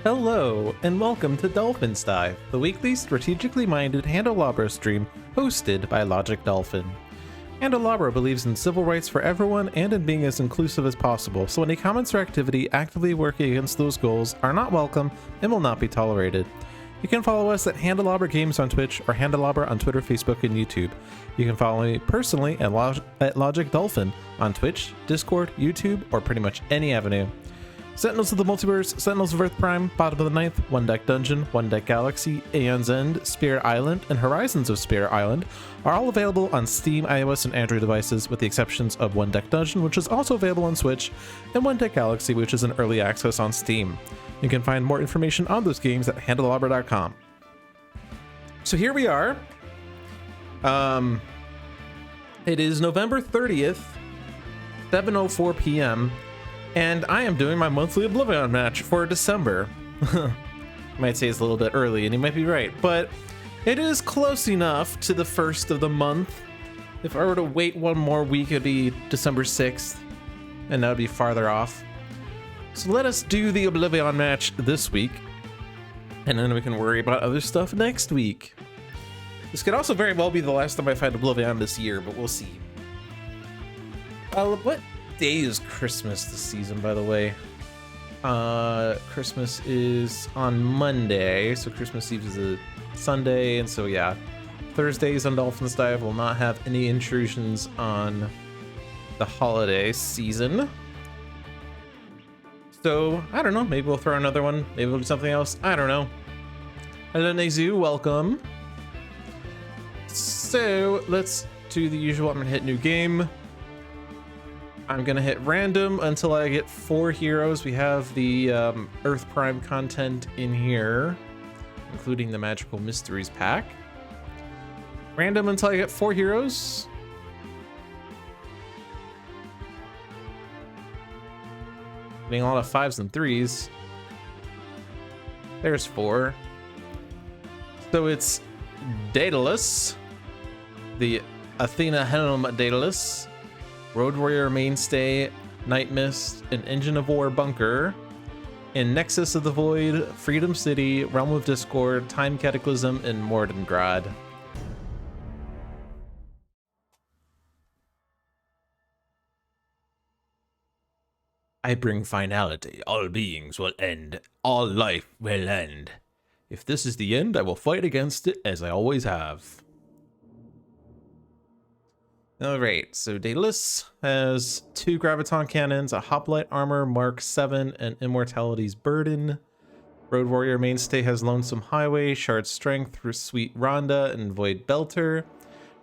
Hello, and welcome to Dolphin's Dive, the weekly strategically minded Handelabra stream hosted by Logic Dolphin. Handelabra believes in civil rights for everyone and in being as inclusive as possible, so any comments or activity actively working against those goals are not welcome and will not be tolerated. You can follow us at Handelabra Games on Twitch or Handelabra on Twitter, Facebook, and YouTube. You can follow me personally at Logic Dolphin on Twitch, Discord, YouTube, or pretty much any avenue. Sentinels of the Multiverse, Sentinels of Earth Prime, Bottom of the Ninth, One Deck Dungeon, One Deck Galaxy, Aeon's End, Spirit Island, and Horizons of Spirit Island are all available on Steam, iOS, and Android devices, with the exceptions of One Deck Dungeon, which is also available on Switch, and One Deck Galaxy, which is in early access on Steam. You can find more information on those games at handelabra.com. So here we are. It is November 30th, 7:04 p.m., and I am doing my monthly OblivAeon match for December. You might say it's a little bit early, and you might be right, but it is close enough to the first of the month. If I were to wait one more week, it'd be December 6th, and that would be farther off. So let us do the OblivAeon match this week, and then we can worry about other stuff next week. This could also very well be the last time I fight OblivAeon this year, but we'll see. What day is Christmas this season, by the way? Christmas is on Monday, so Christmas Eve is a Sunday, and so yeah, Thursdays on Dolphin's Dive will not have any intrusions on the holiday season. So, I don't know, maybe we'll throw another one, maybe we'll do something else, I don't know. Hello Nezu, welcome. So, let's do the usual. I'm gonna hit new game. I'm gonna hit random until I get 4 heroes. We have the Earth Prime content in here, including the Magical Mysteries pack. Random until I get 4 heroes. Getting a lot of 5s and 3s. There's 4. So it's Daedalus, the Athena Helm Daedalus, Road Warrior Mainstay, Night Mist, an Engine of War Bunker, and Nexus of the Void, Freedom City, Realm of Discord, Time Cataclysm, and Mordengrad. I bring finality. All beings will end. All life will end. If this is the end, I will fight against it as I always have. Alright, so Daedalus has 2 Graviton Cannons, a Hoplite Armor Mark 7, and Immortality's Burden. Road Warrior Mainstay has Lonesome Highway, Shard Strength, Sweet Rhonda, and Void Belter.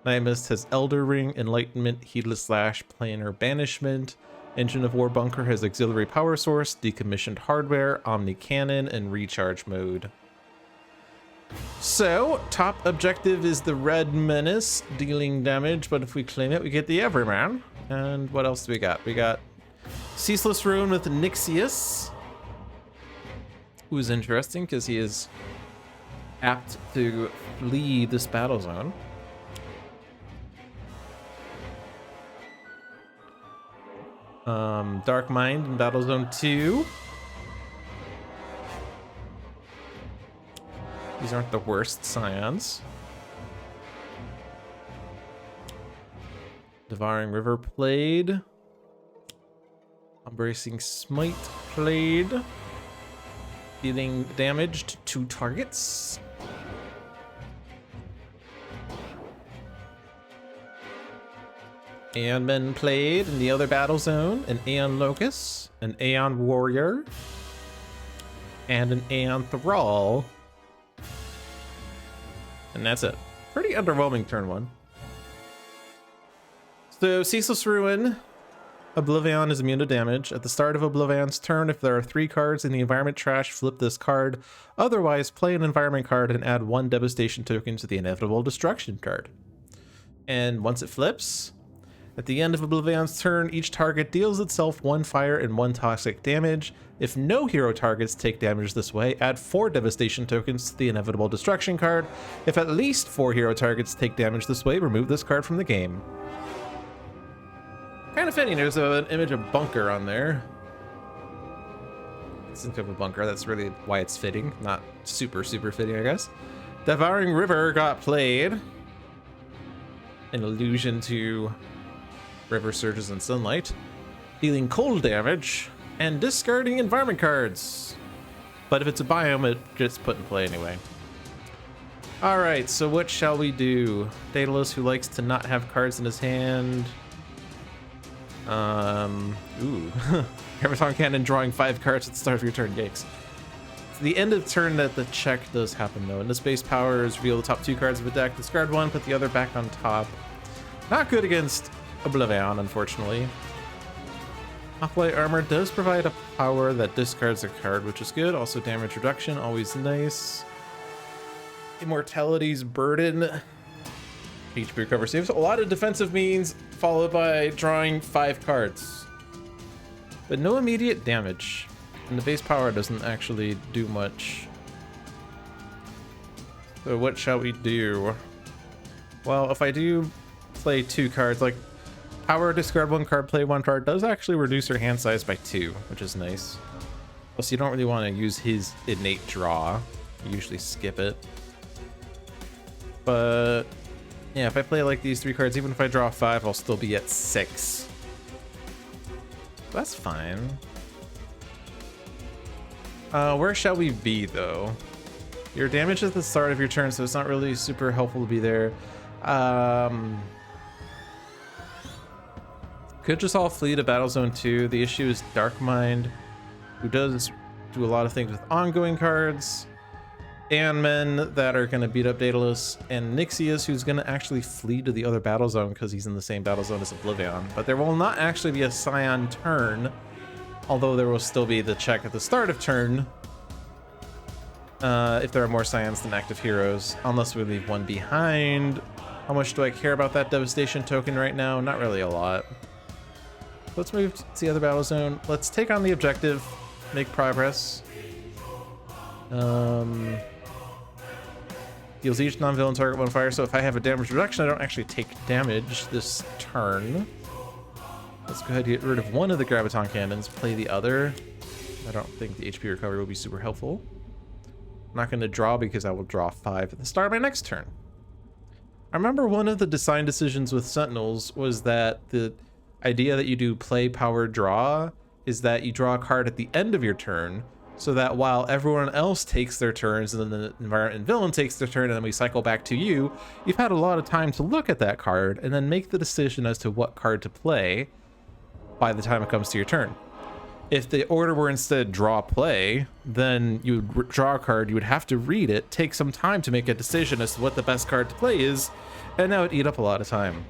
Night Mist has Elder Ring, Enlightenment, Heedless Lash, Planar Banishment. Engine of War Bunker has Auxiliary Power Source, Decommissioned Hardware, Omni Cannon, and Recharge Mode. So, top objective is the Red Menace, dealing damage, but if we claim it, we get the Everman. And what else do we got? We got Ceaseless Ruin with Nixius, who is interesting because he is apt to flee this battle zone. Dark Mind in Battle Zone 2. These aren't the worst scions. Devouring River played. Embracing Smite played. Dealing damage to 2 targets. Aeon Men played in the other battle zone. An Aeon Locust, an Aeon Warrior, and an Aeon Thrall. And that's it. Pretty underwhelming turn 1. So, Ceaseless Ruin. OblivAeon is immune to damage. At the start of OblivAeon's turn, if there are 3 cards in the environment trash, flip this card. Otherwise, play an environment card and add 1 devastation token to the inevitable destruction card. And once it flips, at the end of OblivAeon's turn, each target deals itself 1 fire and 1 toxic damage. If no hero targets take damage this way, add 4 devastation tokens to the inevitable destruction card. If at least 4 hero targets take damage this way, remove this card from the game. Kind of fitting, there's an image of Bunker on there. Since we have a bunker, that's really why it's fitting. Not super fitting, I guess. Devouring River got played. An allusion to river surges and sunlight. Dealing cold damage and discarding environment cards. But if it's a biome, it gets put in play anyway. Alright, so what shall we do? Daedalus, who likes to not have cards in his hand. Ooh. Graviton Cannon drawing 5 cards at the start of your turn. Yikes. It's the end of turn that the check does happen, though. And this base power is reveal the top 2 cards of a deck, discard 1, put the other back on top. Not good against OblivAeon, unfortunately. Hoplite Armor does provide a power that discards a card, which is good. Also damage reduction, always nice. Immortality's Burden. HP recover saves. A lot of defensive means, followed by drawing 5 cards. But no immediate damage. And the base power doesn't actually do much. So what shall we do? Well, if I do play 2 cards, like power, discard 1 card, play 1 card, does actually reduce your hand size by 2, which is nice. Plus, you don't really want to use his innate draw. You usually skip it. But yeah, if I play like these 3 cards, even if I draw 5, I'll still be at 6. That's fine. Where shall we be, though? Your damage at the start of your turn, so it's not really super helpful to be there. Could just all flee to Battle Zone 2. The issue is Dark Mind, who does do a lot of things with ongoing cards. Men that are going to beat up Daedalus, and Nixius, who's going to actually flee to the other battle zone because he's in the same battle zone as OblivAeon. But there will not actually be a Scion turn, although there will still be the check at the start of turn if there are more Scions than active heroes, unless we leave one behind. How much do I care about that Devastation token right now? Not really a lot. Let's move to the other battle zone. Let's take on the objective, make progress. Deals each non-villain target 1 fire, so if I have a damage reduction, I don't actually take damage this turn. Let's go ahead and get rid of one of the Graviton Cannons, play the other. I don't think the HP recovery will be super helpful. I'm not going to draw because I will draw 5 at the start of my next turn. I remember one of the design decisions with Sentinels was that the idea that you do play, power, draw is that you draw a card at the end of your turn, so that while everyone else takes their turns and then the environment villain takes their turn and then we cycle back to you, you've had a lot of time to look at that card and then make the decision as to what card to play by the time it comes to your turn. If the order were instead draw, play, then you would draw a card, you would have to read it, take some time to make a decision as to what the best card to play is, and that would eat up a lot of time.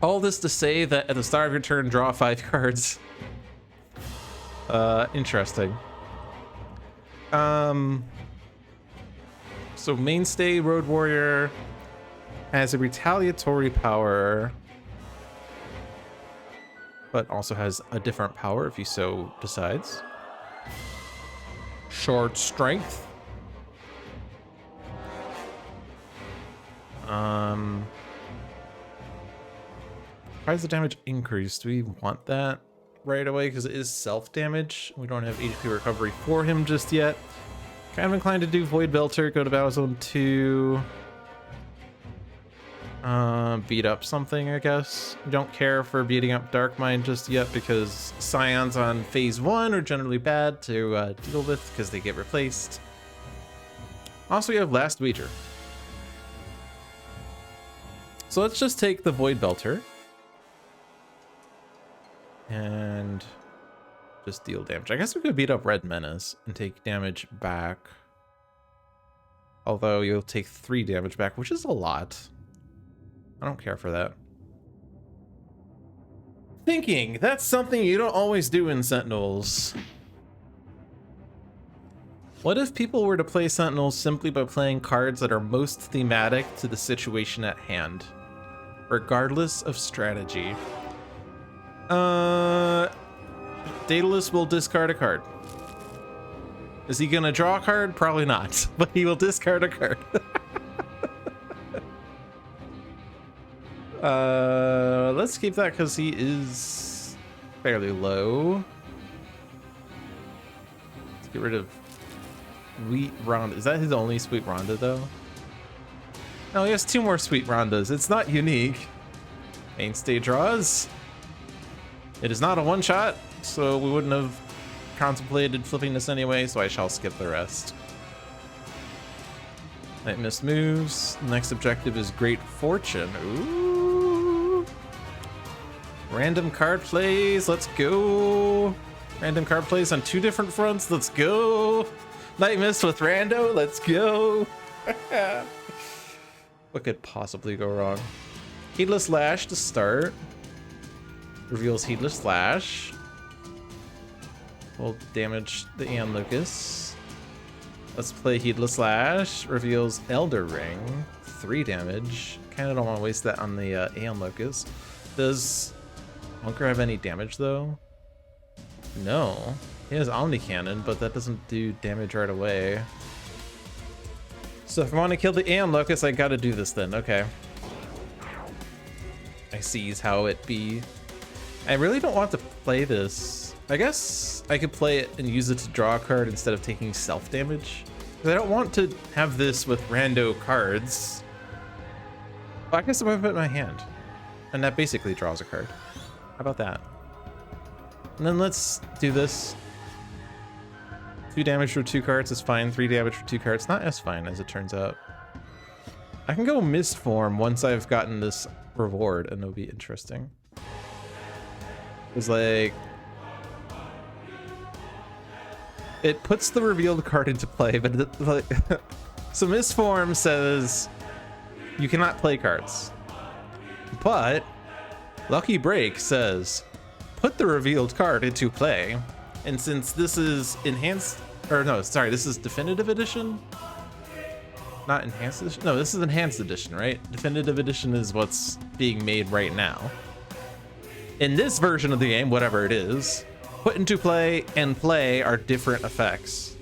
All this to say that at the start of your turn, draw 5 cards. Interesting. So Mainstay Road Warrior has a retaliatory power, but also has a different power if he so decides. Short Strength. Why is the damage increased? Do we want that right away? Because it is self-damage. We don't have HP recovery for him just yet. Kind of inclined to do Void Belter, go to Battle Zone 2. Beat up something, I guess. Don't care for beating up Dark Mind just yet because Scions on phase 1 are generally bad to deal with because they get replaced. Also, we have Last Wager. So let's just take the Void Belter and just deal damage. I guess we could beat up Red Menace and take damage back. Although you'll take 3 damage back, which is a lot. I don't care for that. Thinking, that's something you don't always do in Sentinels. What if people were to play Sentinels simply by playing cards that are most thematic to the situation at hand, regardless of strategy? Daedalus will discard a card. Is he gonna draw a card? Probably not, but he will discard a card. Let's keep that because he is fairly low. Get rid of Sweet Ronda. Is that his only Sweet Ronda, though? No, he has 2 more Sweet Rondas. It's not unique. Mainstay draws. It is not a one-shot, so we wouldn't have contemplated flipping this anyway, so I shall skip the rest. Night Mist moves. Next objective is Great Fortune. Ooh. Random card plays. Let's go. Random card plays on 2 different fronts. Let's go. Night Mist with Rando. Let's go. What could possibly go wrong? Heedless Lash to start. Reveals Heedless Lash. Will damage the Aeon Locust. Let's play Heedless Lash. Reveals Elder Ring. 3 damage. Kind of don't want to waste that on the Aeon Locust. Does Bunker have any damage though? No. He has Omni Cannon, but that doesn't do damage right away. So if I want to kill the Aeon Locust, I gotta do this then. Okay. I sees how it be. I really don't want to play this. I guess I could play it and use it to draw a card instead of taking self damage. Because I don't want to have this with rando cards. Well, I guess I'm gonna put it in my hand. And that basically draws a card. How about that? And then let's do this. 2 damage for 2 cards is fine. 3 damage for 2 cards, not as fine as it turns out. I can go Mist Form once I've gotten this reward, and it'll be interesting. It's like it puts the revealed card into play, but like so Mist Form says you cannot play cards, but Lucky Break says put the revealed card into play. And since this is enhanced, or no, sorry, this is definitive edition, not enhanced edition. No, this is enhanced edition, right? Definitive edition is what's being made right now. In this version of the game, whatever it is, put into play and play are different effects.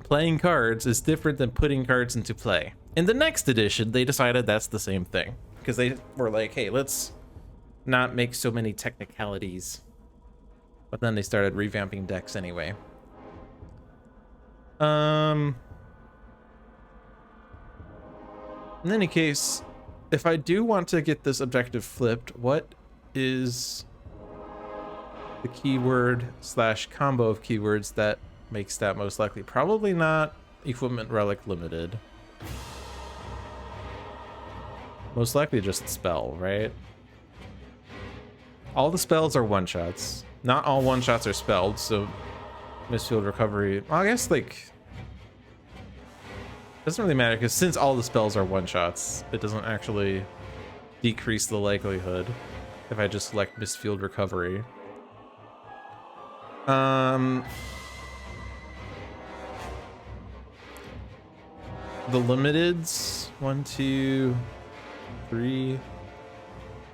Playing cards is different than putting cards into play. In the next edition, they decided that's the same thing because they were like, hey, let's not make so many technicalities. But then they started revamping decks anyway. In any case, if I do want to get this objective flipped, what is the keyword / combo of keywords that makes that most likely? Probably not Equipment Relic Limited. Most likely just spell, right? All the spells are one-shots. Not all one-shots are spelled, so Mistfield Recovery, well, I guess like doesn't really matter because since all the spells are one-shots, it doesn't actually decrease the likelihood if I just select Mistfield Recovery. The limiteds 1, 2, 3,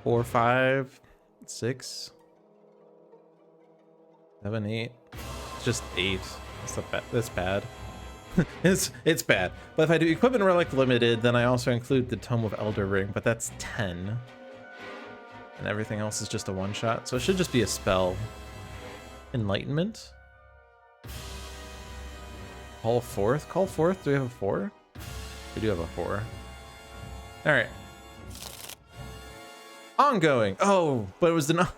4, 5, 6, 7, 8. It's just 8. That's not bad. That's bad. it's bad. But if I do Equipment Relic Limited, then I also include the Tome of Elder Ring, but that's 10. And everything else is just a one-shot. So it should just be a spell. Enlightenment. Call Forth. Call Forth. Do we have a 4? We do have a 4. Alright. Ongoing. Oh, but it was the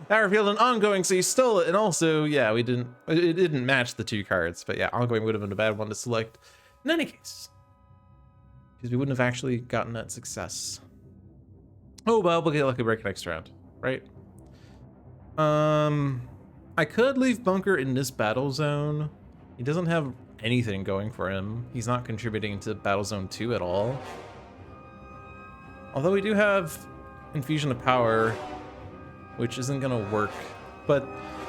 that revealed an ongoing, so you stole it. And also, yeah, it didn't match the 2 cards. But yeah, ongoing would have been a bad one to select in any case, because we wouldn't have actually gotten that success. Oh, well, we'll get Lucky Break next round, right? I could leave Bunker in this battle zone. He doesn't have anything going for him. He's not contributing to Battle Zone 2 at all. Although we do have Infusion of Power, which isn't gonna work, but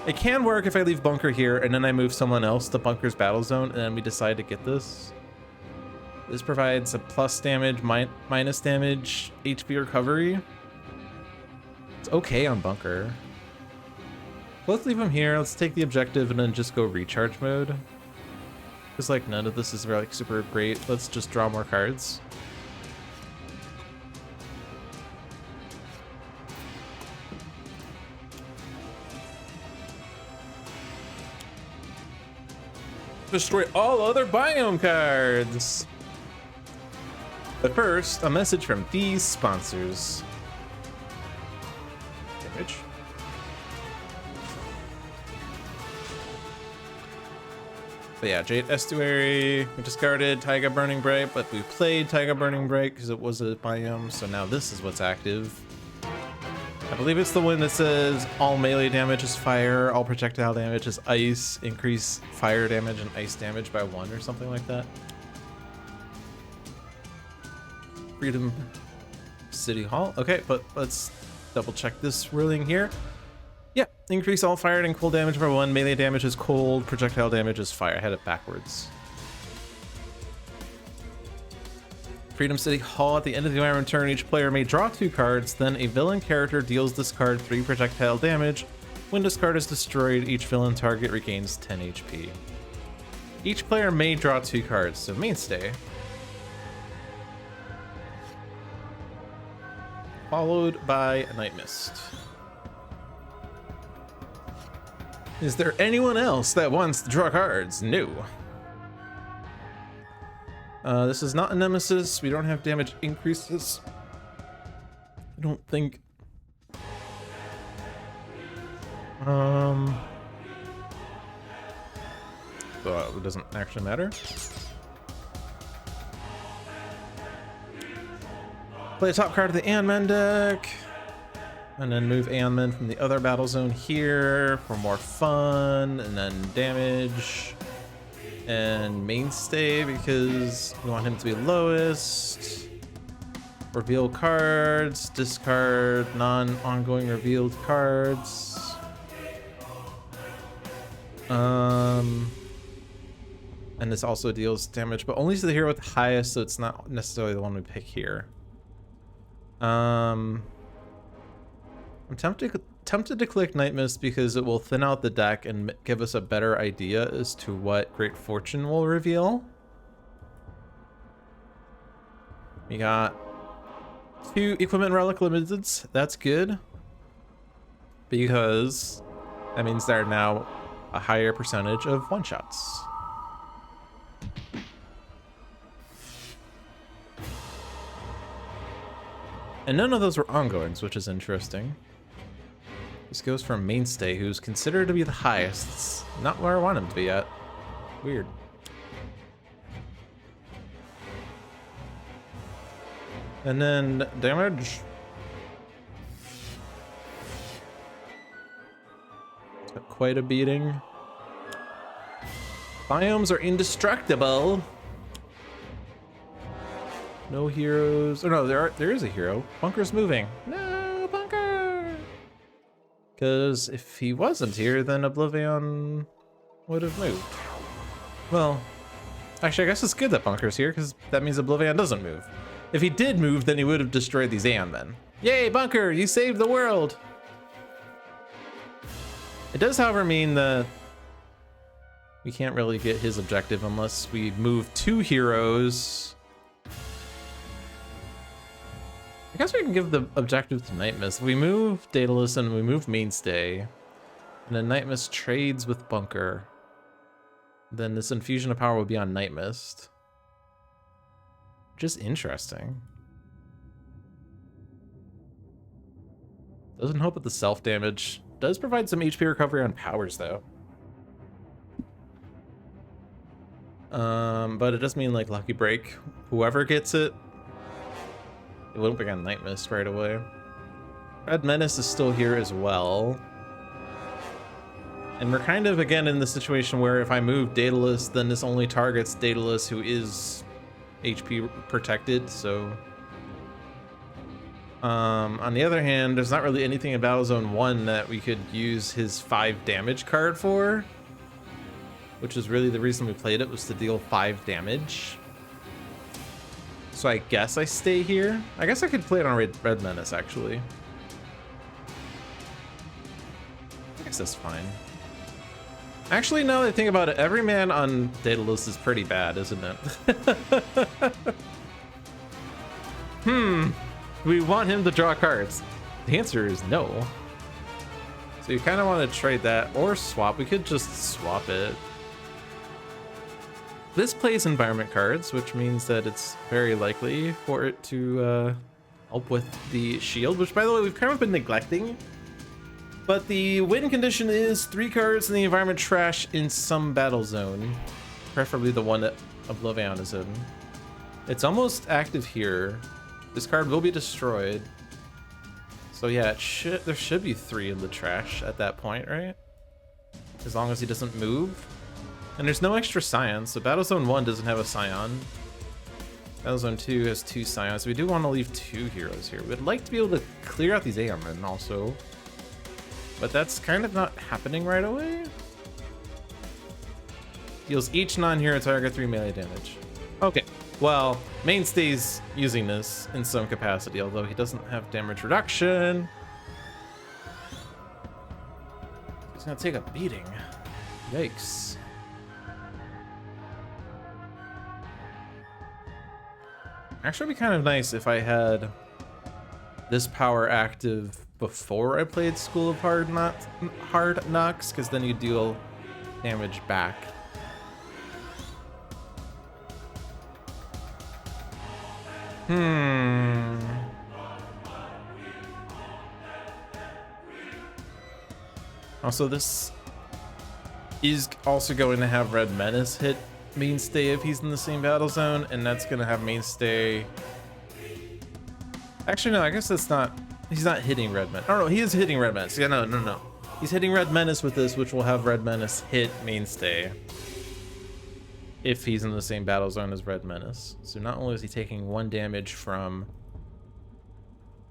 it can work if I leave Bunker here and then I move someone else to Bunker's battle zone and then we decide to get this. This provides a plus damage, minus damage, HP recovery. It's okay on Bunker. Let's leave him here. Let's take the objective and then just go recharge mode. Because like none of this is like super great. Let's just draw more cards. Destroy all other biome cards. But first, a message from these sponsors. Damage. But yeah, Jade Estuary, we discarded Taiga Burning Break, but we played Taiga Burning Break because it was a biome, so now this is what's active. I believe it's the one that says all melee damage is fire, all projectile damage is ice, increase fire damage and ice damage by 1 or something like that. Freedom City Hall. Okay, but let's double check this ruling here. Yeah, increase all fire and cold damage by 1, melee damage is cold, projectile damage is fire. I had it backwards. Freedom City Hall. At the end of the environment turn, each player may draw 2 cards, then a villain character deals this card 3 projectile damage. When this card is destroyed, each villain target regains 10 HP. Each player may draw 2 cards, so Mainstay. Followed by Night Mist. Is there anyone else that wants to draw cards? No. This is not a nemesis. We don't have damage increases. I don't think. So it doesn't actually matter. Play a top card of the Aeon deck. And then move Aeon from the other battle zone here for more fun, and then damage. And Mainstay because we want him to be lowest. Reveal cards, discard non-ongoing revealed cards. And this also deals damage, but only to the hero with the highest, so it's not necessarily the one we pick here. I'm tempted to click Night Mist because it will thin out the deck and give us a better idea as to what Great Fortune will reveal. We got 2 Equipment Relic Limiteds. That's good, because that means there are now a higher percentage of one-shots. And none of those were ongoings, which is interesting. This goes from Mainstay, who's considered to be the highest. It's not where I want him to be at. Weird. And then damage. Took quite a beating. Biomes are indestructible. No heroes. Oh no, there is a hero. Bunker's moving. No, Bunker! Because if he wasn't here, then OblivAeon would have moved. Well, actually, I guess it's good that Bunker's here, because that means OblivAeon doesn't move. If he did move, then he would have destroyed these Aeon men. Yay, Bunker! You saved the world! It does, however, mean that we can't really get his objective unless we move 2 heroes. I guess we can give the objective to Night Mist. We move Daedalus and we move Mainstay, and then Night Mist trades with Bunker. Then this infusion of power will be on Night Mist. Just interesting. Doesn't help with the self damage. Does provide some HP recovery on powers though. But it does mean like Lucky Break. Whoever gets it, it won't be on Night Mist right away. Red Menace is still here as well. And we're kind of again in the situation where if I move Daedalus, then this only targets Daedalus who is HP protected, so on the other hand, there's not really anything in Battle Zone 1 that we could use his 5 damage card for, which is really the reason we played it, was to deal 5 damage. So I guess I stay here. I guess I could play it on Red Menace, actually. I guess that's fine. Actually, now that I think about it, every man on Daedalus is pretty bad, isn't it? We want him to draw cards. The answer is no. So you kind of want to trade that or swap. We could just swap it. This plays environment cards, which means that it's very likely for it to help with the shield, which, by the way, we've kind of been neglecting. But the win condition is 3 cards in the environment trash in some battle zone, preferably the one that OblivAeon is in. It's almost active here. This card will be destroyed. So yeah, there should be 3 in the trash at that point, right? As long as he doesn't move. And there's no extra scions, so Battle Zone 1 doesn't have a scion. Battle Zone 2 has 2 scions, so we do want to leave 2 heroes here. We'd like to be able to clear out these Aeonmen also. But that's kind of not happening right away. Deals each non-hero target 3 melee damage. Okay, well, Mainstay's using this in some capacity, although he doesn't have damage reduction. He's gonna take a beating. Yikes. Actually, it'd be kind of nice if I had this power active before I played School of Hard Knocks, because then you deal damage back. Also, this is also going to have Red Menace hit Mainstay if he's in the same battle zone, and that's going to have Mainstay... Actually, no, I guess that's not... He's not hitting Red Menace. Oh, no, he is hitting Red Menace. Yeah, no. He's hitting Red Menace with this, which will have Red Menace hit Mainstay if he's in the same battle zone as Red Menace. So not only is he taking 1 damage from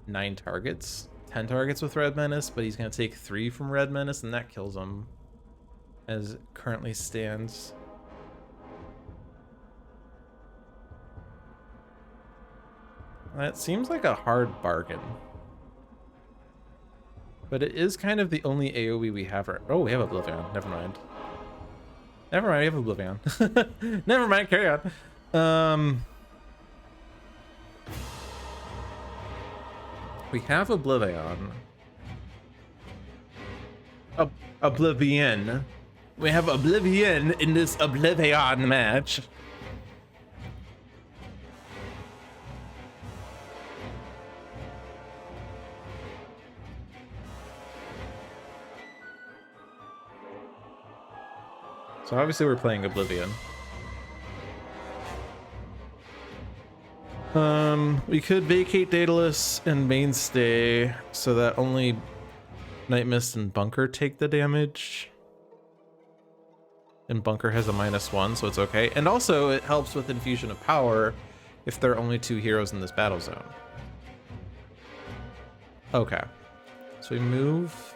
9 targets, 10 targets with Red Menace, but he's going to take 3 from Red Menace, and that kills him as it currently stands. That seems like a hard bargain. But it is kind of the only AoE we have. Oh, we have OblivAeon. Never mind. Never mind, we have OblivAeon. Never mind, carry on. We have OblivAeon. OblivAeon. We have OblivAeon in this OblivAeon match. So obviously we're playing OblivAeon. We could vacate Daedalus and Mainstay so that only Night Mist and Bunker take the damage. And Bunker has a -1, so it's okay. And also it helps with Infusion of Power if there are only 2 heroes in this battle zone. Okay. So we move...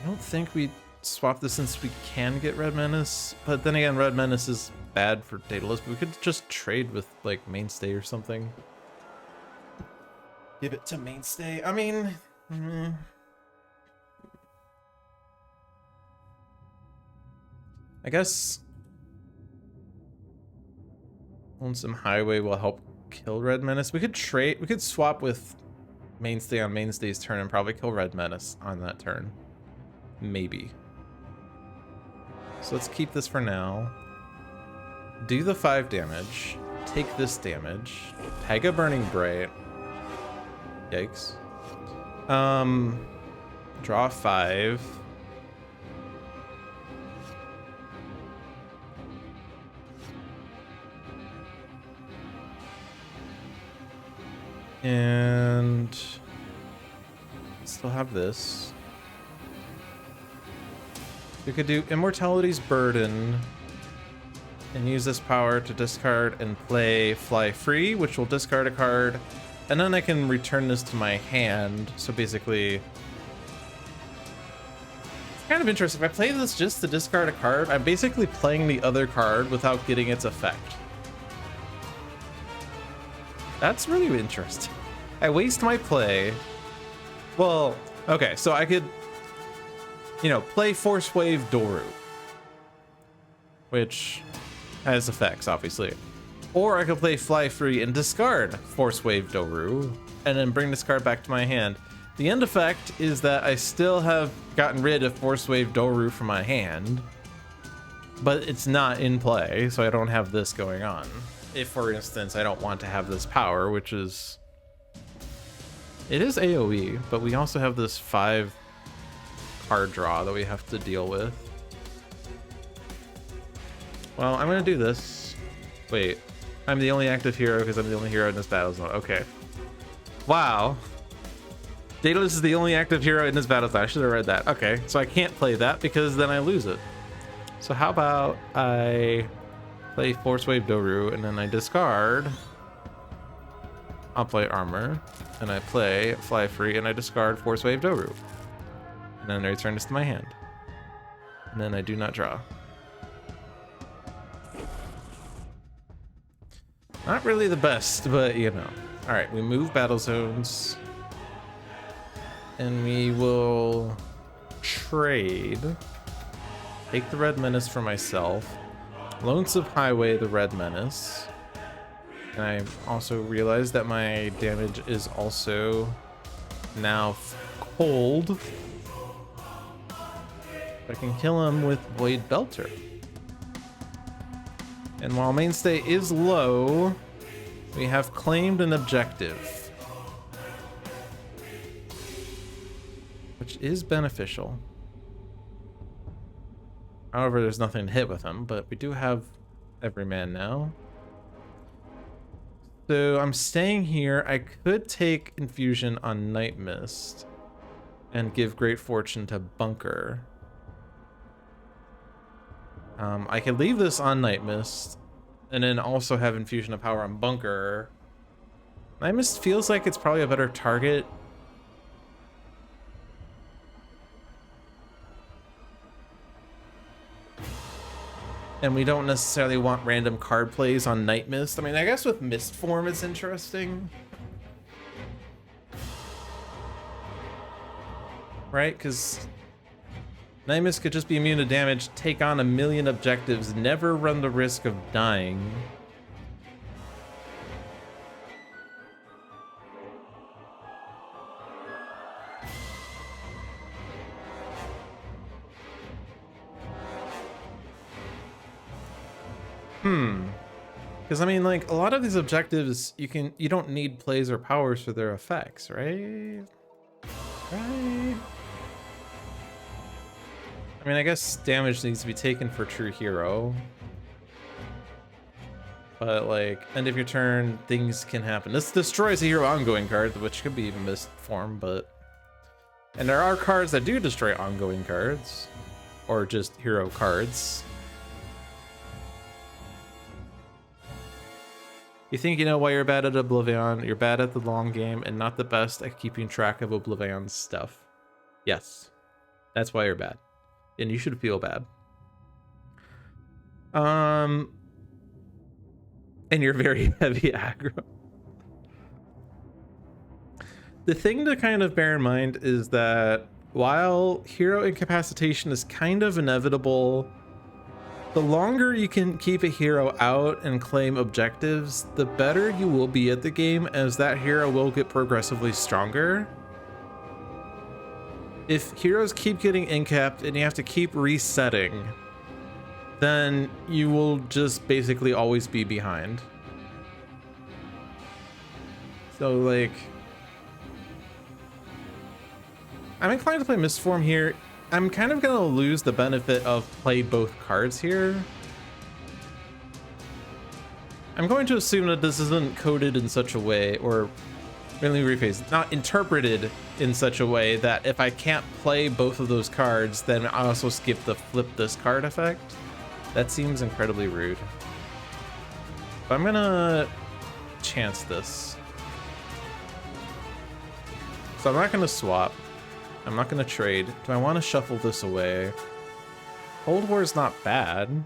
I don't think we swap this since we can get Red Menace, but then again, Red Menace is bad for Daedalus, but we could just trade with like Mainstay or something. Give it to Mainstay. I mean, I guess Lonesome Highway will help kill Red Menace. We could swap with Mainstay on Mainstay's turn and probably kill Red Menace on that turn. Maybe. So let's keep this for now. Do the 5 damage. Take this damage. Tag a Burning Bright. Yikes. Draw 5. And still have this. We could do Immortality's Burden and use this power to discard and play Fly Free, which will discard a card, and then I can return this to my hand. So basically, it's kind of interesting. If I play this just to discard a card, I'm basically playing the other card without getting its effect. That's really interesting. I waste my play. Well, okay, so I could, you know, play Force Wave Doru, which has effects, obviously. Or I could play Fly Free and discard Force Wave Doru, and then bring this card back to my hand. The end effect is that I still have gotten rid of Force Wave Doru from my hand, but it's not in play, so I don't have this going on. If, for instance, I don't want to have this power, which is... It is AoE, but we also have this 5 card draw that we have to deal with. Well, I'm gonna do this. Wait, I'm the only active hero because I'm the only hero in this battle zone. Okay. Wow. Daedalus is the only active hero in this battle zone. I should have read that. Okay, so I can't play that because then I lose it. So how about I play Force Wave Doru and then I discard Hoplite Armor and I play Fly Free and I discard Force Wave Doru. And then I return this to my hand. And then I do not draw. Not really the best, but you know. Alright, we move battle zones. And we will trade. Take the Red Menace for myself. Lonesome Highway the Red Menace. And I also realized that my damage is also now cold. I can kill him with Void Belter. And while mainstay is low, we have claimed an objective, which is beneficial. However, there's nothing to hit with him, but we do have Everyman now. So I'm staying here. I could take Infusion on Night Mist and give Great Fortune to Bunker. I could leave this on Night Mist and then also have Infusion of Power on Bunker. Night Mist feels like it's probably a better target. And we don't necessarily want random card plays on Night Mist. I mean, I guess with Mist Form it's interesting. Right? Because Night Mist could just be immune to damage, take on 1,000,000 objectives, never run the risk of dying. Because I mean, like, a lot of these objectives, you don't need plays or powers for their effects, right? Right? I mean, I guess damage needs to be taken for true hero. But like, end of your turn, things can happen. This destroys a hero ongoing card, which could be Mist Form, but... And there are cards that do destroy ongoing cards. Or just hero cards. You think you know why you're bad at OblivAeon? You're bad at the long game and not the best at keeping track of OblivAeon's stuff. Yes. That's why you're bad. And you should feel bad. And you're very heavy aggro. The thing to kind of bear in mind is that while hero incapacitation is kind of inevitable, the longer you can keep a hero out and claim objectives, the better you will be at the game, as that hero will get progressively stronger. If heroes keep getting incapped and you have to keep resetting, then you will just basically always be behind. So like, I'm inclined to play Mistform here. I'm kind of gonna lose the benefit of play both cards here. I'm going to assume that this isn't coded in such a way, or let me rephrase, not interpreted in such a way that if I can't play both of those cards, then I also skip the flip this card effect. That seems incredibly rude. But I'm gonna chance this. So I'm not gonna swap. I'm not gonna trade. Do I want to shuffle this away? Cold War is not bad.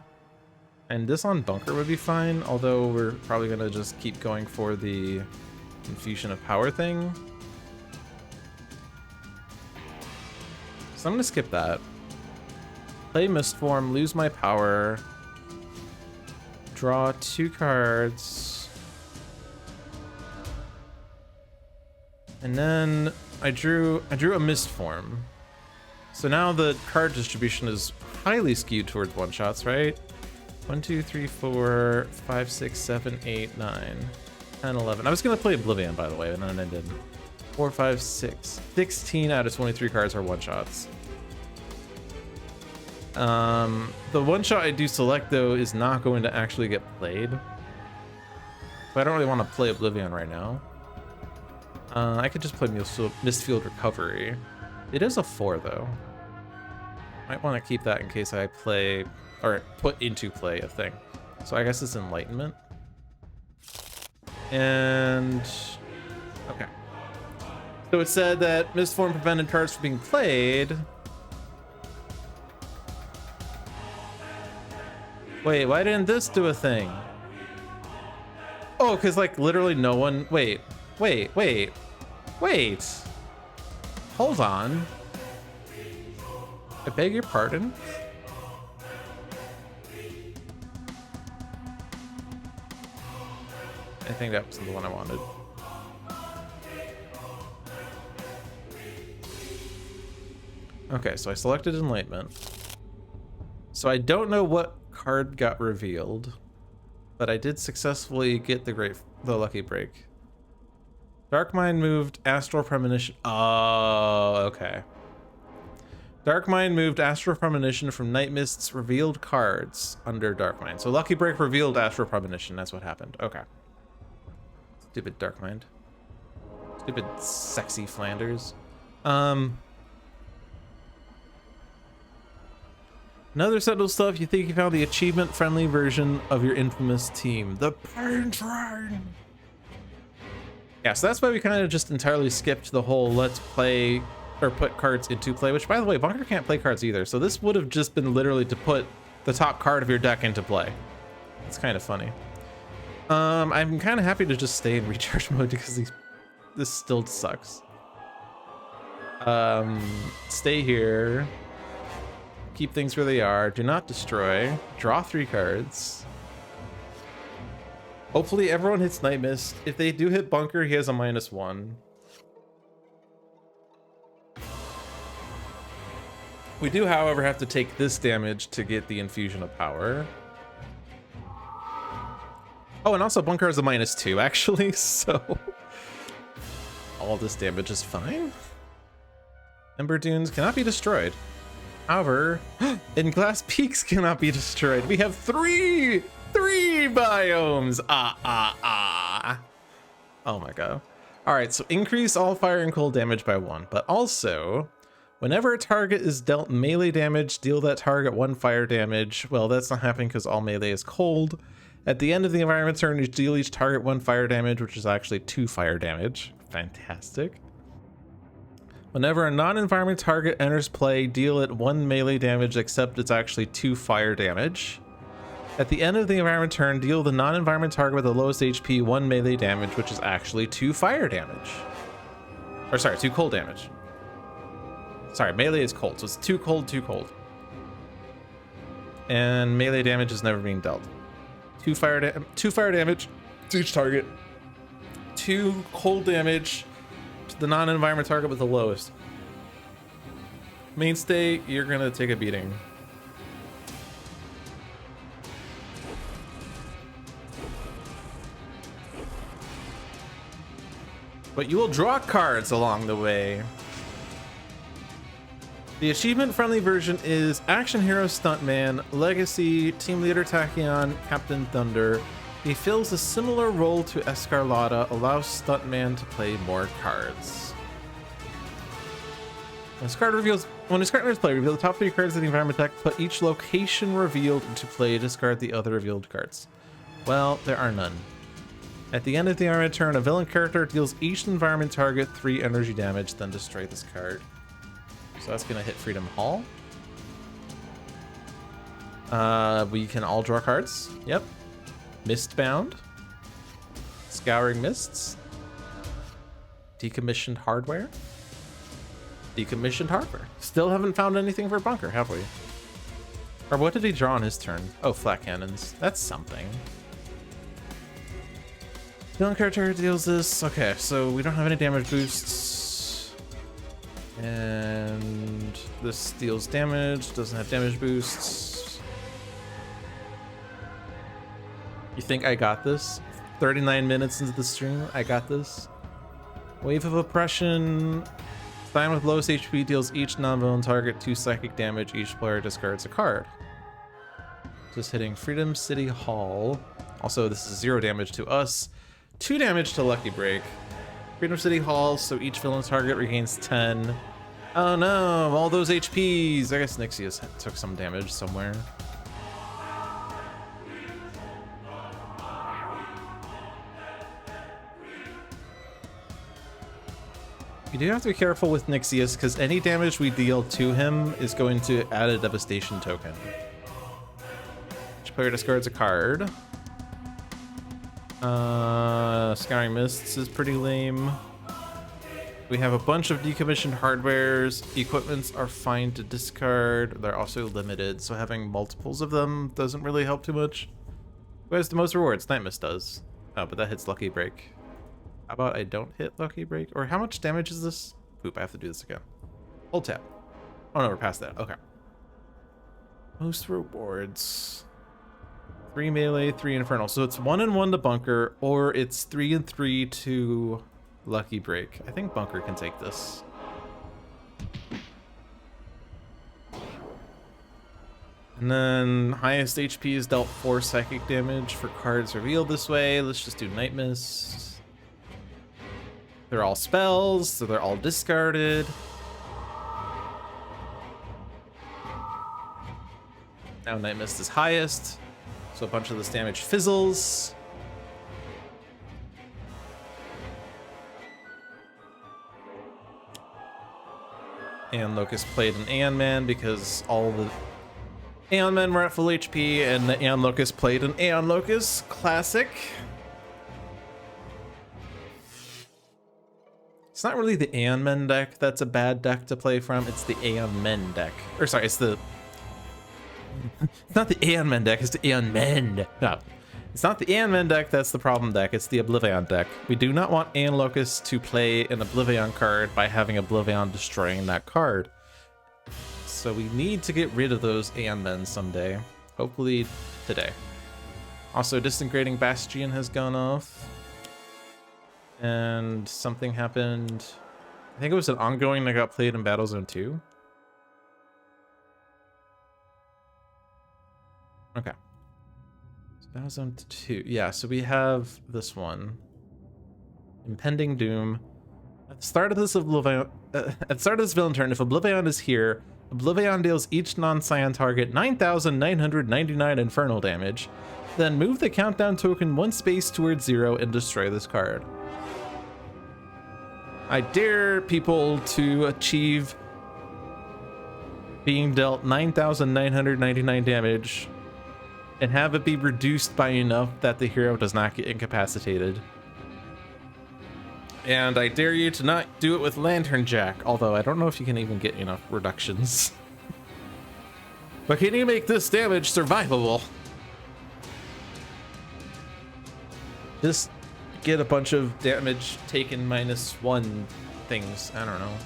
And this on Bunker would be fine, although we're probably gonna just keep going for the Infusion of Power thing. So I'm gonna skip that. Play Mistform, lose my power. Draw 2 cards. And then I drew a mist form. So now the card distribution is highly skewed towards one-shots, right? 1, 2, 3, 4, 5, 6, 7, 8, 9, 10, 11. I was gonna play OblivAeon, by the way, and then I didn't. 4, 5, 6. 16 out of 23 cards are one-shots. The one-shot I do select, though, is not going to actually get played. So I don't really want to play OblivAeon right now. I could just play Mistfield Recovery. It is a 4, though. Might want to keep that in case I play, or put into play a thing. So I guess it's Enlightenment. And... okay. So it said that Mistform prevented cards from being played. Wait, why didn't this do a thing? Oh, because like literally no one... Wait. Hold on. I beg your pardon? I think that wasn't the one I wanted. Okay, so I selected Enlightenment. So I don't know what card got revealed, but I did successfully get the lucky break. Dark Mind moved Astral Premonition. Oh, okay. Dark Mind moved Astral Premonition from Night Mist's revealed cards under Dark Mind. So Lucky Break revealed Astral Premonition. That's what happened. Okay. Stupid Dark Mind. Stupid sexy Flanders. Another subtle stuff. You think you found the achievement-friendly version of your infamous team, the Pain Train. Yeah, so that's why we kind of just entirely skipped the whole let's play or put cards into play, which by the way, Bunker can't play cards either. So this would have just been literally to put the top card of your deck into play. It's kind of funny. I'm kind of happy to just stay in recharge mode because this still sucks. Stay here. Keep things where they are. Do not destroy. Draw 3 cards. Hopefully everyone hits Night Mist. If they do hit Bunker, he has a -1. We do, however, have to take this damage to get the Infusion of Power. Oh, and also Bunker has a -2, actually, so... all this damage is fine. Ember Dunes cannot be destroyed. However, and Glass Peaks cannot be destroyed. We have three biomes. Oh my god. All right, so increase all fire and cold damage by 1, but also whenever a target is dealt melee damage, deal that target 1 fire damage. Well, that's not happening because all melee is cold. At the end of the environment turn, you deal each target 1 fire damage, which is actually 2 fire damage. Fantastic. Whenever a non-environment target enters play, deal it 1 melee damage, except it's actually 2 fire damage. At the end of the environment turn, deal the non-environment target with the lowest HP 1 melee damage, which is actually 2 fire damage. Or sorry, 2 cold damage. Sorry, melee is cold, so it's 2 cold, 2 cold. And melee damage is never being dealt. 2 fire damage to each target. 2 cold damage to the non-environment target with the lowest. Mainstay, you're gonna take a beating. But you will draw cards along the way. The achievement-friendly version is Action Hero Stuntman, Legacy, Team Leader Tachyon, Captain Thunder. He fills a similar role to Escarlata, allows Stuntman to play more cards. When his card enters play, reveal the top 3 cards of the environment deck, put each location revealed into play, discard the other revealed cards. Well, there are none. At the end of the environment turn, a villain character deals each environment target 3 energy damage, then destroy this card. So that's gonna hit Freedom Hall. We can all draw cards. Yep. Mistbound. Scouring Mists. Decommissioned Hardware. Decommissioned Hardware. Still haven't found anything for Bunker, have we? Or what did he draw on his turn? Oh, Flat Cannons. That's something. Villain character deals this. Okay, so we don't have any damage boosts. And this deals damage, doesn't have damage boosts. You think I got this? 39 minutes into the stream, I got this. Wave of Oppression. Stein with lowest HP deals each non-villain target 2 psychic damage. Each player discards a card. Just hitting Freedom City Hall. Also, this is 0 damage to us. 2 damage to Lucky Break. Freedom City Hall, so each villain target regains 10. Oh no, all those HPs. I guess Nixius took some damage somewhere. You do have to be careful with Nixius, because any damage we deal to him is going to add a devastation token. Each player discards a card. Scouring Mists is pretty lame. We have a bunch of decommissioned hardwares. Equipments are fine to discard. They're also limited, so having multiples of them doesn't really help too much. Who has the most rewards? Night Mist does. Oh, but that hits Lucky Break. How about I don't hit Lucky Break? Or how much damage is this? Poop, I have to do this again. Hold tab. Oh no, we're past that. Okay. Most rewards. 3 melee, 3 infernal. So it's 1 and 1 to bunker, or it's 3 and 3 to Lucky Break. I think bunker can take this. And then highest HP is dealt 4 psychic damage for cards revealed this way. Let's just do Night Mist. They're all spells, so they're all discarded. Now Night Mist is highest, so a bunch of this damage fizzles. And Locust played an Aeon Man because all the Aeon Men were at full HP, and the Aeon Locust played an Aeon Locust Classic. It's not really the Aeon Men deck that's a bad deck to play from, it's the Aeon Men deck. Or sorry, it's the... It's not the Aeon Men deck, it's the Aeon Men. No. It's not the Aeon Men deck that's the problem deck, it's the OblivAeon deck. We do not want Aeon Locust to play an OblivAeon card by having OblivAeon destroying that card. So we need to get rid of those Aeon Men someday. Hopefully today. Also, Disintegrating Bastion has gone off. And something happened. I think it was an ongoing that got played in Battlezone 2. Okay. So Battlezone 2. Yeah, so we have this one. Impending Doom. At the start of this villain turn, if OblivAeon is here, OblivAeon deals each non-Scion target 9,999 infernal damage. Then move the countdown token 1 space towards 0 and destroy this card. I dare people to achieve being dealt 9,999 damage and have it be reduced by enough that the hero does not get incapacitated. And I dare you to not do it with Lantern Jack, although I don't know if you can even get enough reductions. But can you make this damage survivable? Just get a bunch of damage taken -1 things. I don't know.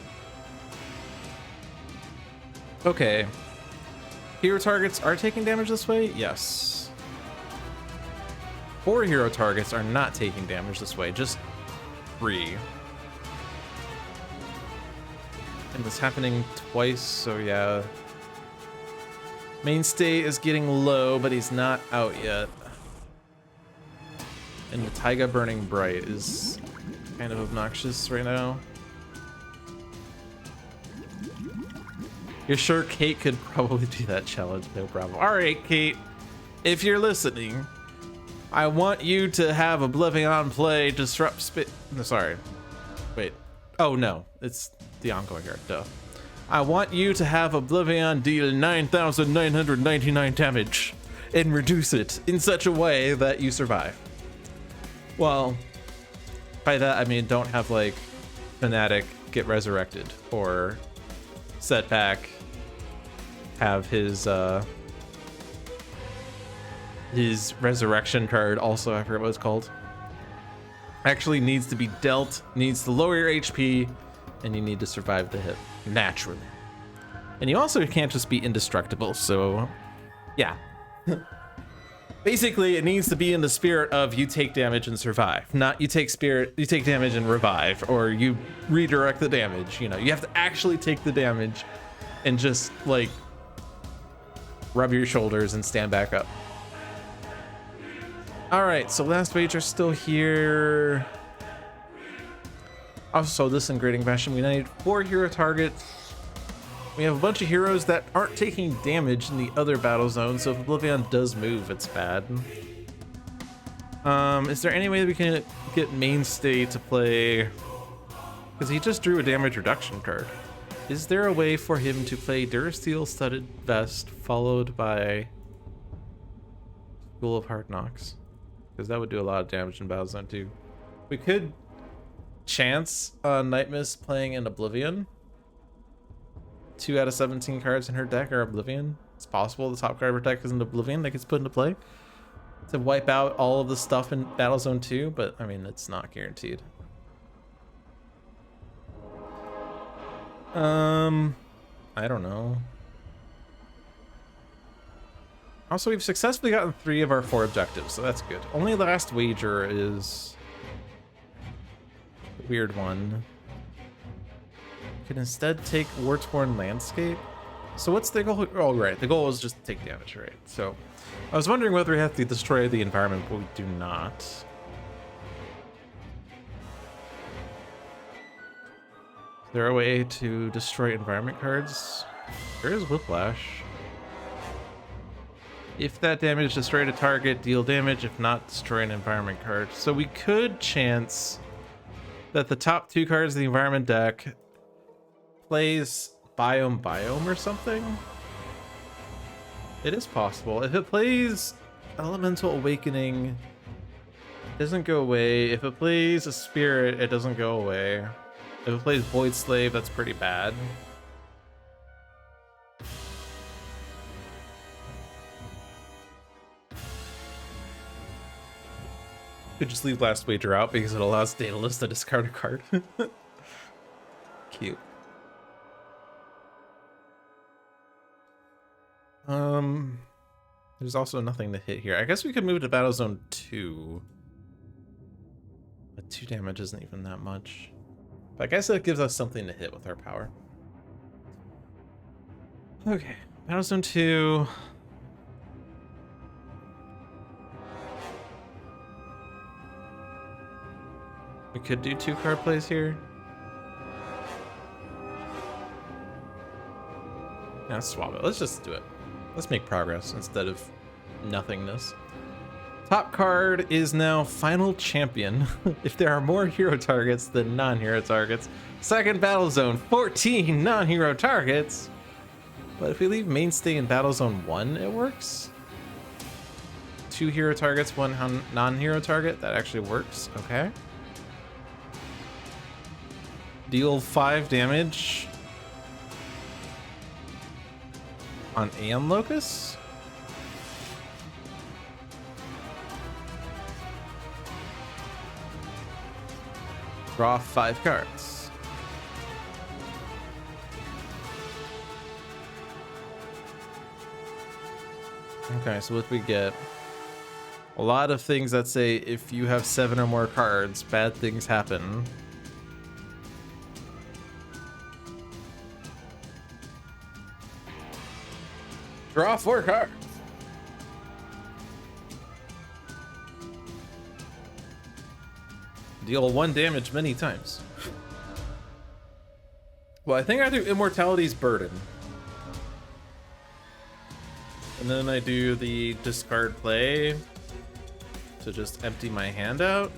Okay. Hero targets are taking damage this way? Yes. 4 hero targets are not taking damage this way, just 3. And it's happening twice, so yeah. Mainstay is getting low, but he's not out yet. And the Taiga Burning Bright is kind of obnoxious right now. You're sure Kate could probably do that challenge, no problem. Alright, Kate, if you're listening, I want you to have OblivAeon play Disrupt No, sorry. Wait. Oh no, it's the ongoing card, duh. I want you to have OblivAeon deal 9,999 damage and reduce it in such a way that you survive. Well, by that I mean don't have like Fnatic get resurrected or Setback have his resurrection card also, I forget what it's called. Actually needs to be dealt, needs to lower your HP, and you need to survive the hit. naturally. And you also can't just be indestructible, so yeah. Basically, it needs to be in the spirit of you take damage and survive, not you take damage and revive, or you redirect the damage. You know, you have to actually take the damage and just like rub your shoulders and stand back up. All right, so last wager still here. Also, disintegrating fashion. We need 4 hero targets. We have a bunch of heroes that aren't taking damage in the other battle zone, so if OblivAeon does move, it's bad. Is there any way that we can get Mainstay to play? Because he just drew a damage reduction card. Is there a way for him to play Durasteel Studded Vest followed by School of Hard Knocks? Because that would do a lot of damage in battle zone too. We could chance Night Mist playing in OblivAeon. 2 out of 17 cards in her deck are OblivAeon. It's possible the top card of her deck is an OblivAeon that gets put into play to wipe out all of the stuff in Battle Zone 2, but I mean, it's not guaranteed. I don't know. Also, we've successfully gotten 3 of our 4 objectives, so that's good. Only the last wager is a weird one. Can instead take War-Torn Landscape. So what's the goal? Oh, right. The goal is just to take damage, right? So I was wondering whether we have to destroy the environment, but we do not. Is there a way to destroy environment cards? There is Whiplash. If that damage destroyed a target, deal damage. If not, destroy an environment card. So we could chance that the top 2 cards of the environment deck plays Biome or something. It is possible. If it plays Elemental Awakening, it doesn't go away. If it plays a Spirit, it doesn't go away. If it plays Void Slave, that's pretty bad. Could just leave last wager out because it allows Daedalus to discard a card. Cute. There's also nothing to hit here. I guess we could move to Battle Zone 2. But 2 damage isn't even that much. But I guess that gives us something to hit with our power. Okay, Battle Zone 2. We could do 2 card plays here. Yeah, let's swap it. Let's just do it. Let's make progress instead of nothingness. Top card is now Final Champion. If there are more hero targets than non-hero targets. Second Battle Zone, 14 non-hero targets. But if we leave Mainstay in Battle Zone 1, it works. 2 hero targets, 1 non-hero target. That actually works. Okay. Deal 5 damage on Aeon Locus. Draw 5 cards. Okay, so what we get? A lot of things that say if you have 7 or more cards, bad things happen. Draw 4 cards. Deal 1 damage many times. Well, I think I do Immortality's Burden. And then I do the discard play to just empty my hand out.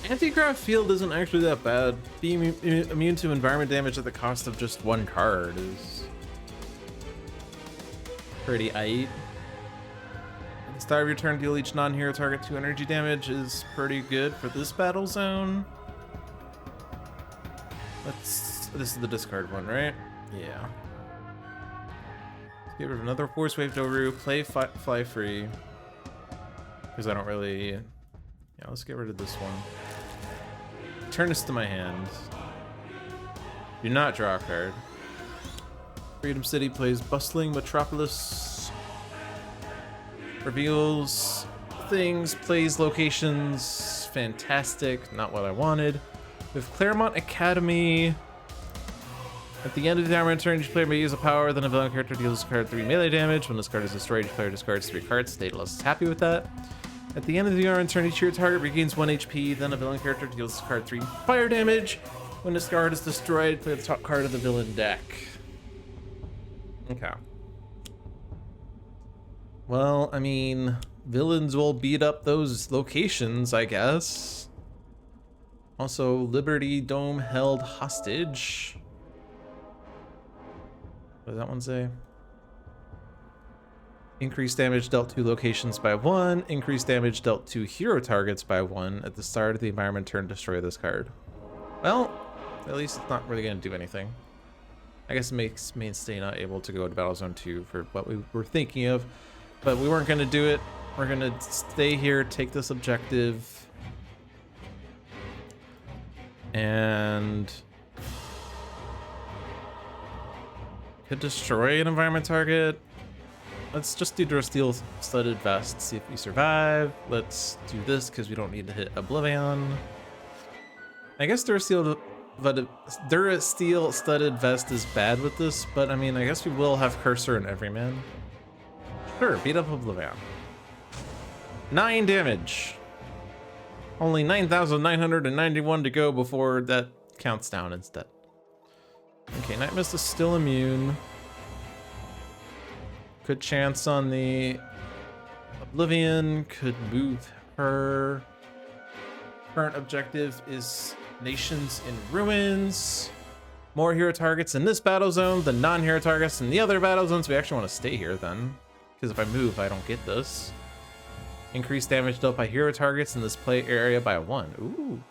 Anti-Grav Field isn't actually that bad. Being immune to environment damage at the cost of just 1 card is pretty aight. At the start of your turn, deal each non-hero target 2 energy damage is pretty good for this battle zone. This is the discard one, right? Yeah. Let's get rid of another Force Wave Doru, play Fly Free. Because I don't really... Yeah, let's get rid of this one. Turn this to my hand. Do not draw a card. Freedom City plays Bustling Metropolis. Reveals things, plays locations. Fantastic. Not what I wanted. With Claremont Academy. At the end of the armor turn, each player may use a power, then a villain character deals this card 3 melee damage. When this card is destroyed, each player discards 3 cards. Daedalus is happy with that. At the end of the armor turn, each your target regains 1 HP, then a villain character deals this card 3 fire damage. When this card is destroyed, play the top card of the villain deck. Okay. Well, I mean, villains will beat up those locations, I guess. Also, Liberty Dome held hostage. What does that one say? Increased damage dealt to locations by 1. Increased damage dealt to hero targets by 1. At the start of the environment turn, destroy this card. Well, at least it's not really going to do anything. I guess it makes Mainstay not able to go to Battle Zone 2 for what we were thinking of. But we weren't going to do it. We're going to stay here, take this objective. And... could destroy an environment target. Let's just do Durasteel Studded Vest, see if we survive. Let's do this because we don't need to hit OblivAeon. I guess Durasteel Studded Vest is bad with this, but I mean, I guess we will have Cursor and Everyman. Sure, beat up OblivAeon. 9 damage. Only 9,991 to go before that counts down instead. Okay, Night Mist is still immune. Good chance on the Oblivion. Could move her. Current objective is Nations in Ruins. More hero targets in this battle zone than non-hero targets in the other battle zones. We actually want to stay here then, because if I move, I don't get this. Increased damage dealt by hero targets in this play area by 1. Ooh.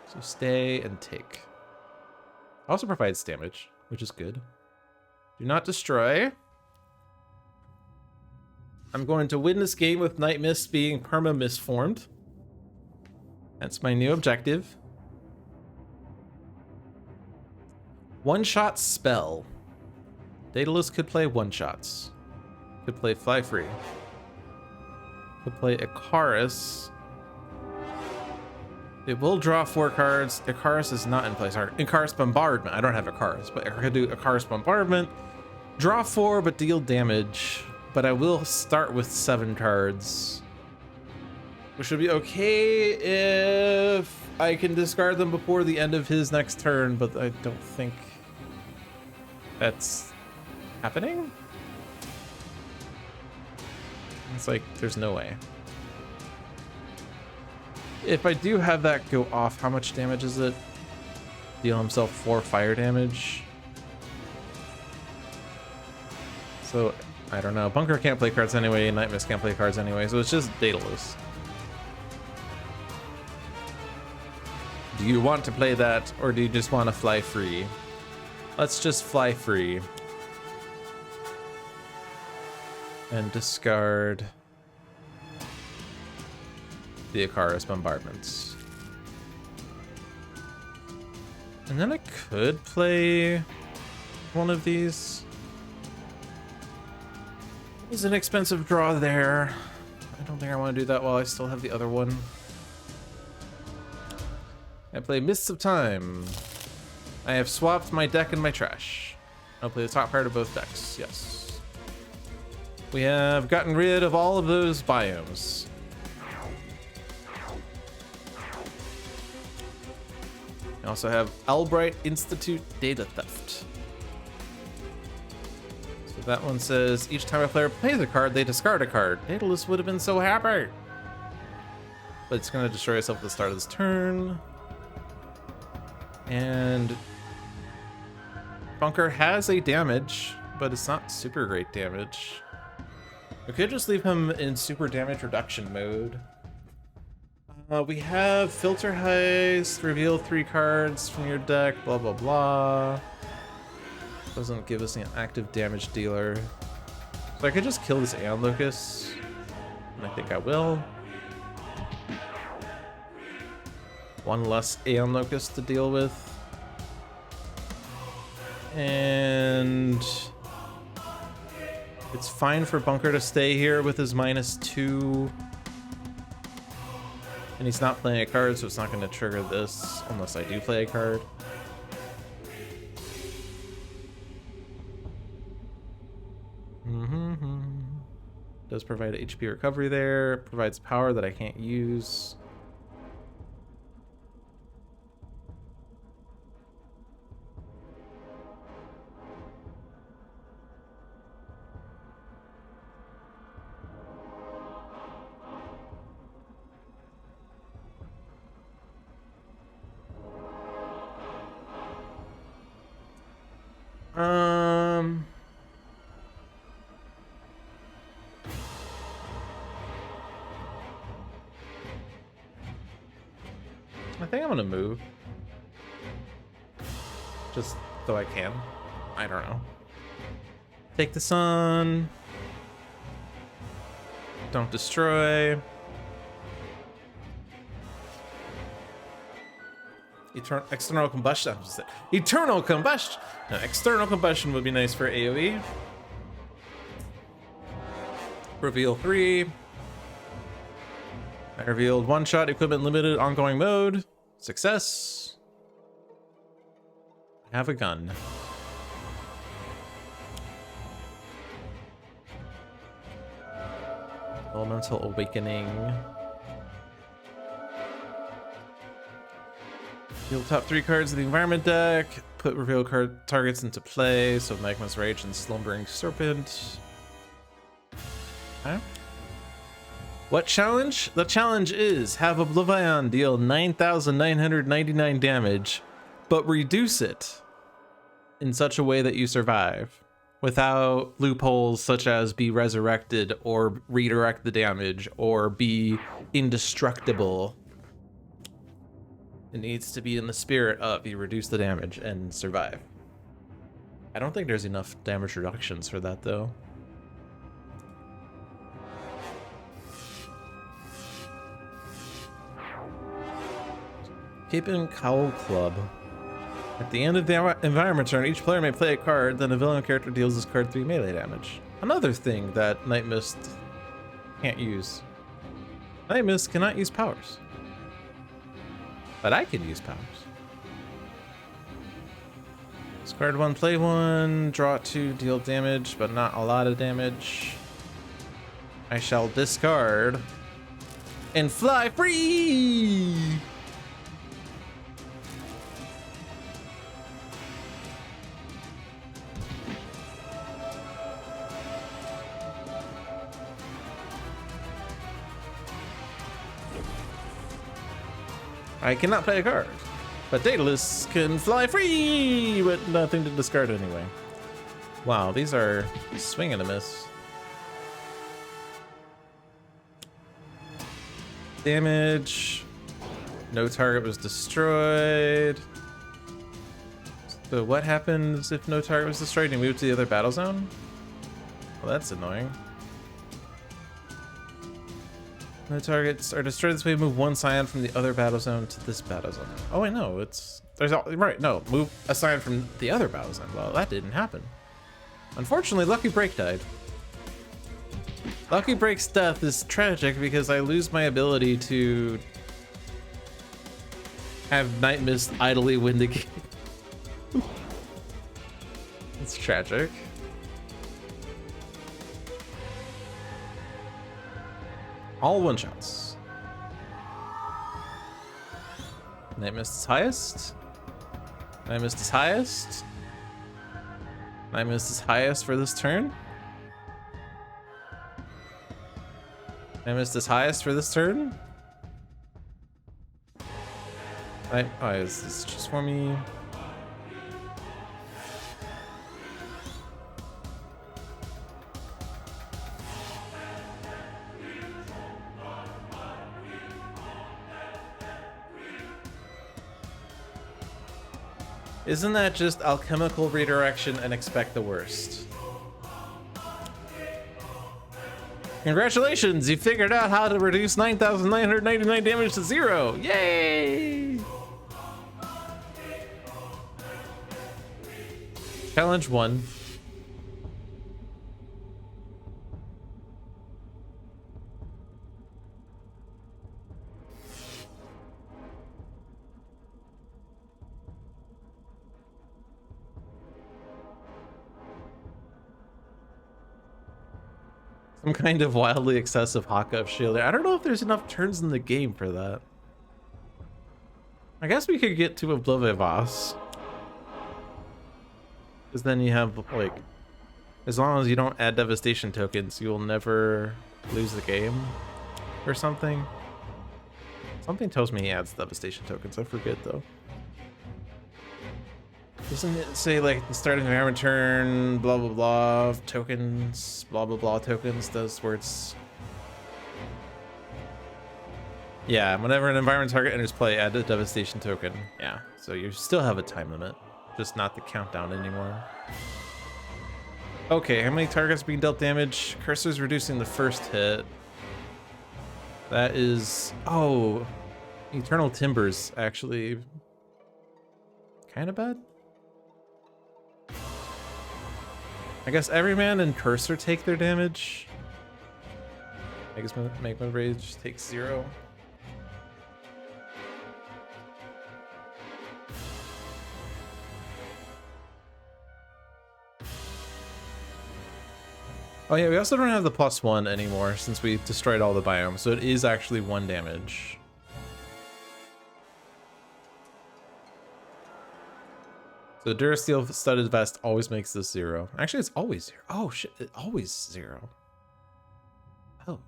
So stay and take. Also provides damage, which is good. Do not destroy. I'm going to win this game with Night Mist being perma-misformed. That's my new objective. One-shot spell. Daedalus could play one-shots. Could play Fly Free. Could play Icarus. It will draw 4 cards. Icarus is not in place. Icarus Bombardment. I don't have Icarus, but I could do Icarus Bombardment. Draw 4, but deal damage. But I will start with 7 cards. Which would be okay if I can discard them before the end of his next turn, but I don't think that's happening. It's like, there's no way. If I do have that go off, how much damage is it? Deal himself 4 fire damage. So, I don't know. Bunker can't play cards anyway, Night Mist can't play cards anyway, so it's just Daedalus. Do you want to play that, or do you just want to fly free? Let's just fly free. And discard the Icarus Bombardments. And then I could play one of these. There's an expensive draw there. I don't think I want to do that while I still have the other one. I play Mists of Time. I have swapped my deck and my trash. I'll play the top card of both decks, yes. We have gotten rid of all of those biomes. We also have Albright Institute Data Theft. So that one says, each time a player plays a card, they discard a card. Daedalus would have been so happy. But it's going to destroy itself at the start of this turn. And Bunker has a damage, but it's not super great damage. We could just leave him in super damage reduction mode. We have Filter Heist, reveal 3 cards from your deck, blah blah blah. Doesn't give us an active damage dealer. So I could just kill this Aeon Locust, and I think I will. 1 less Aeon Locust to deal with. And it's fine for Bunker to stay here with his -2. And he's not playing a card, so it's not going to trigger this unless I do play a card. Does provide HP recovery there. Provides power that I can't use. I think I'm gonna move. Just so I can. I don't know. Take the sun. Don't destroy. External combustion. Eternal combustion. No, external combustion would be nice for AoE. Reveal 3. I revealed one-shot equipment limited ongoing mode. Success. I have a gun. Elemental Awakening. Deal top 3 cards of the environment deck. Put reveal card targets into play. So Magma's Rage and Slumbering Serpent. Okay. What challenge? The challenge is have OblivAeon deal 9,999 damage, but reduce it in such a way that you survive without loopholes such as be resurrected or redirect the damage or be indestructible. It needs to be in the spirit of you reduce the damage and survive. I don't think there's enough damage reductions for that though. Keeping Cowl Club. At the end of the environment turn, each player may play a card, then a villain character deals this card 3 melee damage. Another thing that Night Mist can't use. Night Mist cannot use powers. But I can use powers. Discard 1, play 1, draw 2, deal damage, but not a lot of damage. I shall discard and fly free! I cannot play a card, but Daedalus can fly free with nothing to discard anyway. Wow, these are swing and a miss. Damage. No target was destroyed. So what happens if no target was destroyed? You move to the other battle zone? Well, that's annoying. No targets are destroyed this way. Move 1 scion from the other battle zone to this battle zone. Oh, I know. Right. No, move a scion from the other battle zone. Well, that didn't happen. Unfortunately, Lucky Break died. Lucky Break's death is tragic because I lose my ability to have Night Mist idly win the game. It's tragic. All one-shots. Night Mist is highest. Night Mist is highest. Night Mist is highest for this turn. Night Mist is highest for this turn. Oh, is this just for me? Isn't that just alchemical redirection and expect the worst? Congratulations, you figured out how to reduce 9,999 damage to 0. Yay! Challenge 1. Some kind of wildly excessive Haka of shielding. I don't know if there's enough turns in the game for that. I guess we could get to OblivAeon. Because then you have, like, as long as you don't add devastation tokens, you'll never lose the game or something. Something tells me he adds devastation tokens. I forget, though. Doesn't it say, like, the start of the environment turn, blah, blah, blah, tokens, blah, blah, blah, tokens, those words. Yeah, whenever an environment target enters play, add a devastation token. Yeah, so you still have a time limit, just not the countdown anymore. Okay, how many targets being dealt damage? Cursor's reducing the first hit. That is... Oh, Eternal Timbers, actually. Kind of bad? I guess Everyman and Cursor take their damage. I guess Magma Rage takes 0. Oh yeah, we also don't have the +1 anymore since we destroyed all the biomes, so it is actually 1 damage. So Durasteel Studded Vest always makes this 0. Actually, it's always 0. Oh shit, it's always 0. Oh.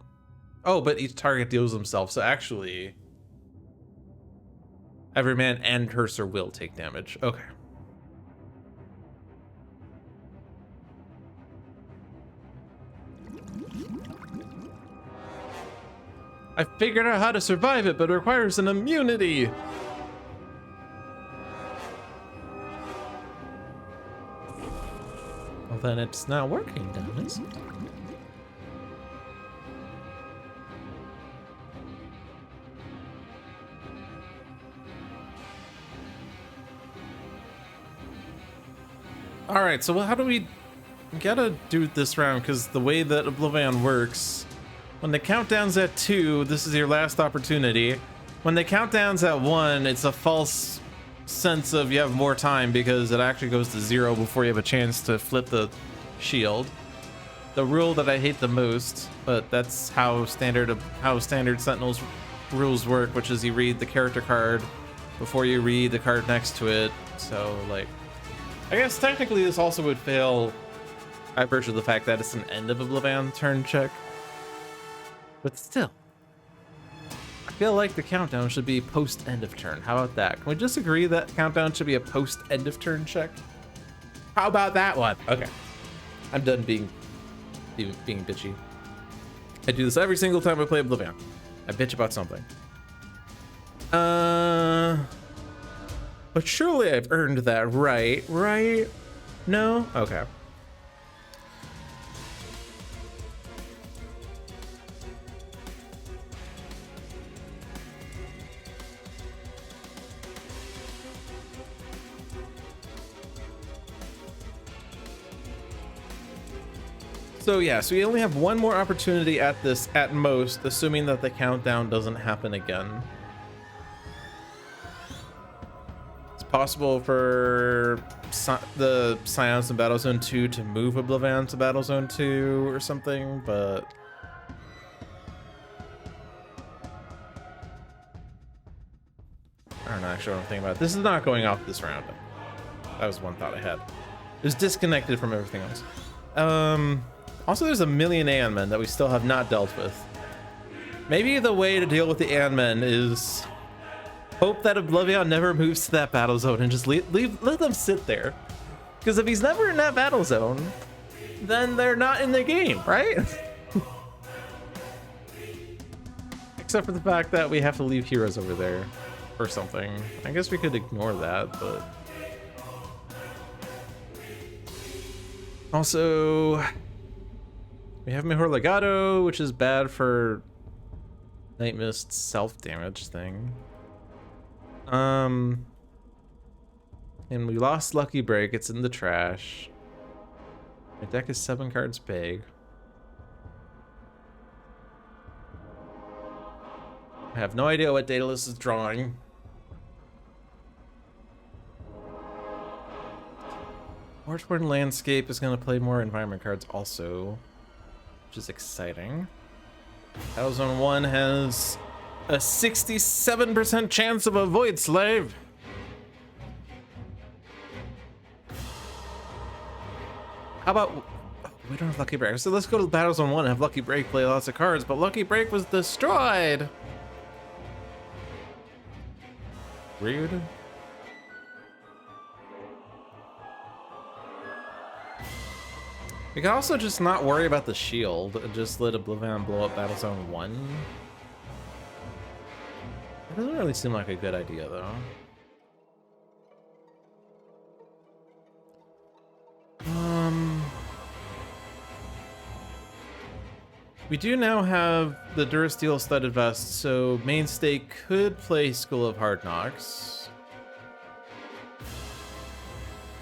Oh, but each target deals himself, so actually... Everyman and Cursor will take damage. Okay. I figured out how to survive it, but it requires an immunity. Well, then it's not working, then, is it? All right, so how do we gotta do this round? Because the way that OblivAeon works, when the countdown's at 2, this is your last opportunity. When the countdown's at 1, it's a false sense of you have more time because it actually goes to 0 before you have a chance to flip the shield. The rule that I hate the most, but that's how standard Sentinels rules work, which is you read the character card before you read the card next to it. So, like, I guess technically this also would fail by virtue of the fact that it's an end of OblivAeon turn check. But still, I feel like the countdown should be post end of turn. How about that? Can we just agree that countdown should be a post end of turn check? How about that one? Okay, I'm done being bitchy. I do this every single time I play OblivAeon. I bitch about something. But surely I've earned that right? Right? No? Okay. So yeah, so we only have one more opportunity at this at most, assuming that the countdown doesn't happen again. It's possible for the Scions in Battlezone 2 to move OblivAeon to Battlezone 2 or something, but I don't know actually what I'm thinking about. This is not going off this round. That was one thought I had. It was disconnected from everything else. Also, there's a million Aeon that we still have not dealt with. Maybe the way to deal with the Aeon is hope that OblivAeon never moves to that battle zone and just let them sit there. Because if he's never in that battle zone, then they're not in the game, right? Except for the fact that we have to leave heroes over there or something. I guess we could ignore that, but also we have Mejor Legato, which is bad for Night Mist's self-damage thing. And we lost Lucky Break. It's in the trash. My deck is 7 cards big. I have no idea what Daedalus is drawing. War-Torn Landscape is going to play more environment cards also, which is exciting. Battle Zone 1 has a 67% chance of a Void Slave. How about... Oh, we don't have Lucky Break. So let's go to Battle Zone 1 and have Lucky Break play lots of cards, but Lucky Break was destroyed. Rude. We can also just not worry about the shield and just let OblivAeon blow up Battle Zone 1. It doesn't really seem like a good idea, though. We do now have the Durasteel Studded Vest, so Mainstay could play School of Hard Knocks.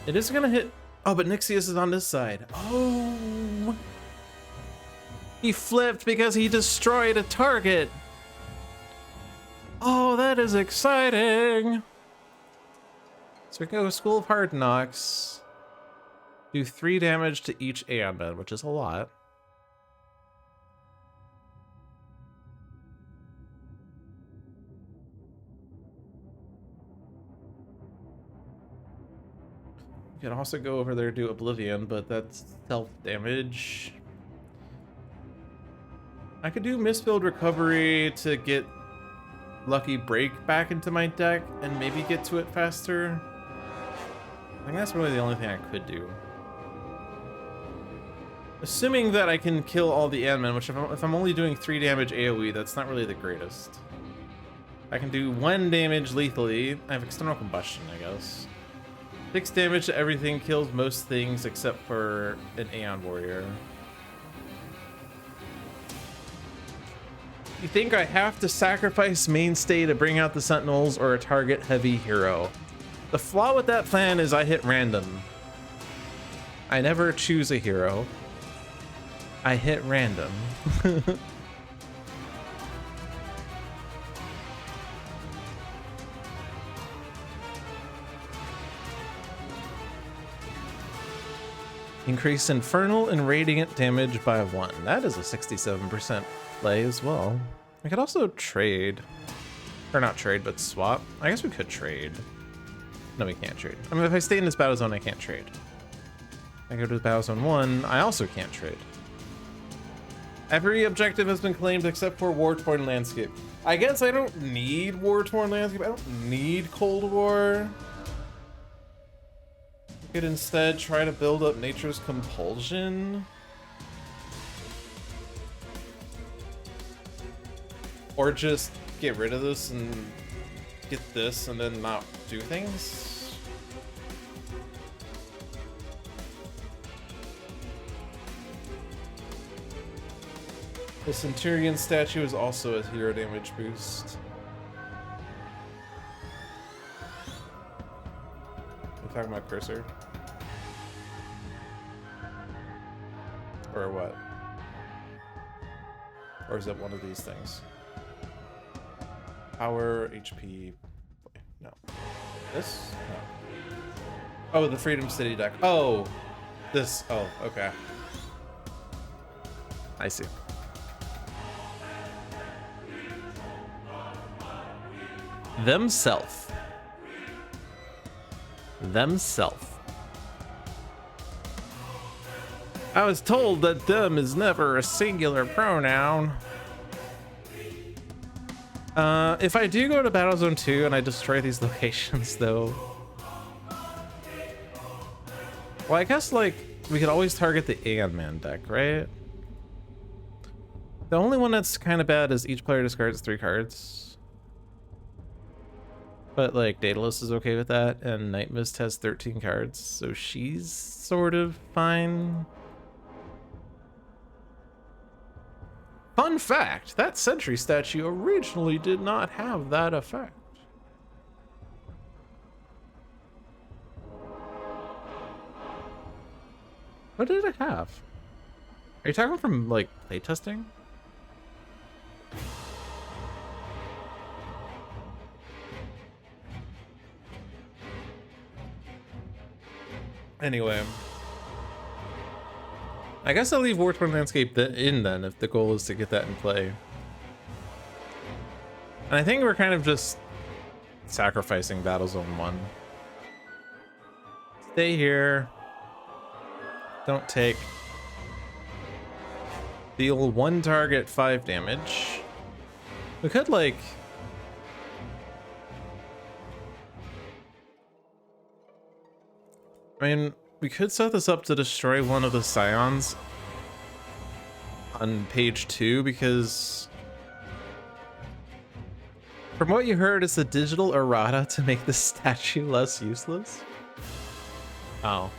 It is gonna hit... Oh, but Nixius is on this side. Oh! He flipped because he destroyed a target! Oh, that is exciting! So we can go School of Hard Knocks. Do 3 damage to each Aeon Man, which is a lot. You can also go over there and do OblivAeon, but that's self-damage. I could do Mistfield Recovery to get Lucky Break back into my deck and maybe get to it faster. I think that's really the only thing I could do. Assuming that I can kill all the Ant-Men, which if I'm only doing 3 damage AoE, that's not really the greatest. I can do 1 damage lethally. I have External Combustion, I guess. 6 damage to everything, kills most things except for an Aeon Warrior. You think I have to sacrifice Mainstay to bring out the Sentinels or a target heavy hero? The flaw with that plan is I hit random. I never choose a hero. I hit random. Increase Infernal and Radiant damage by 1. That is a 67% play as well. I could also trade. Or not trade, but swap. I guess we could trade. No, we can't trade. I mean, if I stay in this battle zone, I can't trade. I go to the battle zone 1, I also can't trade. Every objective has been claimed except for War-Torn Landscape. I guess I don't need War-Torn Landscape. I don't need Cold War. Could instead try to build up Nature's Compulsion. Or just get rid of this and get this and then not do things. The Centurion statue is also a hero damage boost. We're talking about Cursor? Or what? Or is it one of these things? Power, HP... No. This? No. Oh, the Freedom City deck. Oh! This. Oh, okay. I see. Themself. Themself. I was told that them is never a singular pronoun. If I do go to Battle Zone 2 and I destroy these locations, though... Well, I guess, like, we could always target the Aeon Man deck, right? The only one that's kind of bad is each player discards 3 cards. But, like, Daedalus is okay with that, and Night Mist has 13 cards, so she's sort of fine. Fun fact, that Sentry statue originally did not have that effect. What did it have? Are you talking from, like, playtesting? Anyway. I guess I'll leave War Torn Landscape in then, if the goal is to get that in play. And I think we're kind of just sacrificing Battlezone 1. Stay here. Don't take. Deal 1 target 5 damage. We could, like... I mean, we could set this up to destroy one of the Scions on page 2, because from what you heard, it's a digital errata to make the statue less useless. Oh.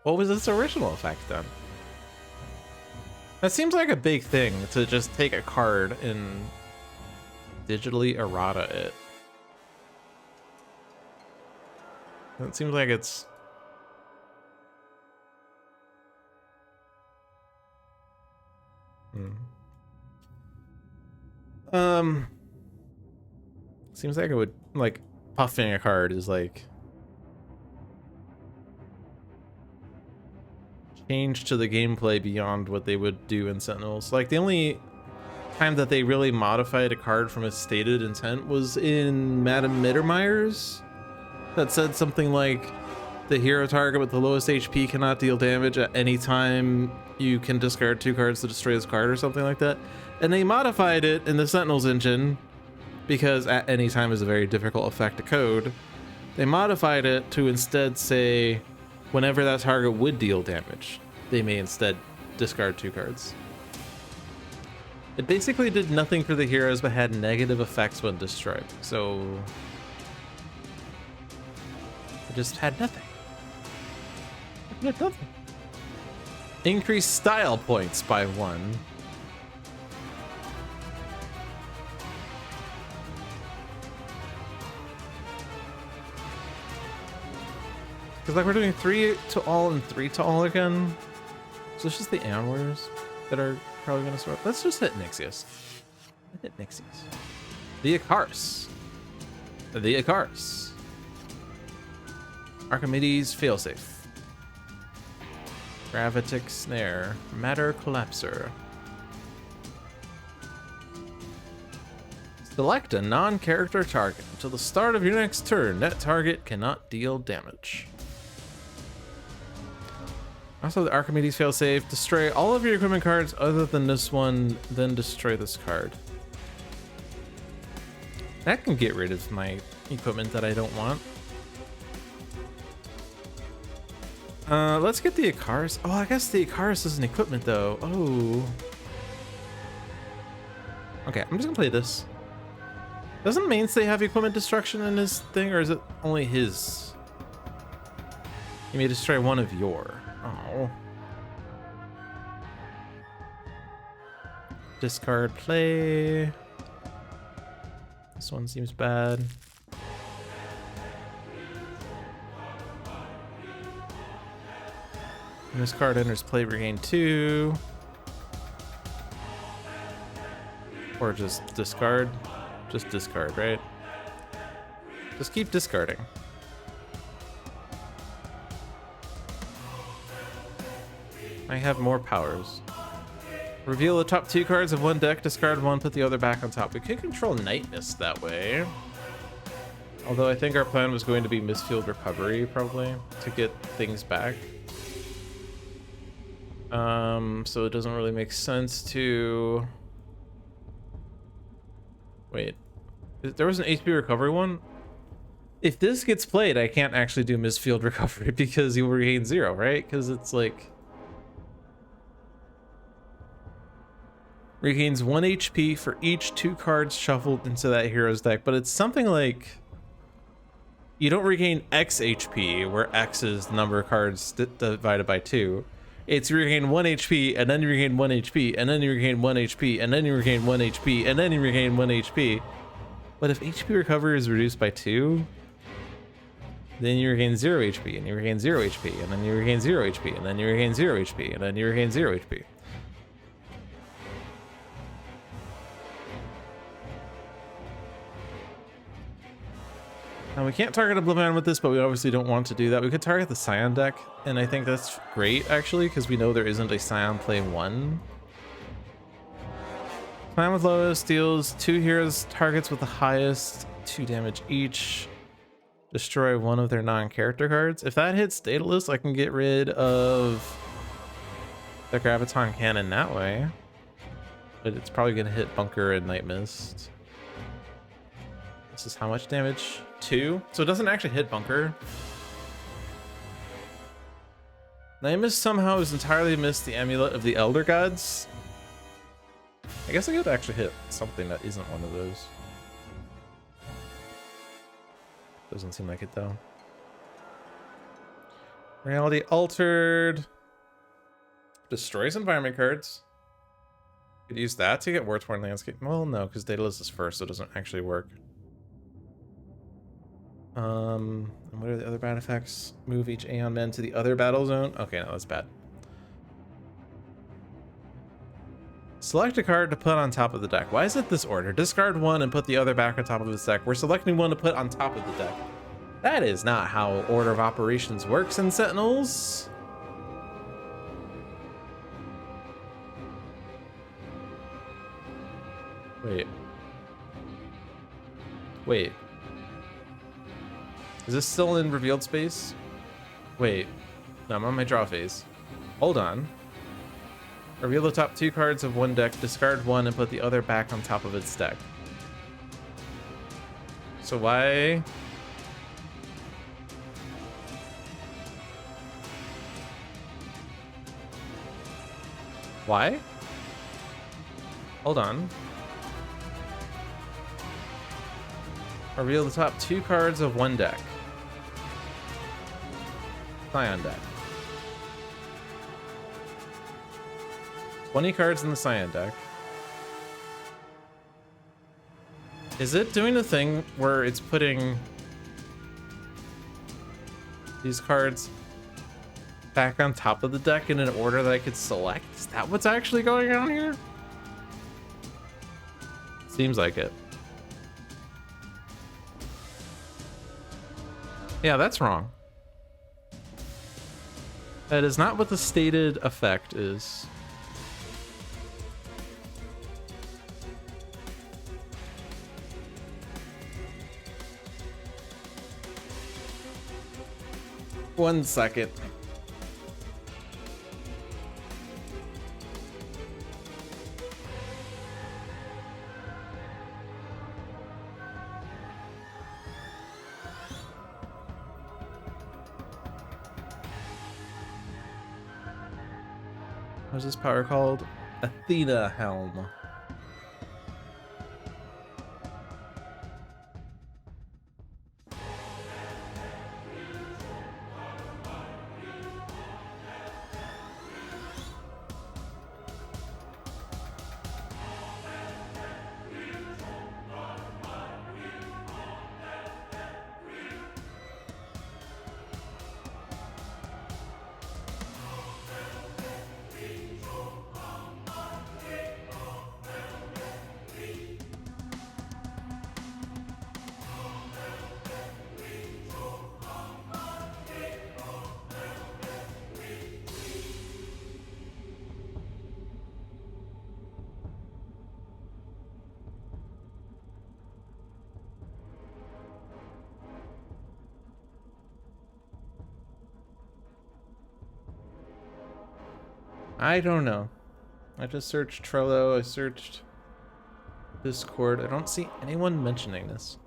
What was its original effect then? That seems like a big thing, to just take a card and digitally errata it. It seems like it's... Seems like it would, like, puffing a card is like... change to the gameplay beyond what they would do in Sentinels. Like, the only time that they really modified a card from its stated intent was in Madame Mittermeier's, that said something like the hero target with the lowest HP cannot deal damage at any time you can discard 2 cards to destroy this card, or something like that. And they modified it in the Sentinels engine, because at any time is a very difficult effect to code. They modified it to instead say whenever that target would deal damage, they may instead discard 2 cards. It basically did nothing for the heroes but had negative effects when destroyed. So it just had nothing. It had nothing. Increase style points by 1. Because, like, we're doing 3 to all and 3 to all again. So it's just the Aeon Warriors that are probably going to start. Let's just hit Nixius. Hit Nixius. The Icarus. The Icarus. Archimedes Failsafe. Gravitic Snare. Matter Collapser. Select a non-character target. Until the start of your next turn, that target cannot deal damage. Also, the Archimedes failsafe. Destroy all of your equipment cards other than this one, then destroy this card. That can get rid of my equipment that I don't want. Let's get the Icarus. Oh, I guess the Icarus is an equipment, though. Oh. Okay, I'm just gonna play this. Doesn't Mainstay have equipment destruction in his thing, or is it only his? You may destroy one of your. Oh. Discard play. This one seems bad. When this card enters play, regain 2. Or just discard. Just discard, right? Just keep discarding. I have more powers. Reveal the top 2 cards of one deck, discard 1, put the other back on top. We could control Nightness that way. Although I think our plan was going to be Mistfield Recovery, probably, to get things back. So it doesn't really make sense to... Wait. There was an HP Recovery one? If this gets played, I can't actually do Mistfield Recovery because you'll regain 0, right? Because it's like... Regains 1 HP for each 2 cards shuffled into that hero's deck, but it's something like... You don't regain X HP, where X is the number of cards divided by 2. It's you regain 1 HP, and then you regain 1 HP, and then you regain 1 HP, and then you regain 1 HP, and then you regain 1 HP. But if HP recovery is reduced by 2, Then you regain 0 HP, and you regain 0 HP, and then you regain 0 HP, and then you regain 0 HP, and then you regain 0 HP. Now we can't target OblivAeon with this, but we obviously don't want to do that. We could target the Scion deck, and I think that's great, actually, because we know there isn't a Scion play 1. Plan with lowest deals 2 heroes targets with the highest 2 damage each. Destroy one of their non-character cards. If that hits Daedalus, I can get rid of the Graviton Cannon that way. But it's probably going to hit Bunker and Night Mist. This is how much damage? 2? So it doesn't actually hit Bunker. Night Mist somehow has entirely missed the Amulet of the Elder Gods. I guess I could actually hit something that isn't one of those. Doesn't seem like it though. Reality Altered. Destroys environment cards. Could use that to get War-Torn Landscape. Well, no, because Daedalus is first, so it doesn't actually work. And what are the other bad effects? Move each Aeon Men to the other battle zone. Okay, no, that's bad. Select a card to put on top of the deck. Why is it this order? Discard one and put the other back on top of the deck. We're selecting one to put on top of the deck. That is not how order of operations works in Sentinels. Wait. Is this still in revealed space? Wait. No, I'm on my draw phase. Hold on. Reveal the top 2 cards of one deck, discard one, and put the other back on top of its deck. So why? Why? Hold on. Reveal the top 2 cards of one deck. Scion deck. 20 cards in the Scion deck. Is it doing the thing where it's putting these cards back on top of the deck in an order that I could select? Is that what's actually going on here? Seems like it. Yeah, that's wrong. That is not what the stated effect is. One second. What's this power called? Athena Helm. I don't know. I just searched Trello, I searched Discord. I don't see anyone mentioning this.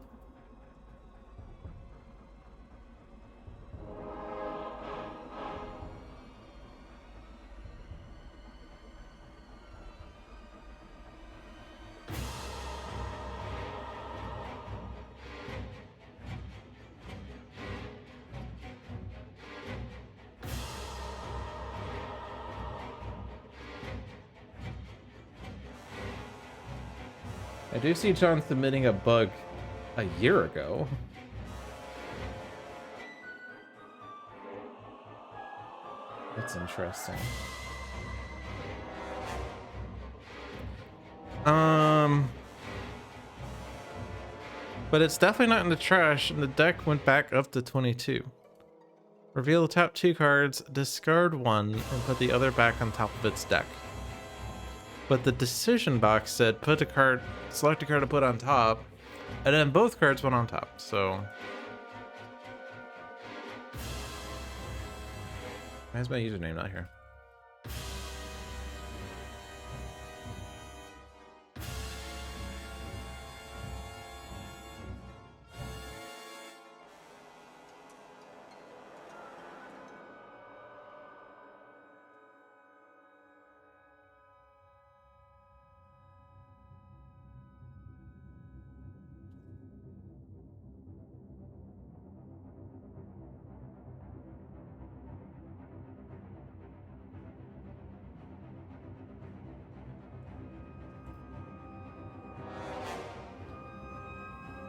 I do see John submitting a bug a year ago. That's interesting. But it's definitely not in the trash, and the deck went back up to 22. Reveal the top 2 cards, discard 1, and put the other back on top of its deck. But the decision box said put a card, select a card to put on top, and then both cards went on top, so... Why is my username not here?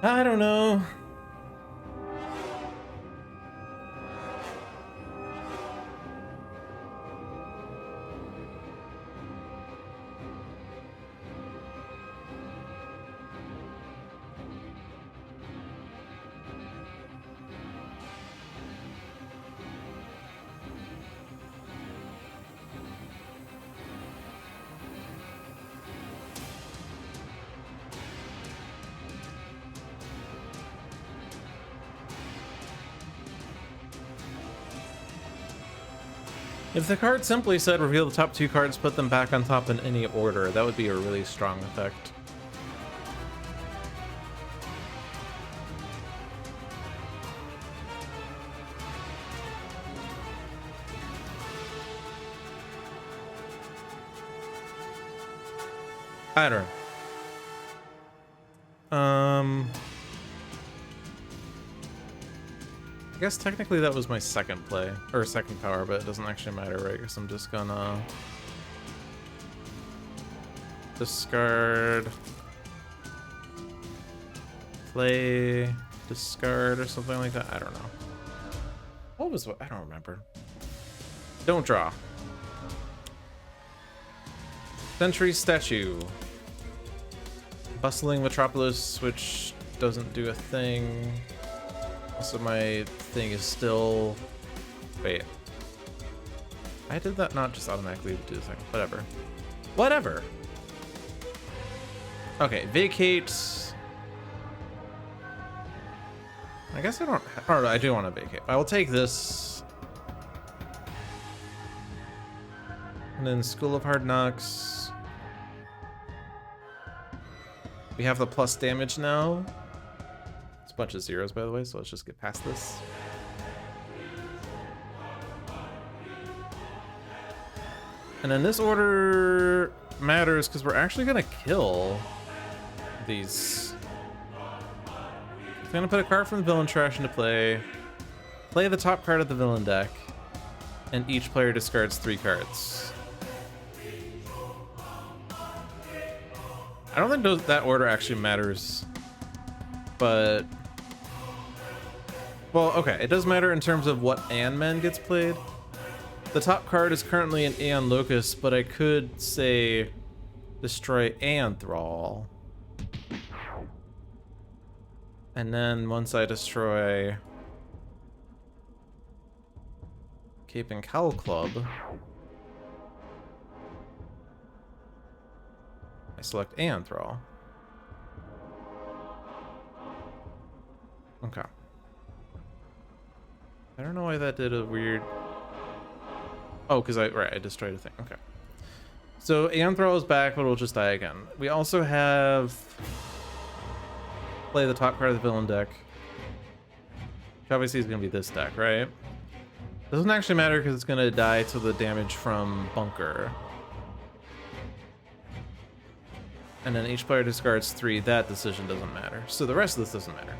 I don't know. If the card simply said reveal the top 2 cards, put them back on top in any order, that would be a really strong effect. I don't know. I guess technically that was my second play, or second power, but it doesn't actually matter, right? Because I'm just gonna discard, play, discard, or something like that. I don't know. What was what? I don't remember. Don't draw. Century Statue. Bustling Metropolis, which doesn't do a thing. Also, my thing is still... Wait. I did that not just automatically do the thing. Whatever. Whatever! Okay, vacate. I guess I don't... Or I do want to vacate. I will take this. And then School of Hard Knocks. We have the plus damage now. Bunch of zeros, by the way, so let's just get past this. And then this order matters because we're actually gonna kill these. I'm gonna put a card from the villain trash into play, play the top card of the villain deck, and each player discards 3 cards. I don't think that order actually matters, but... Well, okay, it does matter in terms of what Anmen gets played. The top card is currently an Aeon Locus, but I could say destroy Aeon Thrall. And then once I destroy Cape and Cowl Club, I select Aeon Thrall. Okay. I don't know why that did a weird... Oh, because I destroyed a thing. Okay. So Aeon Thrall is back, but we'll just die again. We also have... Play the top card of the villain deck. Which obviously is going to be this deck, right? Doesn't actually matter because it's going to die to the damage from Bunker. And then each player discards 3. That decision doesn't matter. So the rest of this doesn't matter.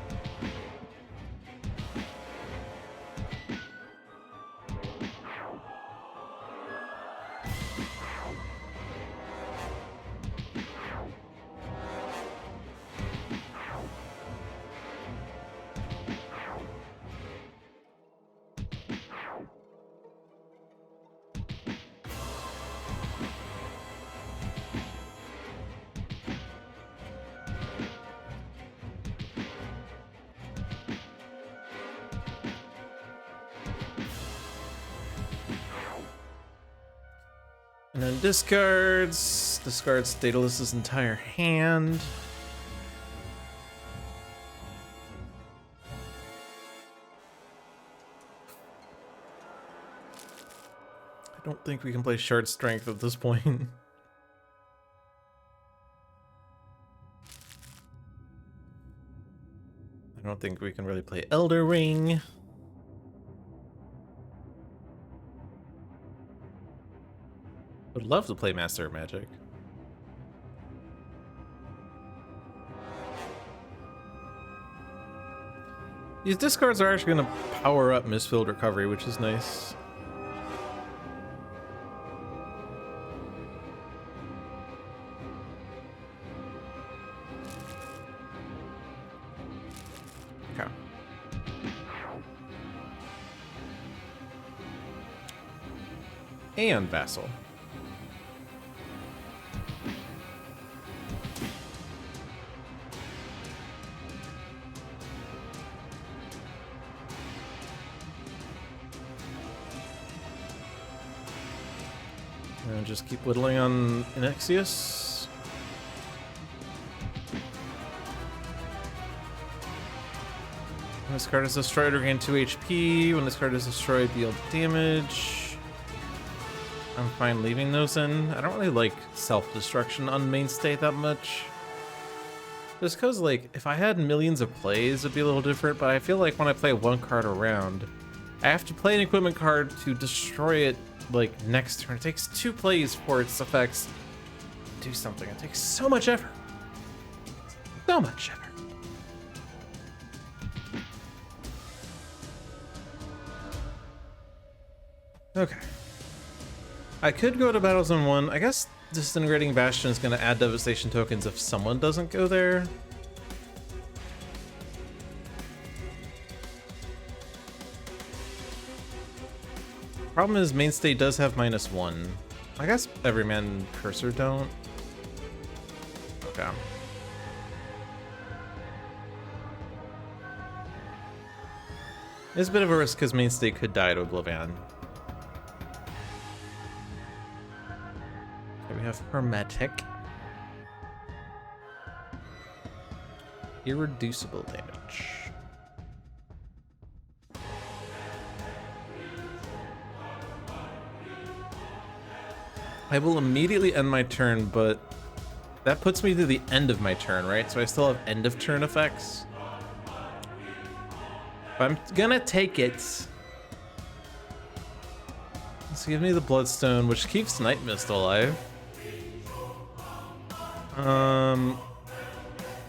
And then discards Daedalus's entire hand. I don't think we can play Shard Strength at this point. I don't think we can really play Elder Ring. Would love to play Master of Magic. These discards are actually going to power up Mistfield Recovery, which is nice. Okay. And Vassal. And just keep whittling on Inexius. When this card is destroyed, regain 2 HP. When this card is destroyed, deal damage. I'm fine leaving those in. I don't really like self-destruction on mainstay that much. Just because, like, if I had millions of plays, it'd be a little different, but I feel like when I play one card around, I have to play an equipment card to destroy it, like, next turn. It takes 2 plays for its effects to do something. It takes so much effort. So much effort. Okay. I could go to Battle Zone 1. I guess Disintegrating Bastion is going to add Devastation tokens if someone doesn't go there. Problem is, Mainstay does have -1. I guess Everyman Cursor don't. Okay. It's a bit of a risk because Mainstay could die to OblivAeon. Okay, we have Hermetic. Irreducible damage. I will immediately end my turn, but that puts me to the end of my turn, right? So I still have end of turn effects. But I'm gonna take it. So give me the Bloodstone, which keeps Night Mist alive.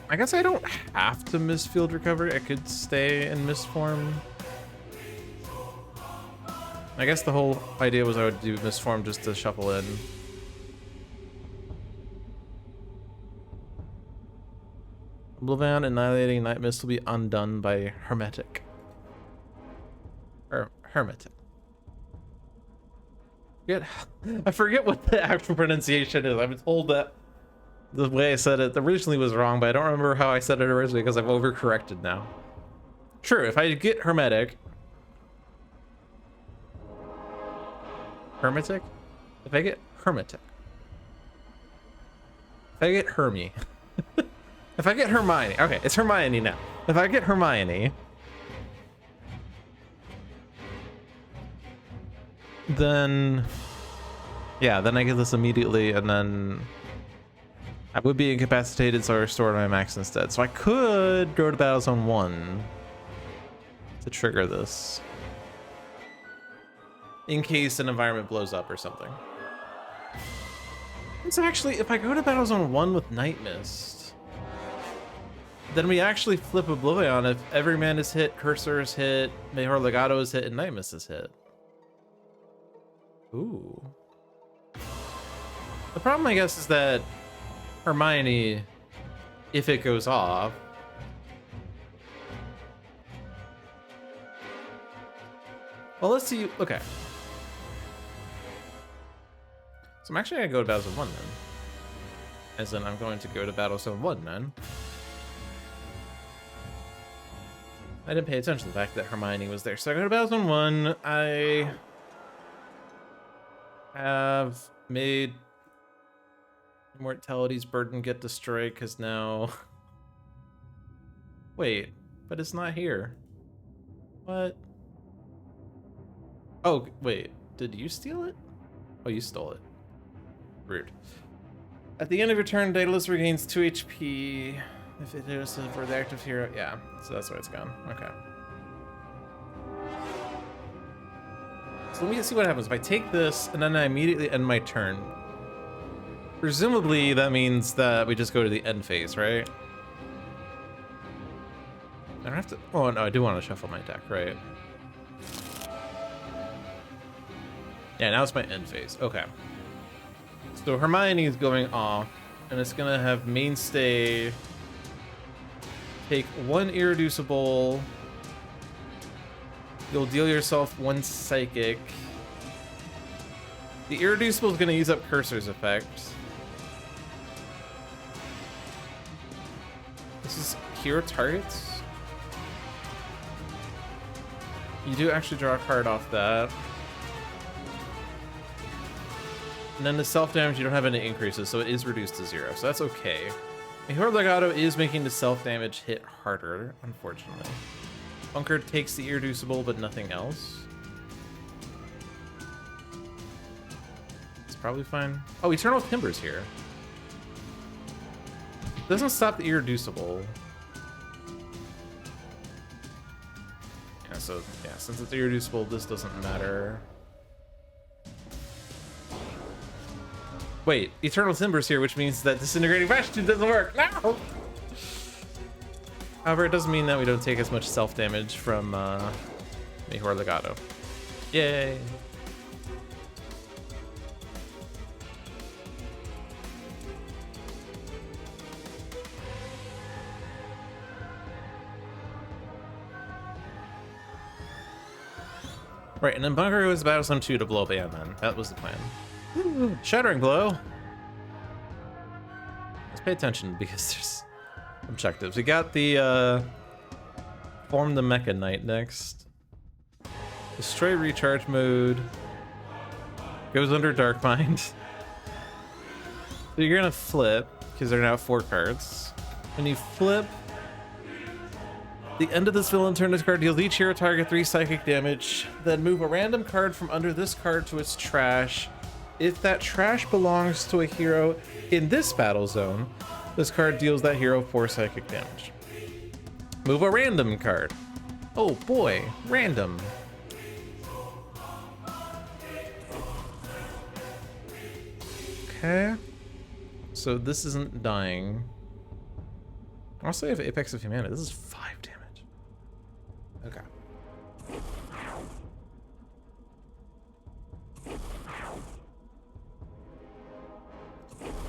I guess I don't have to Mistfield Recovery. I could stay in Mist form. I guess the whole idea was I would do Mist form just to shuffle in. OblivAeon annihilating Night Mist will be undone by Hermetic. Or Hermetic. I forget what the actual pronunciation is. I've been told that the way I said it originally was wrong, but I don't remember how I said it originally because I've overcorrected now. True, if I get Hermetic. Hermetic? If I get Hermetic. If I get Hermie. If I get Hermione. Okay, it's Hermione now. If I get Hermione, then yeah, then I get this immediately, and then I would be incapacitated, so I restored my max instead. So I could go to Battle Zone 1 to trigger this in case an environment blows up or something. It's actually, if I go to Battle Zone 1 with Night Mist, then we actually flip OblivAeon if Everyman is hit, Cursor is hit, Mejor Legato is hit, and Night Mist is hit. Ooh. The problem, I guess, is that Hermione, if it goes off, well, let's see. Okay. So I'm actually gonna go to Battle Zone 1 then. As in, I'm going to go to Battle Zone 1 then. I didn't pay attention to the fact that Hermione was there. So I go to Battle Zone 1. I have Made Immortality's burden get destroyed because now... Wait, but it's not here. What? Oh, wait. Did you steal it? Oh, you stole it. Rude. At the end of your turn, Daedalus regains 2 HP. If it is for the active hero, yeah. So that's why it's gone. Okay. So let me see what happens if I take this and then I immediately end my turn. Presumably that means that we just go to the end phase, right? I don't have to. Oh no, I do want to shuffle my deck, right? Yeah, now it's my end phase. Okay. So Hermione is going off, and it's gonna have Mainstay take 1 Irreducible. You'll deal yourself 1 Psychic. The Irreducible is gonna use up Cursor's effect. This is hero targets. You do actually draw a card off that. And then the self-damage, you don't have any increases, so it is reduced to 0, so that's okay. Hero Legato is making the self-damage hit harder, unfortunately. Bunker takes the Irreducible, but nothing else. It's probably fine. Oh, Eternal Timber's here. Doesn't stop the Irreducible. Yeah, so, yeah, since it's Irreducible, this doesn't matter. Wait, Eternal Timber's here, which means that Disintegrating Bastion doesn't work. No! However, it doesn't mean that we don't take as much self-damage from Mejor Legato. Yay! Right, and then Bunker goes to Battle Zone 2 to blow up Ant-Man. That was the plan. Shattering Blow. Let's pay attention because there's objectives. We got the Form the Mecha Knight next. Destroy Recharge Mode. Goes under Dark Mind. So you're gonna flip because they're now 4 cards. When you flip, the end of this villain turn, this card deals each hero target 3 psychic damage. Then move a random card from under this card to its trash. If that trash belongs to a hero in this battle zone, this card deals that hero 4 psychic damage. Move a random card. Oh boy, random. Okay. So this isn't dying. Also, I have Apex of Humanity. This is 5 damage. Okay.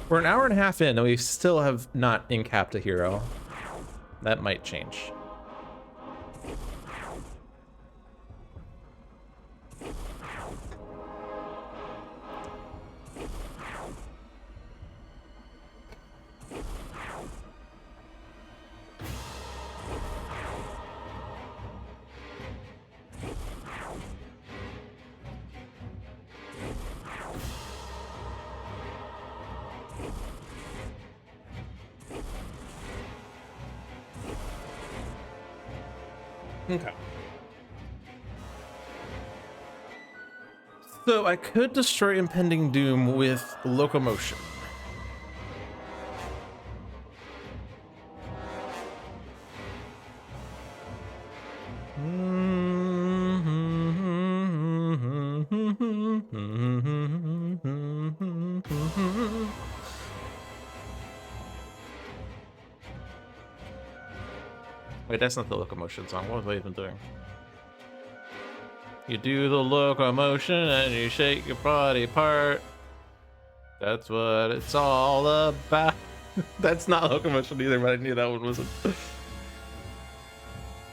We're an hour and a half in, and we still have not incapped a hero. That might change. Okay. So I could destroy Impending Doom with Locomotion. Wait, that's not the Locomotion song. What was I even doing? You do the locomotion and you shake your body apart. That's what it's all about. That's not Locomotion either, but I knew that one wasn't.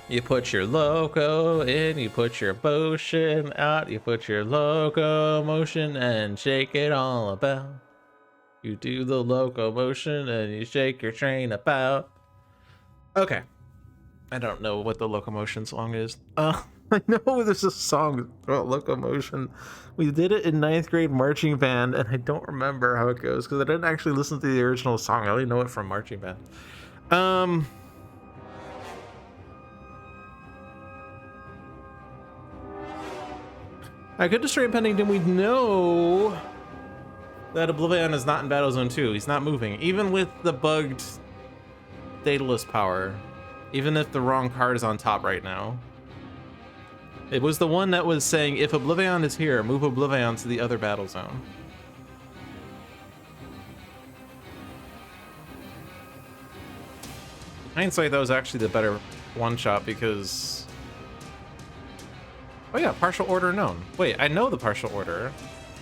You put your loco in, you put your motion out, you put your locomotion and shake it all about. You do the locomotion and you shake your train about. Okay. I don't know what the Locomotion song is. I know there's a song about locomotion. We did it in ninth grade marching band, and I don't remember how it goes because I didn't actually listen to the original song. I only know it from marching band. I could destroy impending doom. We know that OblivAeon is not in Battle Zone 2. He's not moving, even with the bugged Daedalus power. Even if the wrong card is on top right now. It was the one that was saying, if OblivAeon is here, move OblivAeon to the other battle zone. In hindsight, that was actually the better one-shot because... Oh yeah, partial order known. Wait, I know the partial order.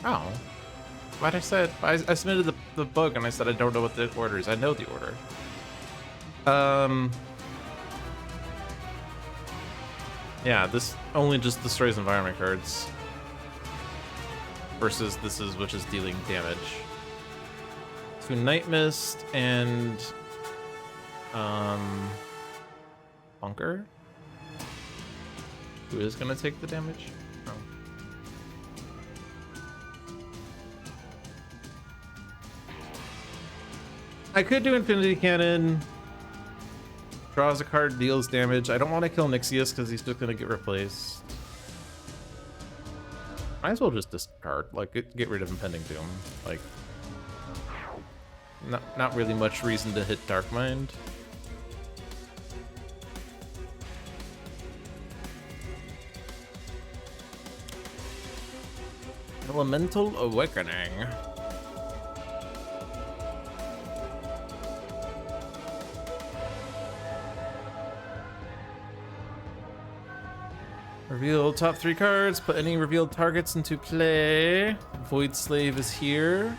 Oh. Why'd I say it? I submitted the bug and I said I don't know what the order is. I know the order. Yeah, this only just destroys environment cards. Versus this is which is dealing damage. 2 Night Mist and Bunker. Who is gonna take the damage? Oh. I could do Infinity Cannon. Draws a card, deals damage. I don't want to kill Nixius because he's just gonna get replaced. Might as well just discard, like get rid of Impending Doom. Like, not really much reason to hit Dark Mind. Elemental Awakening. Reveal top 3 cards, put any revealed targets into play. Void Slave is here.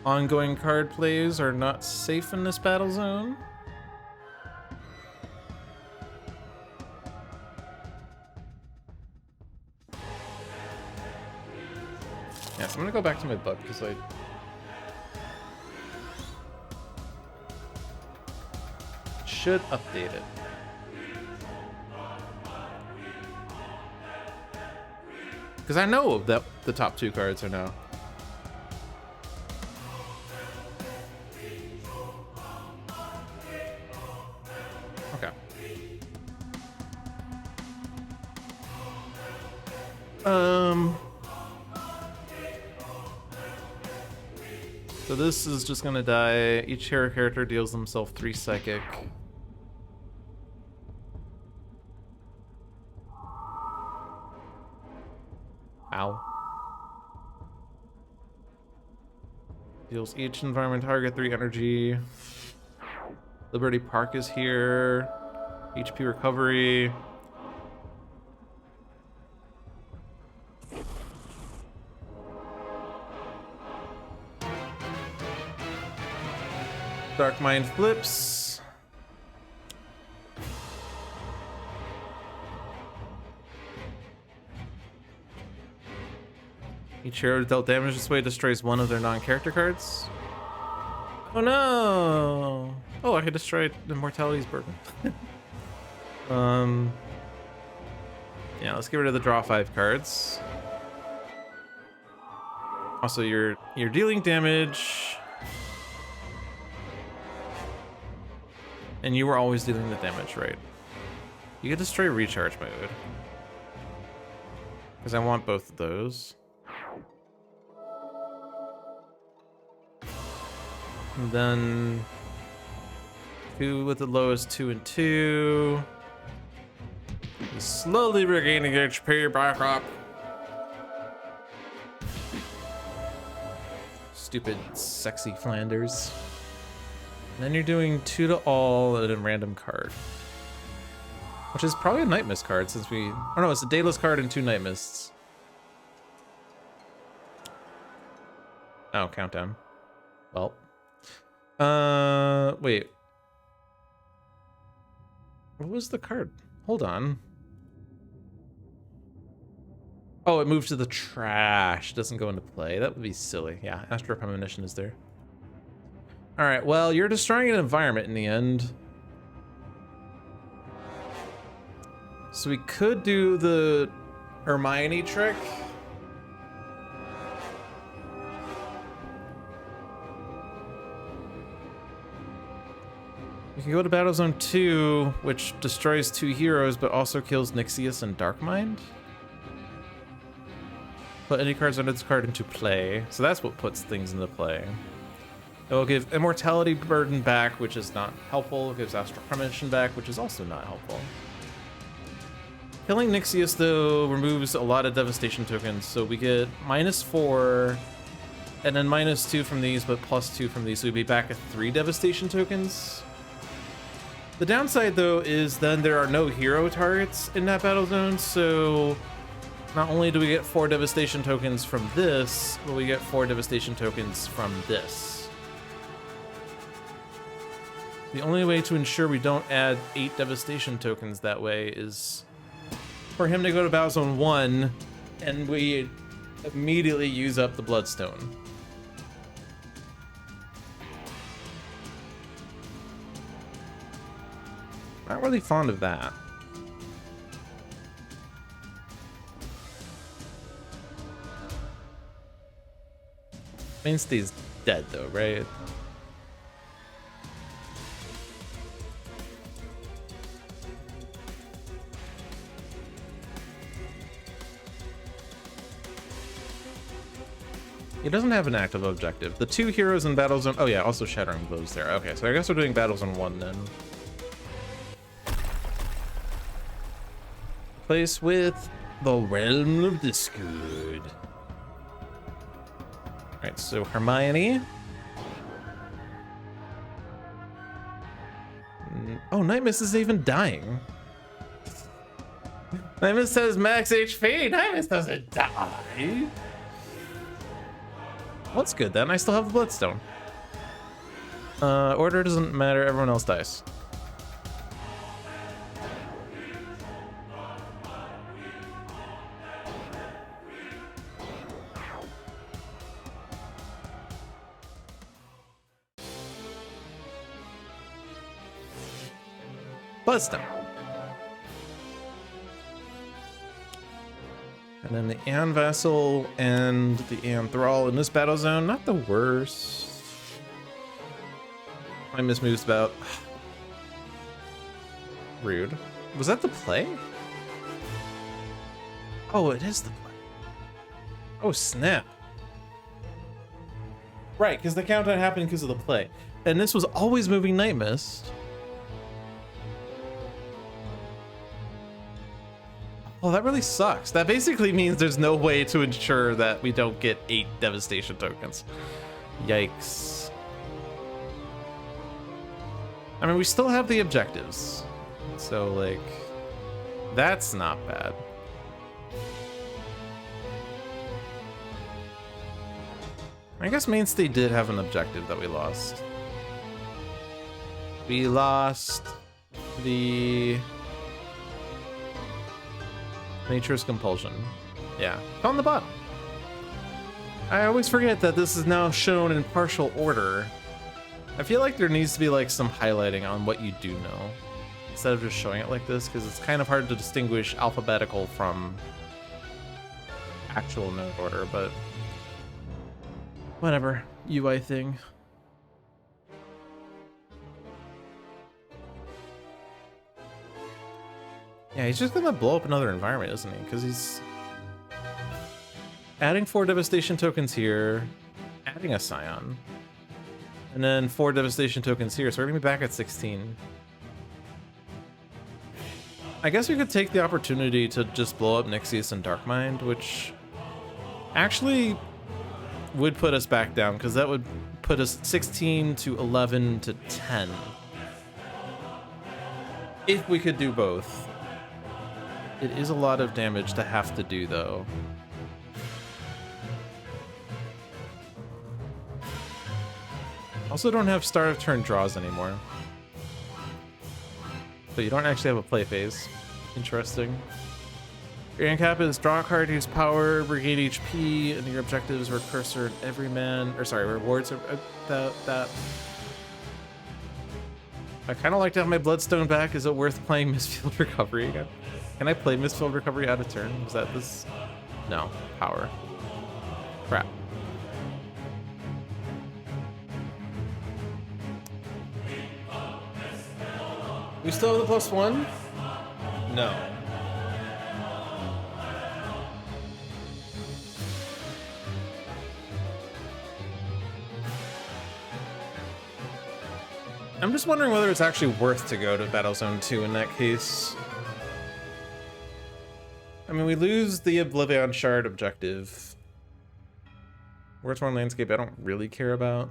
Ongoing card plays are not safe in this battle zone. Yeah, so I'm gonna go back to my book because I should update it. Because I know that the top 2 cards are now. Okay. So this is just gonna die. Each hero character deals themselves 3 psychic. Ow. Deals each environment target 3 energy. Liberty Park is here. HP recovery. Dark Mind flips. Each hero dealt damage this way destroys 1 of their non-character cards. Oh no! Oh, I could destroy Immortality's Burden. Yeah, let's get rid of the draw 5 cards. Also, you're dealing damage. And you were always dealing the damage, right? You could destroy recharge mode. Because I want both of those. And then 2 with the lowest 2 and 2. Slowly regaining HP back up. Stupid, sexy Flanders. And then you're doing 2 to all at a random card. Which is probably a Night Mist card since we... Oh no, it's a Daedalus card and 2 Night Mists. Oh, countdown. Well. Wait. What was the card? Hold on. Oh, it moved to the trash. Doesn't go into play. That would be silly. Yeah, Astral Premonition is there. All right, well, you're destroying an environment in the end. So we could do the Hermione trick. We can go to Battle Zone 2, which destroys 2 heroes, but also kills Nixius and Darkmind. Put any cards under this card into play. So that's what puts things into play. It will give Immortality Burden back, which is not helpful. It gives Astral Premonition back, which is also not helpful. Killing Nixius, though, removes a lot of Devastation tokens, so we get -4, and then -2 from these, but +2 from these, so we'd be back at 3 Devastation tokens. The downside, though, is then there are no hero targets in that battle zone, so not only do we get 4 Devastation tokens from this, but we get 4 Devastation tokens from this. The only way to ensure we don't add 8 Devastation tokens that way is for him to go to Battle Zone 1, and we immediately use up the Bloodstone. Not really fond of that. Mainstay's dead though, right? He doesn't have an active objective. The 2 heroes in Battle Zone... Oh yeah, also Shattering Blows there. Okay, so I guess we're doing Battle Zone 1 then. Place with the Realm of Discord. Alright, so Hermione. Oh, Nightmist is even dying. Nightmist has max HP. Nightmist doesn't die. Well, that's good then. I still have the Bloodstone. Order doesn't matter. Everyone else dies. Bloodstone. And then the Aeon Vassal and the Aeon Thrall in this battle zone, not the worst. My mismoves about. Rude. Was that the play? Oh, it is the play. Oh, snap. Right, because the countdown happened because of the play. And this was always moving Nightmist. Oh, that really sucks. That basically means there's no way to ensure that we don't get 8 Devastation tokens. Yikes. I mean, we still have the objectives. So, like, that's not bad. I guess Mainstay did have an objective that we lost. We lost the Nature's Compulsion. Yeah, on the bottom. I always forget that this is now shown in partial order. I feel like there needs to be like some highlighting on what you do know instead of just showing it like this, because it's kind of hard to distinguish alphabetical from actual note order, but whatever. UI thing. Yeah, he's just gonna blow up another environment, isn't he? Because he's adding 4 Devastation tokens here, adding a Scion, and then 4 Devastation tokens here, so we're gonna be back at 16. I guess we could take the opportunity to just blow up Nixius and Darkmind, which actually would put us back down, because that would put us 16 to 11 to 10. If we could do both. It is a lot of damage to have to do, though. Also don't have start of turn draws anymore. So you don't actually have a play phase. Interesting. Your ancap is draw a card, use power, regain HP, and your objectives were cursor every man, or sorry, rewards are that. I kind of like to have my Bloodstone back. Is it worth playing Mistfield Recovery again? Can I play Mistfield Recovery out of turn? Was that this? No. Power. Crap. We still have the +1? No. I'm just wondering whether it's actually worth to go to Battle Zone 2 in that case. I mean, we lose the OblivAeon Shard objective. War-torn Landscape I don't really care about.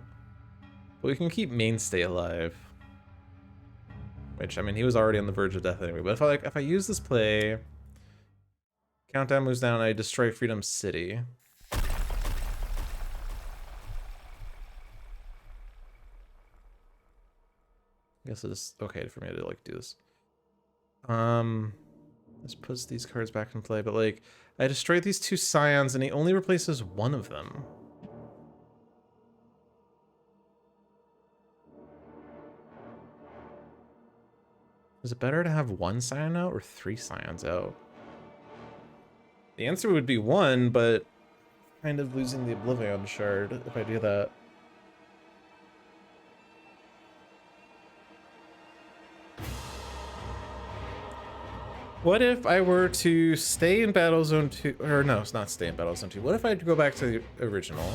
But we can keep Mainstay alive. Which, I mean, he was already on the verge of death anyway. But if I use this play, countdown moves down, I destroy Freedom City. I guess it's okay for me to like do this. This puts these cards back in play, but like I destroyed these 2 Scions and he only replaces one of them. Is it better to have 1 Scion out or 3 Scions out? The answer would be 1, but kind of losing the OblivAeon Shard if I do that. What if I were to stay in Battle Zone 2, or no, it's not stay in Battle Zone 2. What if I go back to the original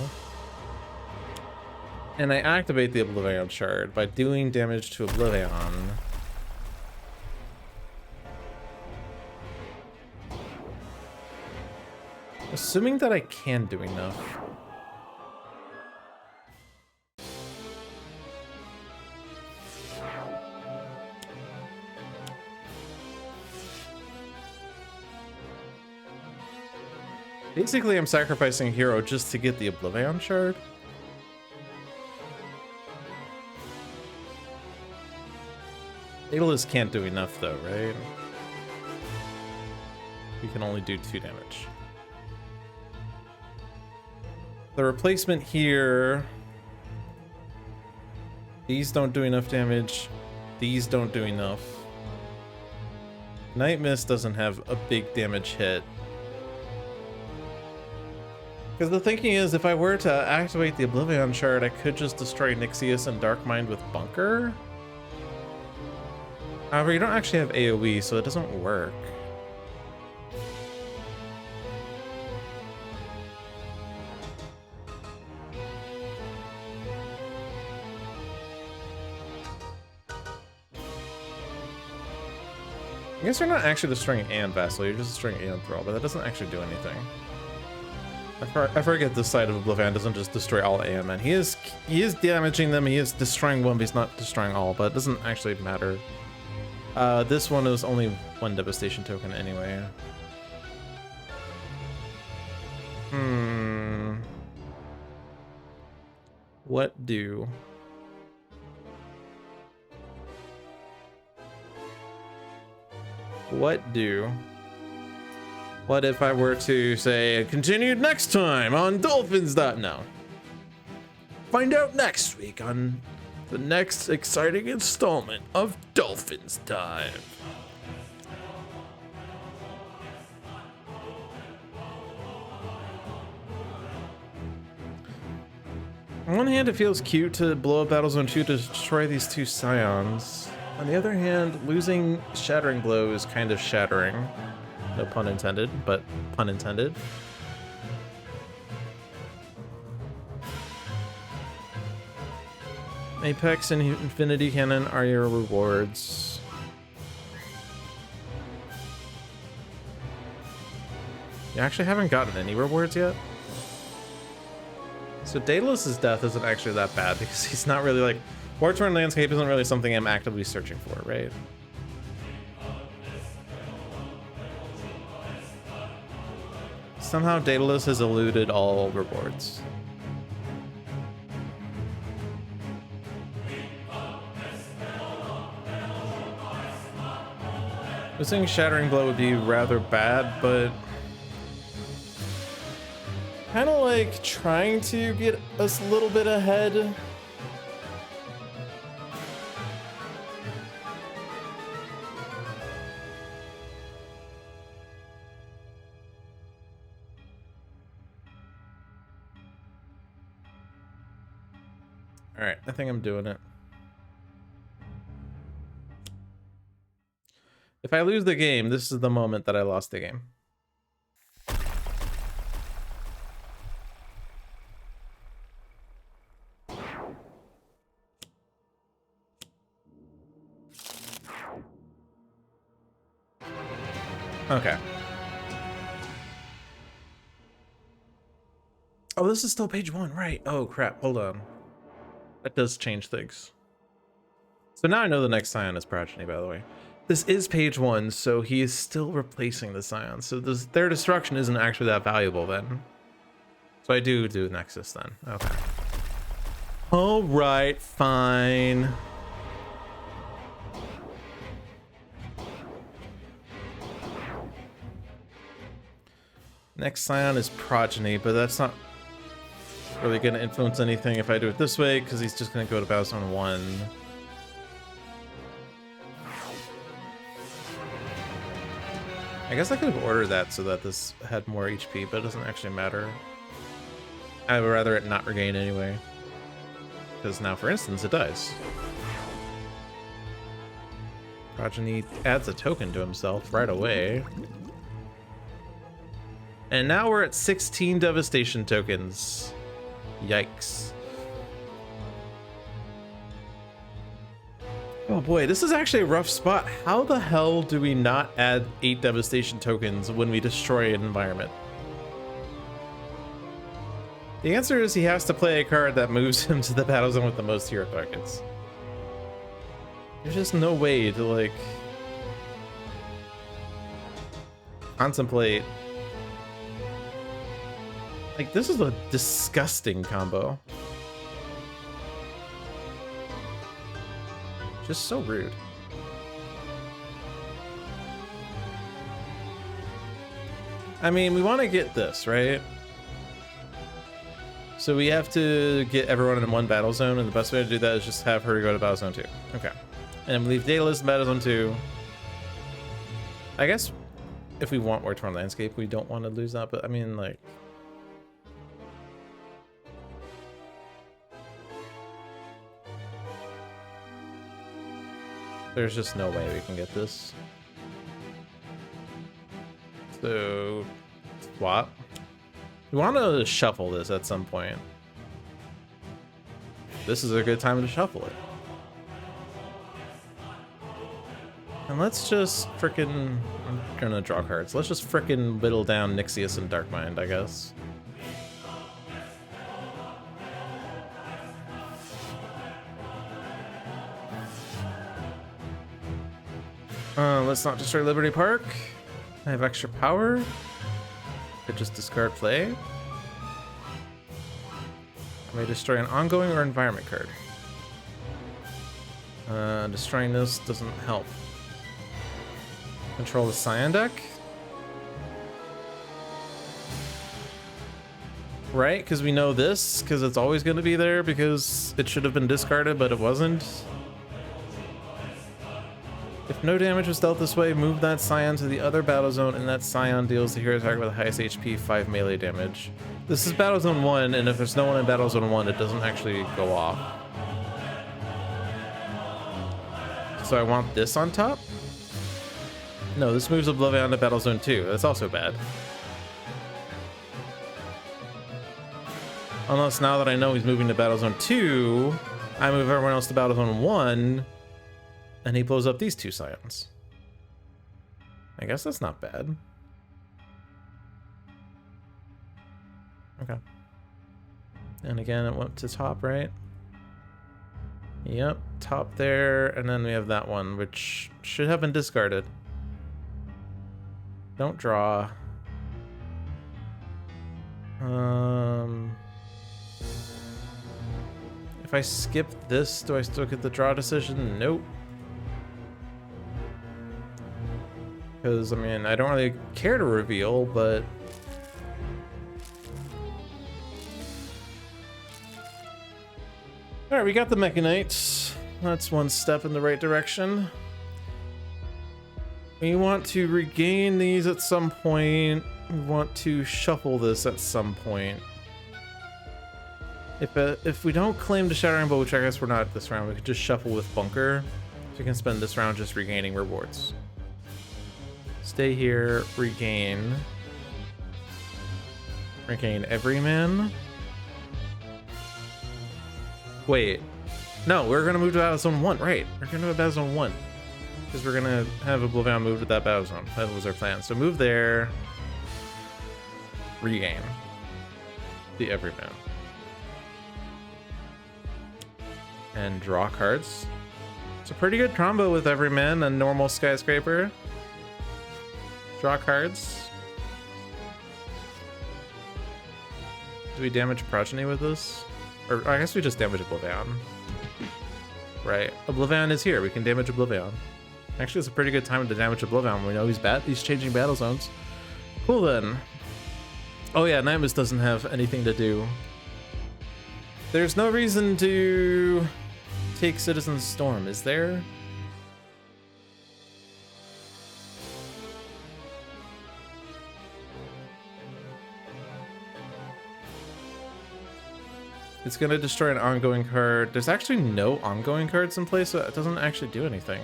and I activate the OblivAeon Shard by doing damage to OblivAeon? Assuming that I can do enough. Basically, I'm sacrificing a hero just to get the OblivAeon Shard. Daedalus can't do enough though, right? He can only do 2 damage. The replacement here, these don't do enough damage, these don't do enough. Night Mist doesn't have a big damage hit. Because the thinking is, if I were to activate the OblivAeon Shard, I could just destroy Nixius and Darkmind with Bunker. However, you don't actually have AoE, so it doesn't work. I guess you're not actually destroying Aeon Vassal, you're just destroying Aeon Thrall, but that doesn't actually do anything. I forget this side of OblivAeon doesn't just destroy all Aeon men. He is damaging them, he is destroying one, but he's not destroying all, but it doesn't actually matter. This one is only 1 devastation token anyway. What do? What do? What if I were to say, continued next time on Dolphins? No. Find out next week on the next exciting installment of Dolphins Dive. On one hand, it feels cute to blow up Battle Zone 2 to destroy these 2 Scions. On the other hand, losing Shattering Blow is kind of shattering. No pun intended, but pun intended. Apex and Infinity Cannon are your rewards. You actually haven't gotten any rewards yet? So Daedalus's death isn't actually that bad because he's not really like... War-torn Landscape isn't really something I'm actively searching for, right? Somehow Daedalus has eluded all rewards. Losing Shattering Blow would be rather bad, but kind of like trying to get us a little bit ahead. Alright, I think I'm doing it. If I lose the game, this is the moment that I lost the game. Okay. Oh, this is still page 1, right? Oh, crap. Hold on. That does change things. So now I know the next Scion is Progeny, by the way. This is page 1, so he is still replacing the Scion. So their destruction isn't actually that valuable then. So I do Nexus then. Okay. All right, fine. Next Scion is Progeny, but that's not really going to influence anything if I do it this way, because he's just going to go to Battlezone 1. I guess I could have ordered that so that this had more HP, but it doesn't actually matter. I would rather it not regain anyway. Because now, for instance, it dies. Progeny adds a token to himself right away. And now we're at 16 devastation tokens. Yikes. Oh boy, this is actually a rough spot. How the hell do we not add 8 devastation tokens when we destroy an environment? The answer is he has to play a card that moves him to the battle zone with the most hero targets. There's just no way to, like, contemplate. Like, this is a disgusting combo. Just so rude. I mean, we want to get this, right? So we have to get everyone in one battle zone, and the best way to do that is just have her go to battle zone 2. Okay. And leave Daedalus in battle zone 2. I guess if we want more Torn Landscape, we don't want to lose that, but I mean, like... There's just no way we can get this. So, swap. We want to shuffle this at some point. This is a good time to shuffle it. And let's just frickin'... I'm gonna draw cards. Let's just frickin' whittle down Nixius and Darkmind, I guess. Let's not destroy Liberty Park. I have extra power. Could just discard play. I may destroy an ongoing or environment card. Destroying this doesn't help. Control the Scion deck. Right, because we know this, because it's always going to be there, because it should have been discarded, but it wasn't. If no damage was dealt this way, move that Scion to the other battle zone, and that Scion deals the hero target with the highest HP 5 melee damage. This is battle zone 1, and if there's no one in battle zone 1, it doesn't actually go off. So I want this on top? No, this moves OblivAeon to battle zone 2. That's also bad. Unless now that I know he's moving to battle zone 2, I move everyone else to battle zone 1, and he blows up these 2 Scions. I guess that's not bad. Okay. And again, it went to top, right? Yep, top there, and then we have that one, which should have been discarded. Don't draw. If I skip this, do I still get the draw decision? Nope. Because, I mean, I don't really care to reveal, but... Alright, we got the Mechanites. That's one step in the right direction. We want to regain these at some point. We want to shuffle this at some point. If we don't claim the Shattering Blow, which I guess we're not this round, we could just shuffle with Bunker. So we can spend this round just regaining rewards. Stay here, regain. Regain Everyman. Wait. No, we're gonna move to Battle Zone 1, right. We're gonna go to Battle Zone 1. Because we're gonna have OblivAeon move to that Battle Zone. That was our plan. So move there. Regain. The Everyman. And draw cards. It's a pretty good combo with Everyman and normal Skyscraper. Draw cards. Do we damage Progeny with this? Or I guess we just damage OblivAeon. Right. OblivAeon is here. We can damage OblivAeon. Actually, it's a pretty good time to damage OblivAeon. We know he's changing battle zones. Cool then. Oh yeah, Nightmist doesn't have anything to do. There's no reason to take Citizen Storm, is there? It's gonna destroy an ongoing card. There's actually no ongoing cards in play, so it doesn't actually do anything.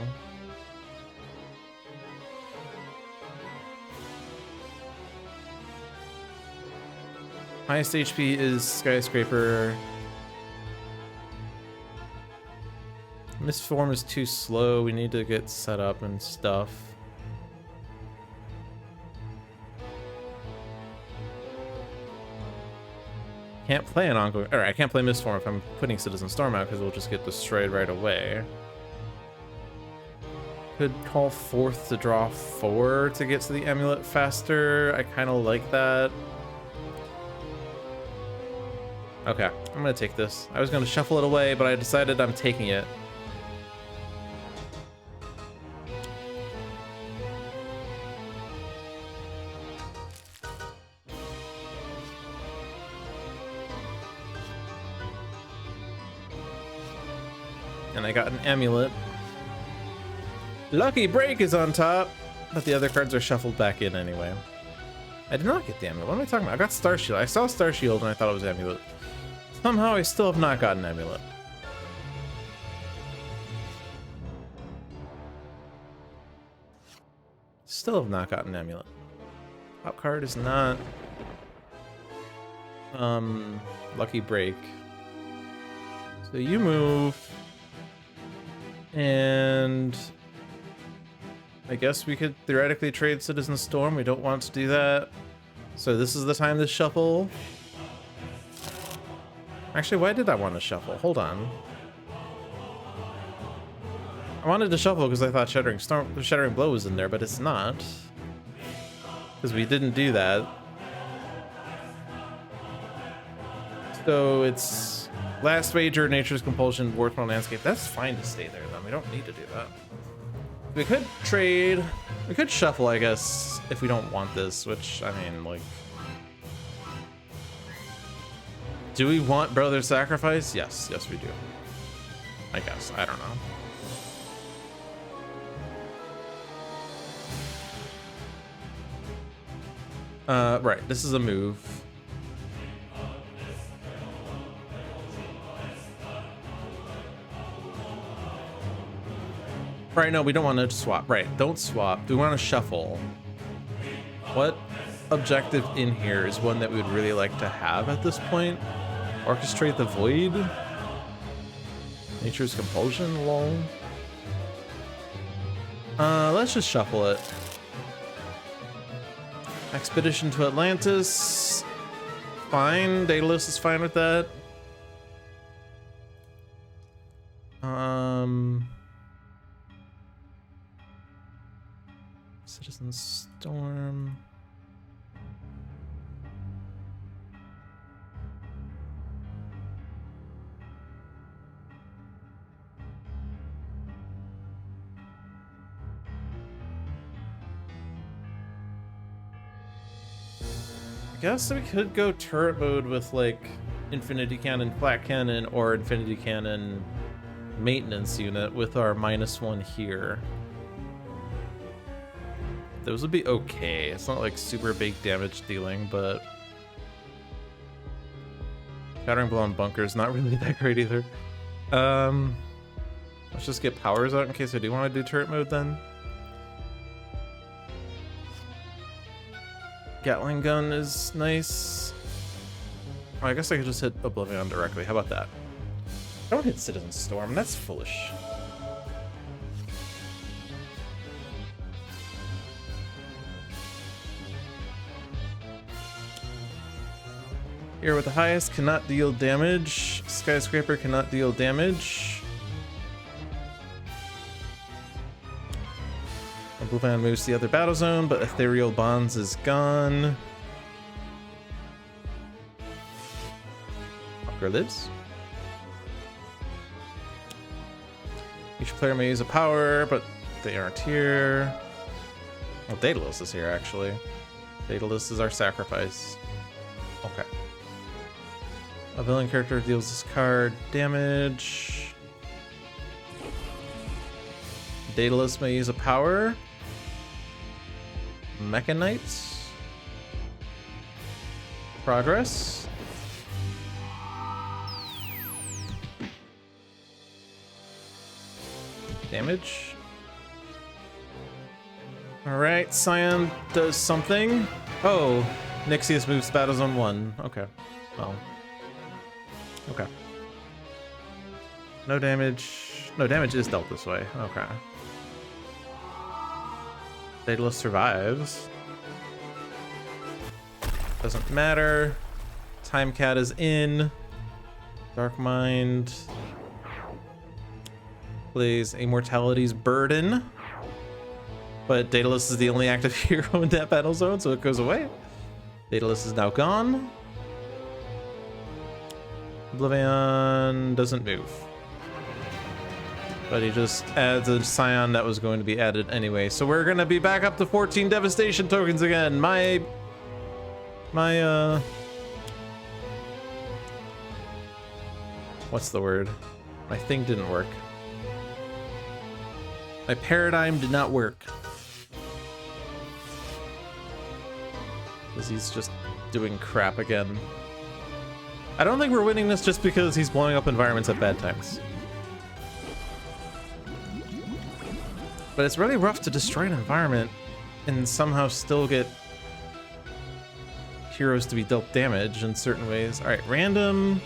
Highest HP is Skyscraper. Misform is too slow. We need to get set up and stuff. Can't play an ongoing. Alright, I can't play Misform if I'm putting Citizen Storm out because we'll just get destroyed right away. Could call forth to draw 4 to get to the amulet faster. I kind of like that. Okay, I'm gonna take this. I was gonna shuffle it away, but I decided I'm taking it. And I got an amulet. Lucky Break is on top, but the other cards are shuffled back in anyway. I did not get the amulet. What am I talking about? I got Star Shield. I saw Star Shield and I thought it was amulet. Somehow I still have not gotten amulet. Still have not gotten amulet. Top card is not Lucky Break. So you move. And I guess we could theoretically trade Citizen Storm. We don't want to do that. So this is the time to shuffle. Actually, why did I want to shuffle? Hold on. I wanted to shuffle because I thought Shattering Blow was in there, but it's not. Because we didn't do that. So it's Last Wager, Nature's Compulsion, Worthwhile Landscape. That's fine to stay there, though. We don't need to do that. We could trade. We could shuffle, I guess, if we don't want this, which, I mean, like... Do we want Brother Sacrifice? Yes, yes we do. I guess, I don't know. Right, this is a move. Right, no, we don't want to swap. Right, don't swap. Do we want to shuffle? What objective in here is one that we would really like to have at this point? Orchestrate the Void? Nature's Compulsion, lol. Let's just shuffle it. Expedition to Atlantis. Fine, Daedalus is fine with that. Citizen Storm. I guess we could go turret mode with like Infinity Cannon, Flat Cannon, or Infinity Cannon maintenance unit with our -1 here. Those would be okay. It's not like super big damage dealing, but Shattering Blow on Bunker's not really that great either. Let's just get powers out in case I do want to do turret mode then. Gatling gun is nice. Oh, I guess I could just hit OblivAeon directly. How about that? Don't hit Citizen Storm. That's foolish. Here with the highest cannot deal damage. Skyscraper cannot deal damage. OblivAeon moves to the other battle zone, but Ethereal Bonds is gone. Walker lives. Each player may use a power, but they aren't here. Well, Daedalus is here, actually. Daedalus is our sacrifice. Okay. A villain character deals this card damage. Daedalus may use a power. Mechanites. Progress. Damage. Alright, Scion does something. Oh, Nixius moves Battle Zone 1. Okay. Well. Okay. No damage. No damage is dealt this way. Okay. Daedalus survives. Doesn't matter. Time Cat is in. Dark Mind plays Immortality's Burden. But Daedalus is the only active hero in that battle zone, so it goes away. Daedalus is now gone. OblivAeon doesn't move. But he just adds a Scion that was going to be added anyway. So we're gonna be back up to 14 devastation tokens again. My what's the word? My thing didn't work. My paradigm did not work. Because he's just doing crap again. I don't think we're winning this just because he's blowing up environments at bad times. But it's really rough to destroy an environment and somehow still get heroes to be dealt damage in certain ways. All right, random,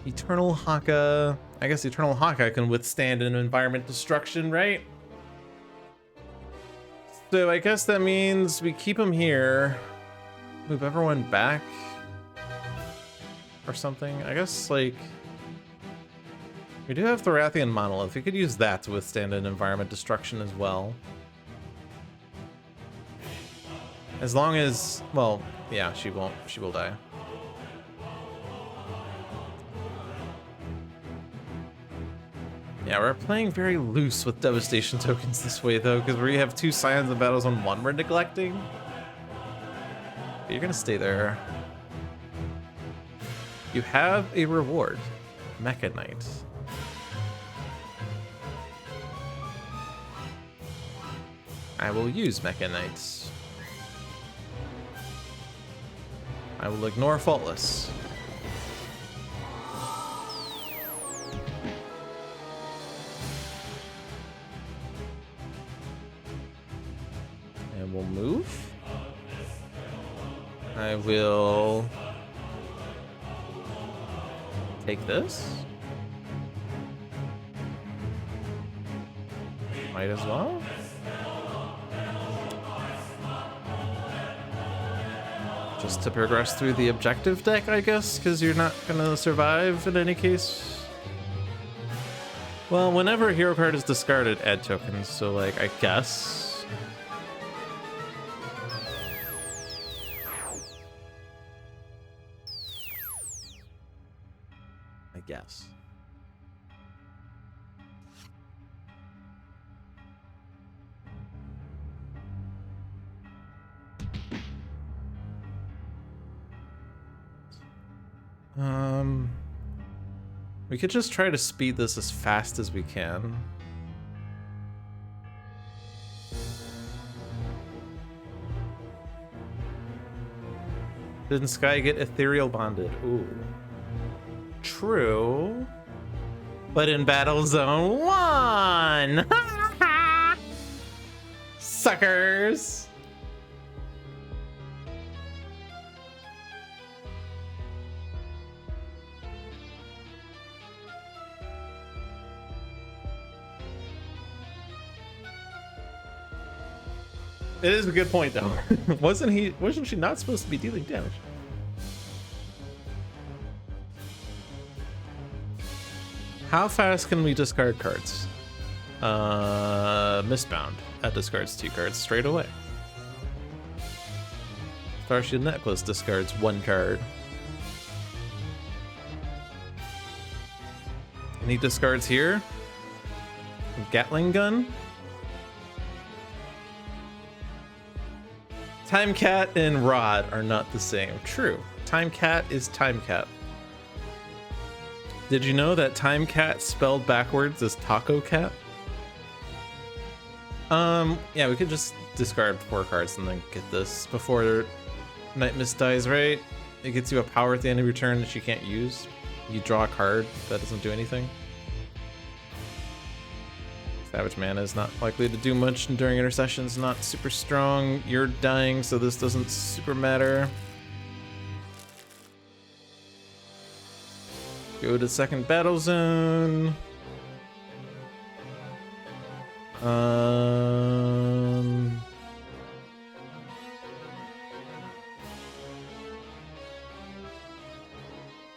Eternal Haka. I guess Eternal Haka can withstand an environment destruction, right? So I guess that means we keep him here, move everyone back or something. I guess, like, we do have Thorathian Monolith. We could use that to withstand an environment destruction as well. As long as, well, yeah, she won't. She will die. Yeah, we're playing very loose with devastation tokens this way, though, because we have 2 Scions and Battles on 1 we're neglecting. But you're gonna stay there. You have a reward, Mechanite. I will use Mechanites. I will ignore Faultless. And we'll move. I will take this. Might as well. Just to progress through the objective deck, I guess, because you're not gonna survive in any case. Well, whenever a hero card is discarded, add tokens, so like, I guess. I guess. We could just try to speed this as fast as we can. Didn't Sky get ethereal bonded? Ooh. True. But in Battle Zone 1! Suckers! It is a good point though. Wasn't she not supposed to be dealing damage? How fast can we discard cards? Mistbound. That discards 2 cards straight away. Starshield Necklace discards 1 card. Any discards here? Gatling Gun? Time Cat and Rod are not the same. True. Time Cat is Time Cat. Did you know that Time Cat spelled backwards is Taco Cat? Yeah, we could just discard 4 cards and then get this before Night Mist dies, right? It gets you a power at the end of your turn that you can't use. You draw a card that doesn't do anything. Savage Mana is not likely to do much during intercessions, not super strong. You're dying, so this doesn't super matter. Go to second battle zone.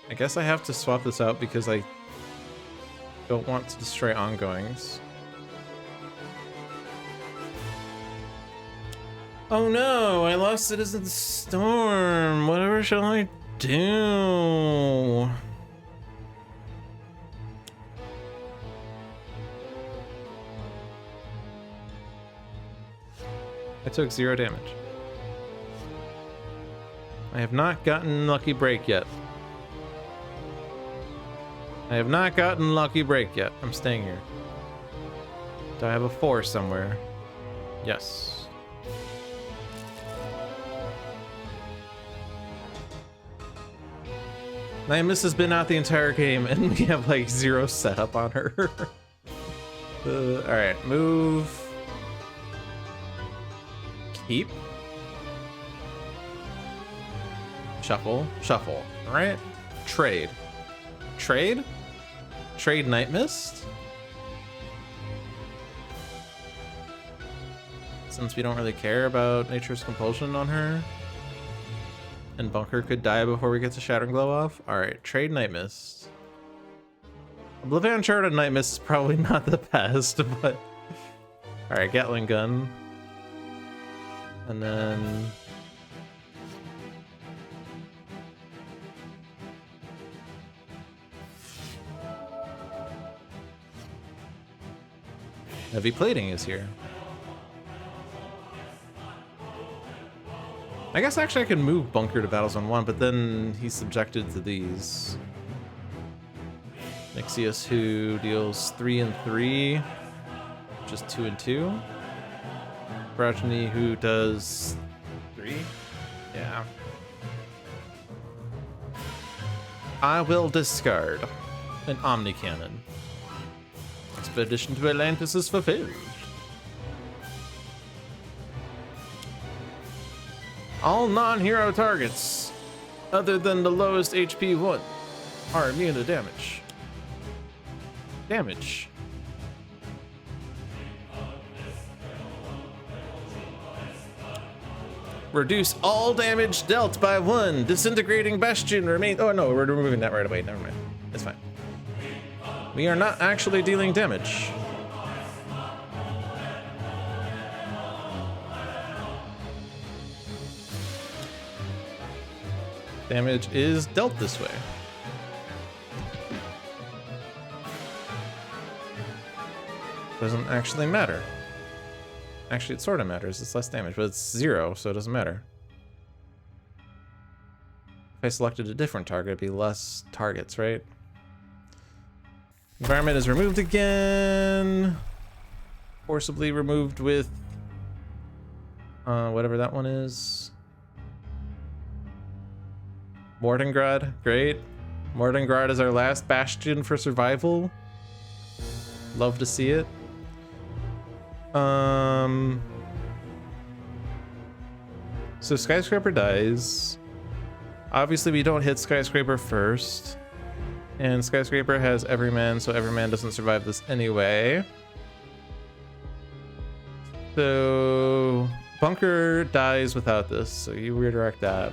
I guess I have to swap this out because I don't want to destroy ongoings. Oh no, I lost Citizen Storm. Whatever shall I do? I took 0 damage. I have not gotten Lucky Break yet. I have not gotten Lucky Break yet. I'm staying here. Do I have a 4 somewhere? Yes. Night Mist has been out the entire game and we have like 0 setup on her. Alright, move. Keep. Shuffle. Shuffle. Alright. Trade. Trade? Trade Night Mist? Since we don't really care about Nature's Compulsion on her. And Bunker could die before we get to Shattering Glow off. Alright, trade Night Mist. OblivAeon Shard Night Mist is probably not the best, but... Alright, Gatling Gun. And then... Heavy Plating is here. I guess actually I can move Bunker to Battle Zone 1, but then he's subjected to these. Nixius, who deals 3 and 3, just 2 and 2. Progeny, who does 3. Yeah. I will discard an Omni Cannon. Expedition to Atlantis is fulfilled. All non-hero targets, other than the lowest HP 1, are immune to damage. Damage. Reduce all damage dealt by 1. Disintegrating Bastion remains. Oh no, we're removing that right away. Never mind. It's fine. We are not actually dealing damage. Damage is dealt this way. Doesn't actually matter. Actually, it sort of matters. It's less damage, but it's 0, so it doesn't matter. If I selected a different target, it'd be less targets, right? Environment is removed again. Forcibly removed with whatever that one is. Mordengrad, great. Mordengrad is our last bastion for survival. Love to see it. So Skyscraper dies. Obviously we don't hit Skyscraper first. And Skyscraper has Everyman, so Everyman doesn't survive this anyway. So Bunker dies without this, so you redirect that.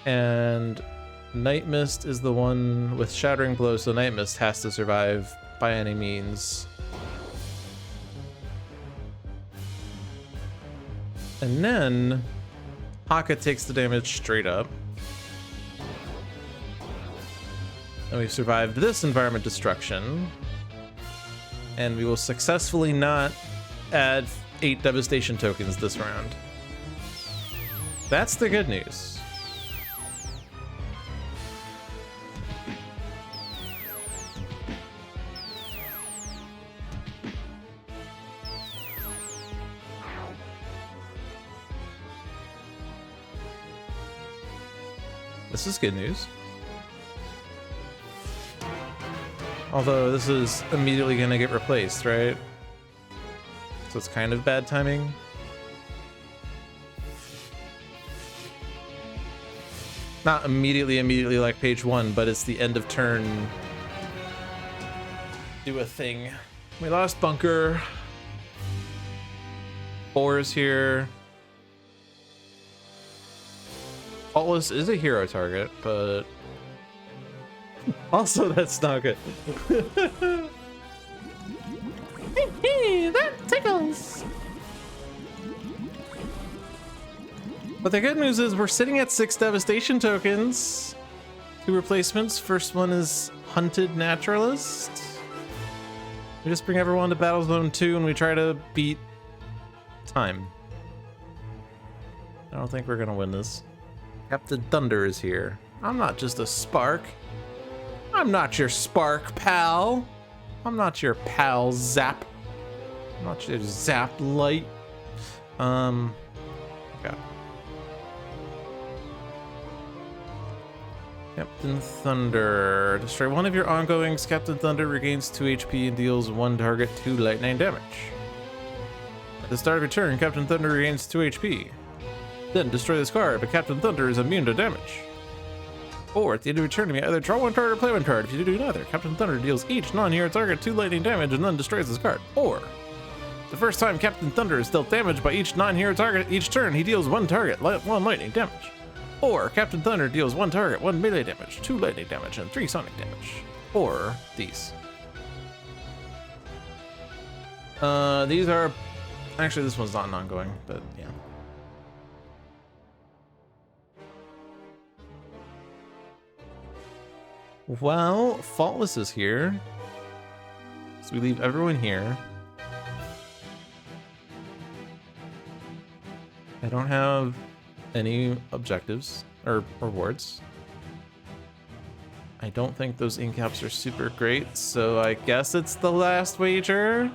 And Night Mist is the one with Shattering Blow, so Night Mist has to survive by any means. And then Haka takes the damage straight up. And we've survived this environment destruction. And we will successfully not add 8 devastation tokens this round. That's the good news. This is good news. Although this is immediately gonna get replaced, right? So it's kind of bad timing. Not immediately like page 1, but it's the end of turn. Do a thing. We lost Bunker. Boar's here. Faultless is a hero target, but also that's not good. That tickles. But the good news is we're sitting at 6 devastation tokens. 2 replacements. First one is Hunted Naturalist. We just bring everyone to Battle Zone 2 and we try to beat time. I don't think we're gonna win this. Captain Thunder is here. I'm not just a spark. I'm not your spark, pal. I'm not your pal, Zap. I'm not your Zap Light. Okay. Captain Thunder. Destroy one of your ongoings. Captain Thunder regains 2 HP and deals 1 target 2 lightning damage. At the start of your turn, Captain Thunder regains 2 HP. Then destroy this card, but Captain Thunder is immune to damage. Or at the end of your turn, you may either draw 1 card or play 1 card. If you do neither, Captain Thunder deals each non-hero target 2 lightning damage and then destroys this card. Or the first time Captain Thunder is dealt damage by each non-hero target each turn, he deals 1 target, 1 lightning damage. Or Captain Thunder deals 1 target, 1 melee damage, 2 lightning damage, and 3 sonic damage. Or these. These are actually, this one's not an ongoing, but yeah. Well, Faultless is here. So we leave everyone here. I don't have any objectives or rewards. I don't think those incaps are super great, so I guess it's the last wager.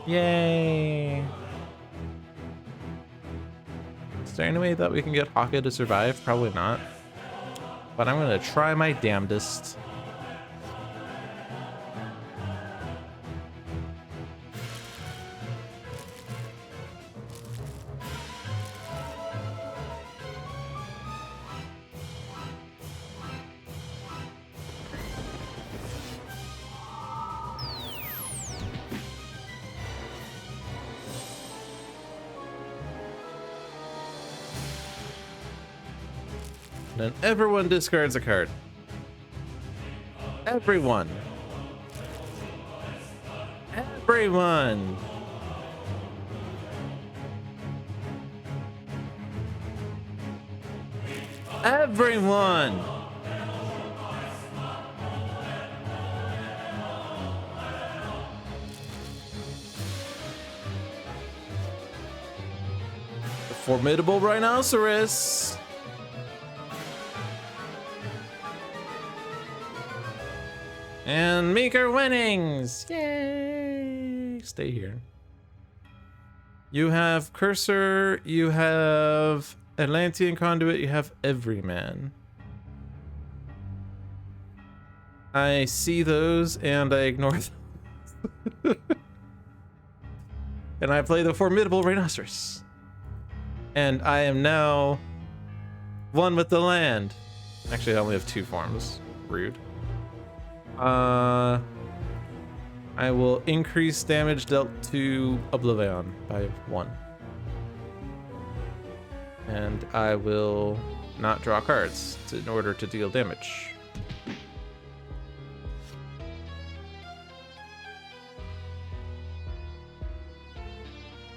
Yay! Is there any way that we can get Haka to survive? Probably not. But I'm gonna try my damnedest. Then everyone discards a card. Everyone. Everyone. Everyone. The formidable rhinoceros. And make our winnings! Yay! Stay here. You have Cursor, you have Atlantean Conduit, you have Everyman. I see those and I ignore them. And I play the formidable rhinoceros. And I am now one with the land. Actually, I only have 2 forms. Rude. I will increase damage dealt to OblivAeon by 1. And I will not draw cards in order to deal damage.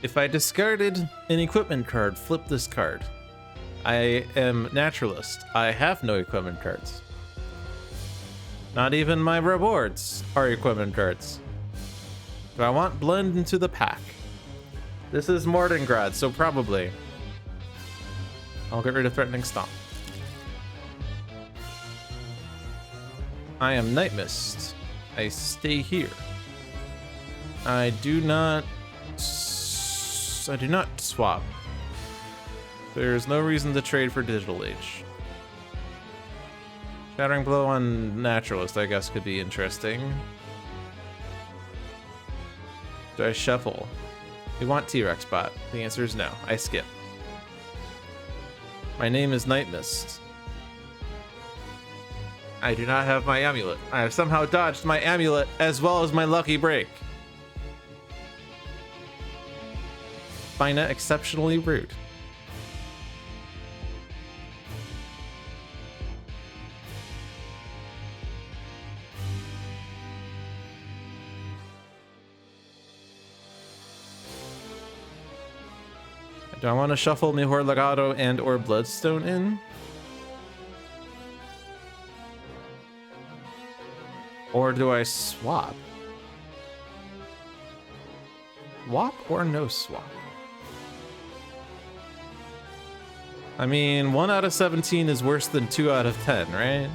If I discarded an equipment card, flip this card. I am naturalist. I have no equipment cards. Not even my rewards are equipment cards. Do I want blend into the pack? This is Mordengrad, so probably. I'll get rid of Threatening Stomp. I am Night Mist. I stay here. I do not swap. There's no reason to trade for Digital Age. Shattering Blow on Naturalist, I guess, could be interesting. Do I shuffle? We want T-Rex bot. The answer is no. I skip. My name is Night Mist. I do not have my amulet. I have somehow dodged my amulet as well as my lucky break. Find that exceptionally rude. Do I want to shuffle Mejor Legato and or Bloodstone in? Or do I swap? Swap or no swap? I mean, 1 out of 17 is worse than 2 out of 10, right?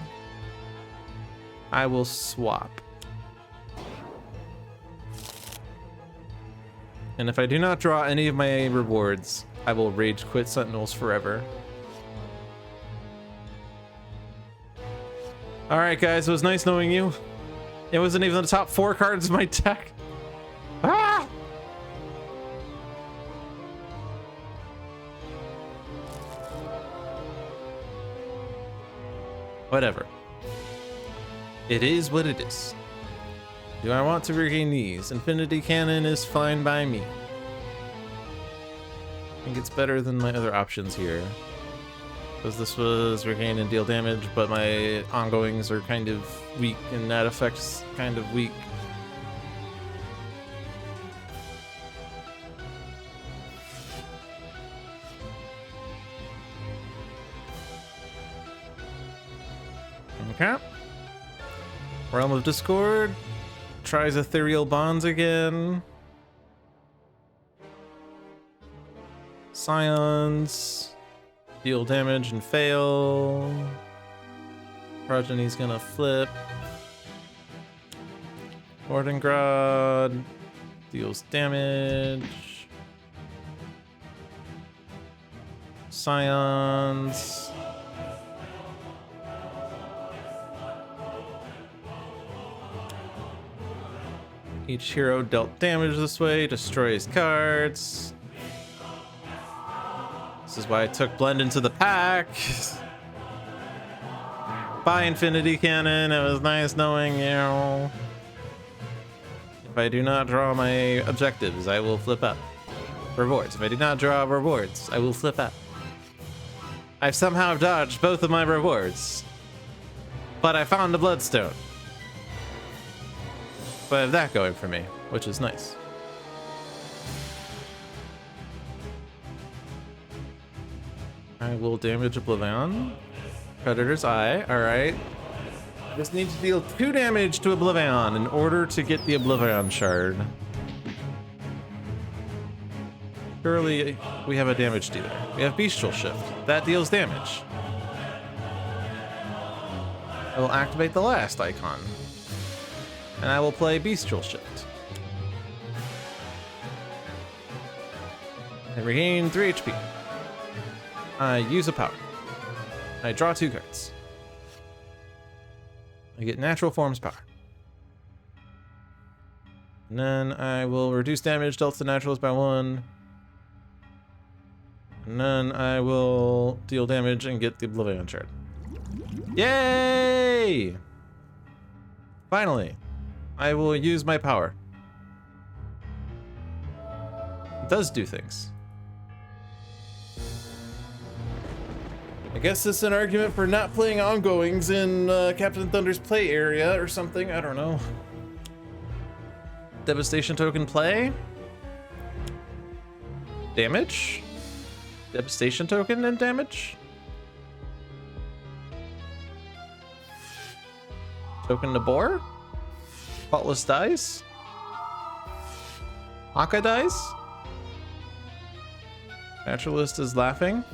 I will swap. And if I do not draw any of my rewards, I will rage quit Sentinels forever. Alright guys, it was nice knowing you. It wasn't even the top 4 cards of my deck. Ah! Whatever. It is what it is. Do I want to regain these? Infinity Cannon is fine by me. I think it's better than my other options here. Because this was regain and deal damage, but my ongoings are kind of weak and that effect's kind of weak. Okay. Realm of Discord. Tries Ethereal Bonds again. Scions. Deal damage and fail. Progeny's gonna flip. Mordengrad. Deals damage. Scions. Each hero dealt damage this way, destroys cards. This is why I took Blend into the pack. Bye, Infinity Cannon. It was nice knowing you. If I do not draw my objectives, I will flip out. Rewards. If I do not draw rewards, I will flip out. I've somehow dodged both of my rewards. But I found a Bloodstone. But I have that going for me, which is nice. I will damage OblivAeon. Predator's Eye, alright. I just need to deal 2 damage to OblivAeon in order to get the OblivAeon shard. Surely we have a damage dealer. We have Bestial Shift. That deals damage. I will activate the last icon. And I will play Bestial Shift. I regain 3 HP. I use a power. I draw 2 cards. I get natural forms power. And then I will reduce damage dealt to naturals by 1. And then I will deal damage and get the OblivAeon shard. Yay! Finally, I will use my power. It does do things. I guess it's an argument for not playing ongoings in Captain Thunder's play area or something. I don't know. Devastation token play. Damage. Devastation token and damage. Token to bore. Faultless dies. Haka dies. Naturalist is laughing.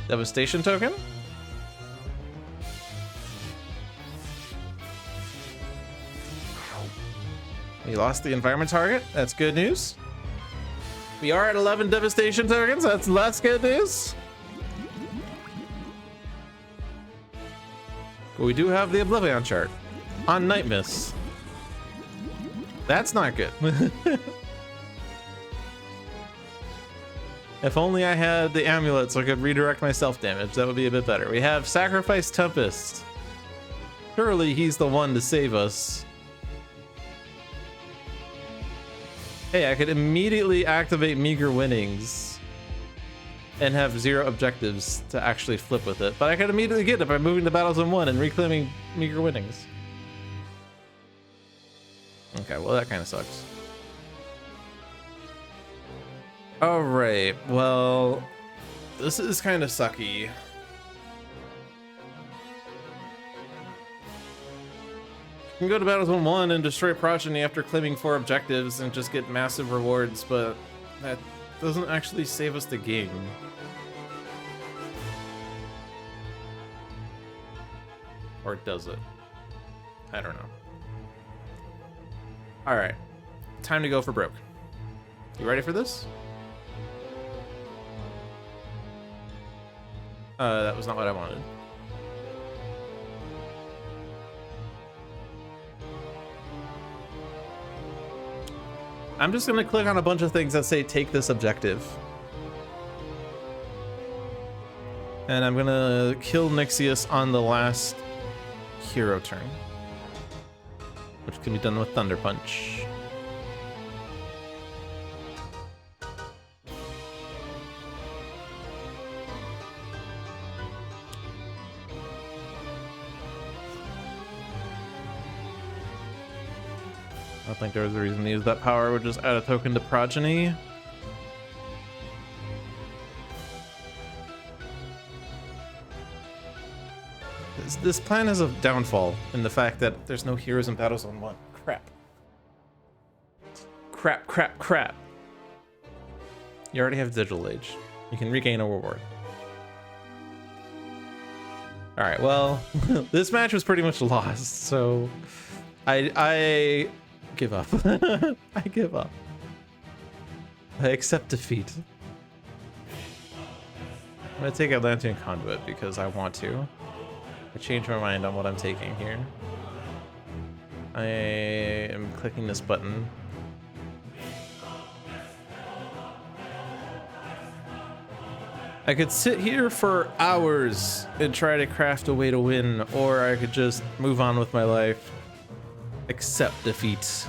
Devastation token. We lost the environment target. That's good news. We are at 11 devastation tokens. That's less good news. But we do have the OblivAeon chart on Night Miss. That's not good. If only I had the amulet so I could redirect my self damage, that would be a bit better. We have Sacrifice Tempest. Surely he's the one to save us. Hey, I could immediately activate Meager Winnings and have 0 objectives to actually flip with it. But I could immediately get it by moving the battles in 1 and reclaiming Meager Winnings. Okay, well that kind of sucks. All right, well, this is kind of sucky. You can go to battles 1-1 and destroy Progeny after claiming 4 objectives and just get massive rewards, but that doesn't actually save us the game. Or does it? I don't know. All right, time to go for broke. You ready for this? That was not what I wanted. I'm just gonna click on a bunch of things that say take this objective. And I'm gonna kill Nixius on the last hero turn, which can be done with Thunder Punch. I don't think there was a reason to use that power. We'll just add a token to Progeny. This plan has a downfall in the fact that there's no heroes in Battle Zone 1. Crap. Crap, crap, crap. You already have Digital Age. You can regain a reward. Alright, well, this match was pretty much lost, so I give up. I give up. I accept defeat. I'm gonna take Atlantean Conduit because I want to. I changed my mind on what I'm taking here. I am clicking this button. I could sit here for hours and try to craft a way to win, or I could just move on with my life. Accept defeat.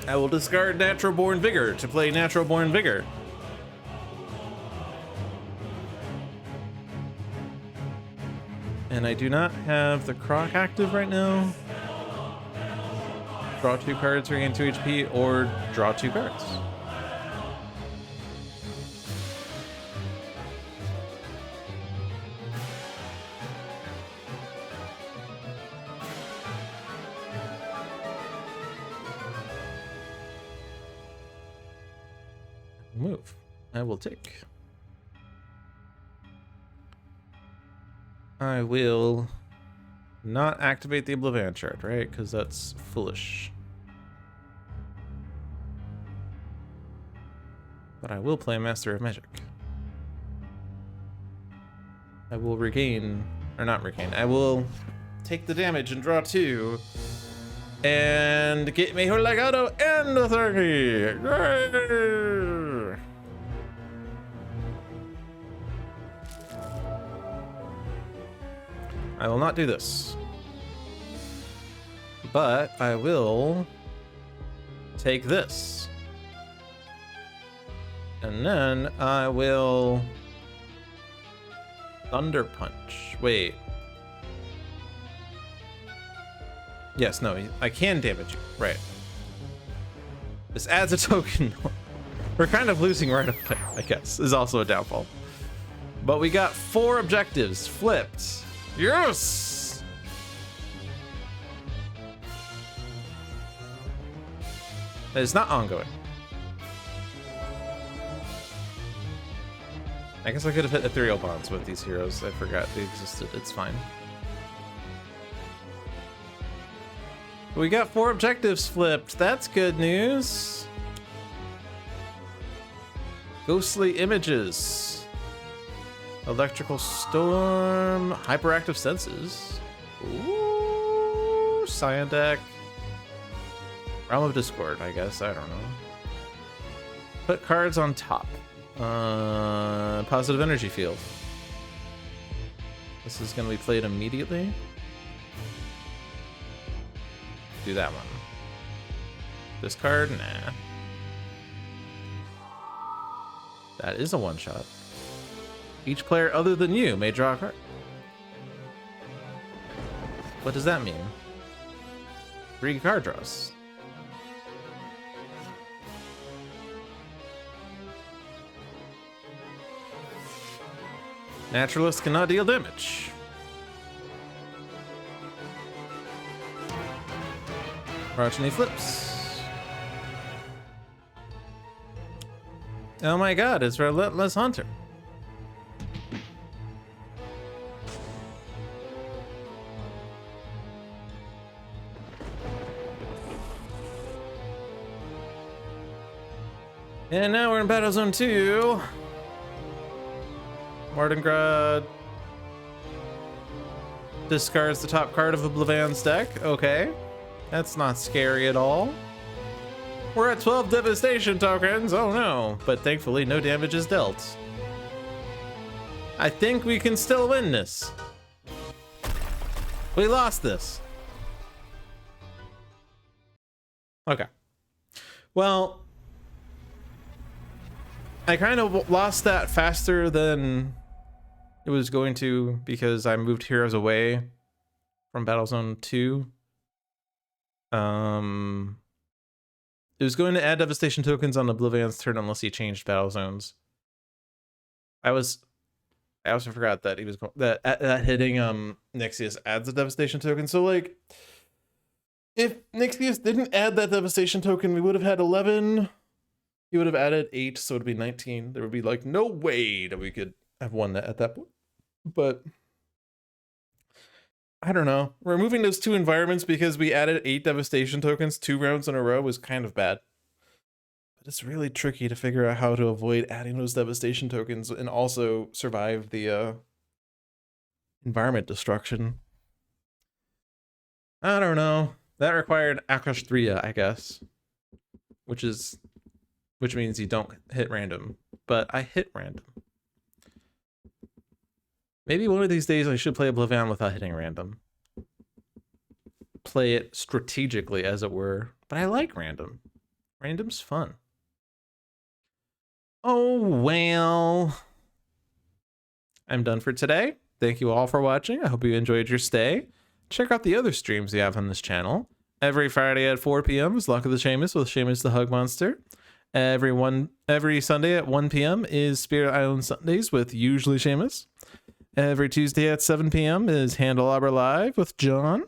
I will discard Natural Born Vigor to play Natural Born Vigor. And I do not have the Croc active right now. Draw 2 cards, regain 2 HP, or draw 2 cards. move. I will take. I will not activate the OblivAeon chart, right? Because that's foolish. But I will play Master of Magic. I will regain, or not regain, I will take the damage and draw 2. And get me her Legado and a 30! Yay! I will not do this. But I will take this. And then I will Thunder Punch. Wait. Yes, no, I can damage you. Right. This adds a token. We're kind of losing right away, I guess, is also a downfall. But we got 4 objectives flipped. Yes! That is not ongoing. I guess I could have hit ethereal bonds with these heroes. I forgot they existed. It's fine. We got 4 objectives flipped. That's good news. Ghostly images. Electrical storm. Hyperactive senses. Ooh. Scion deck. Realm of Discord, I guess. I don't know. Put cards on top. Positive energy field. This is going to be played immediately. Do that one. This card? Nah. That is a one-shot. Each player other than you may draw a card. What does that mean? 3 card draws. Naturalist cannot deal damage. Progeny flips. Oh my god, it's Relentless Hunter. And now we're in Battle Zone 2. Martingrad discards the top card of OblivAeon's deck. Okay. That's not scary at all. We're at 12 devastation tokens. Oh no. But thankfully, no damage is dealt. I think we can still win this. We lost this. Okay. Well, I kind of lost that faster than it was going to because I moved heroes away from Battlezone 2. It was going to add devastation tokens on OblivAeon's turn unless he changed battle zones. I also forgot that he was that hitting Nixius adds a devastation token. So like, if Nixius didn't add that devastation token, we would have had 11. He would have added 8, so it'd be 19. There would be like no way that we could have won that at that point. But I don't know. Removing those 2 environments because we added 8 devastation tokens 2 rounds in a row was kind of bad. But it's really tricky to figure out how to avoid adding those devastation tokens and also survive the environment destruction. I don't know. That required Akashtriya, I guess. Which means you don't hit random. But I hit random. Maybe one of these days I should play OblivAeon without hitting random. Play it strategically, as it were. But I like random. Random's fun. Oh, well. I'm done for today. Thank you all for watching. I hope you enjoyed your stay. Check out the other streams we have on this channel. Every Friday at 4 p.m. is Luck of the Seamus with Seamus the Hug Monster. Every Sunday at 1 p.m. is Spirit Island Sundays with usually Seamus. Every Tuesday at 7 p.m. is Handelabra Live with John.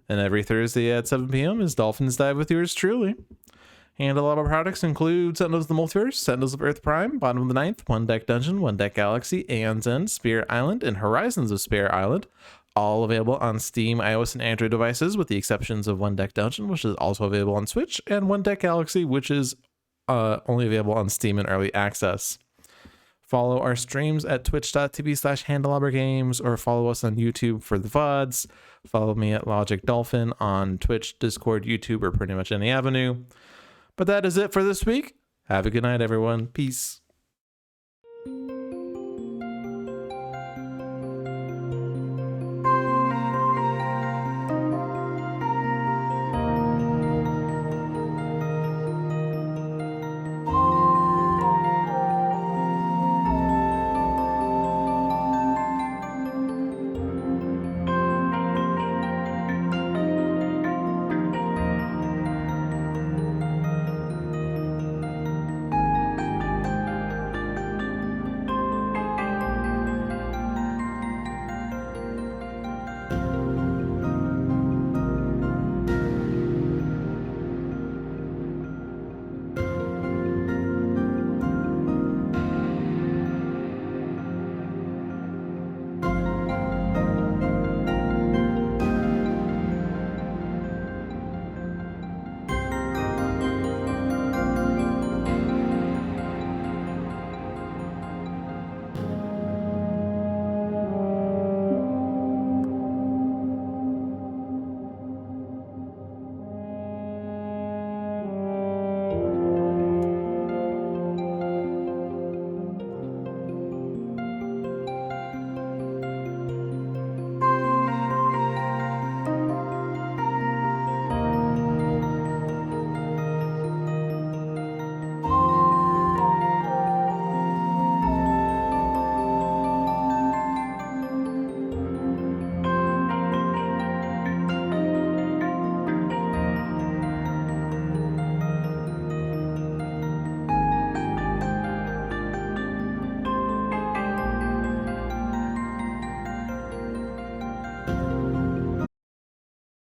And every Thursday at 7 p.m. is Dolphins Dive with yours truly. Handelabra products include Sentinels of the Multiverse, Sentinels of Earth Prime, Bottom of the Ninth, One Deck Dungeon, One Deck Galaxy, Aeon's End, Spirit Island, and Horizons of Spirit Island. All available on Steam, iOS, and Android devices, with the exceptions of One Deck Dungeon, which is also available on Switch, and One Deck Galaxy, which is only available on Steam in early access. Follow our streams at twitch.tv/HandelabraGames, or follow us on YouTube for the VODs. Follow me at Logic Dolphin on Twitch, Discord, YouTube, or pretty much any avenue. But that is it for this week. Have a good night, everyone. Peace.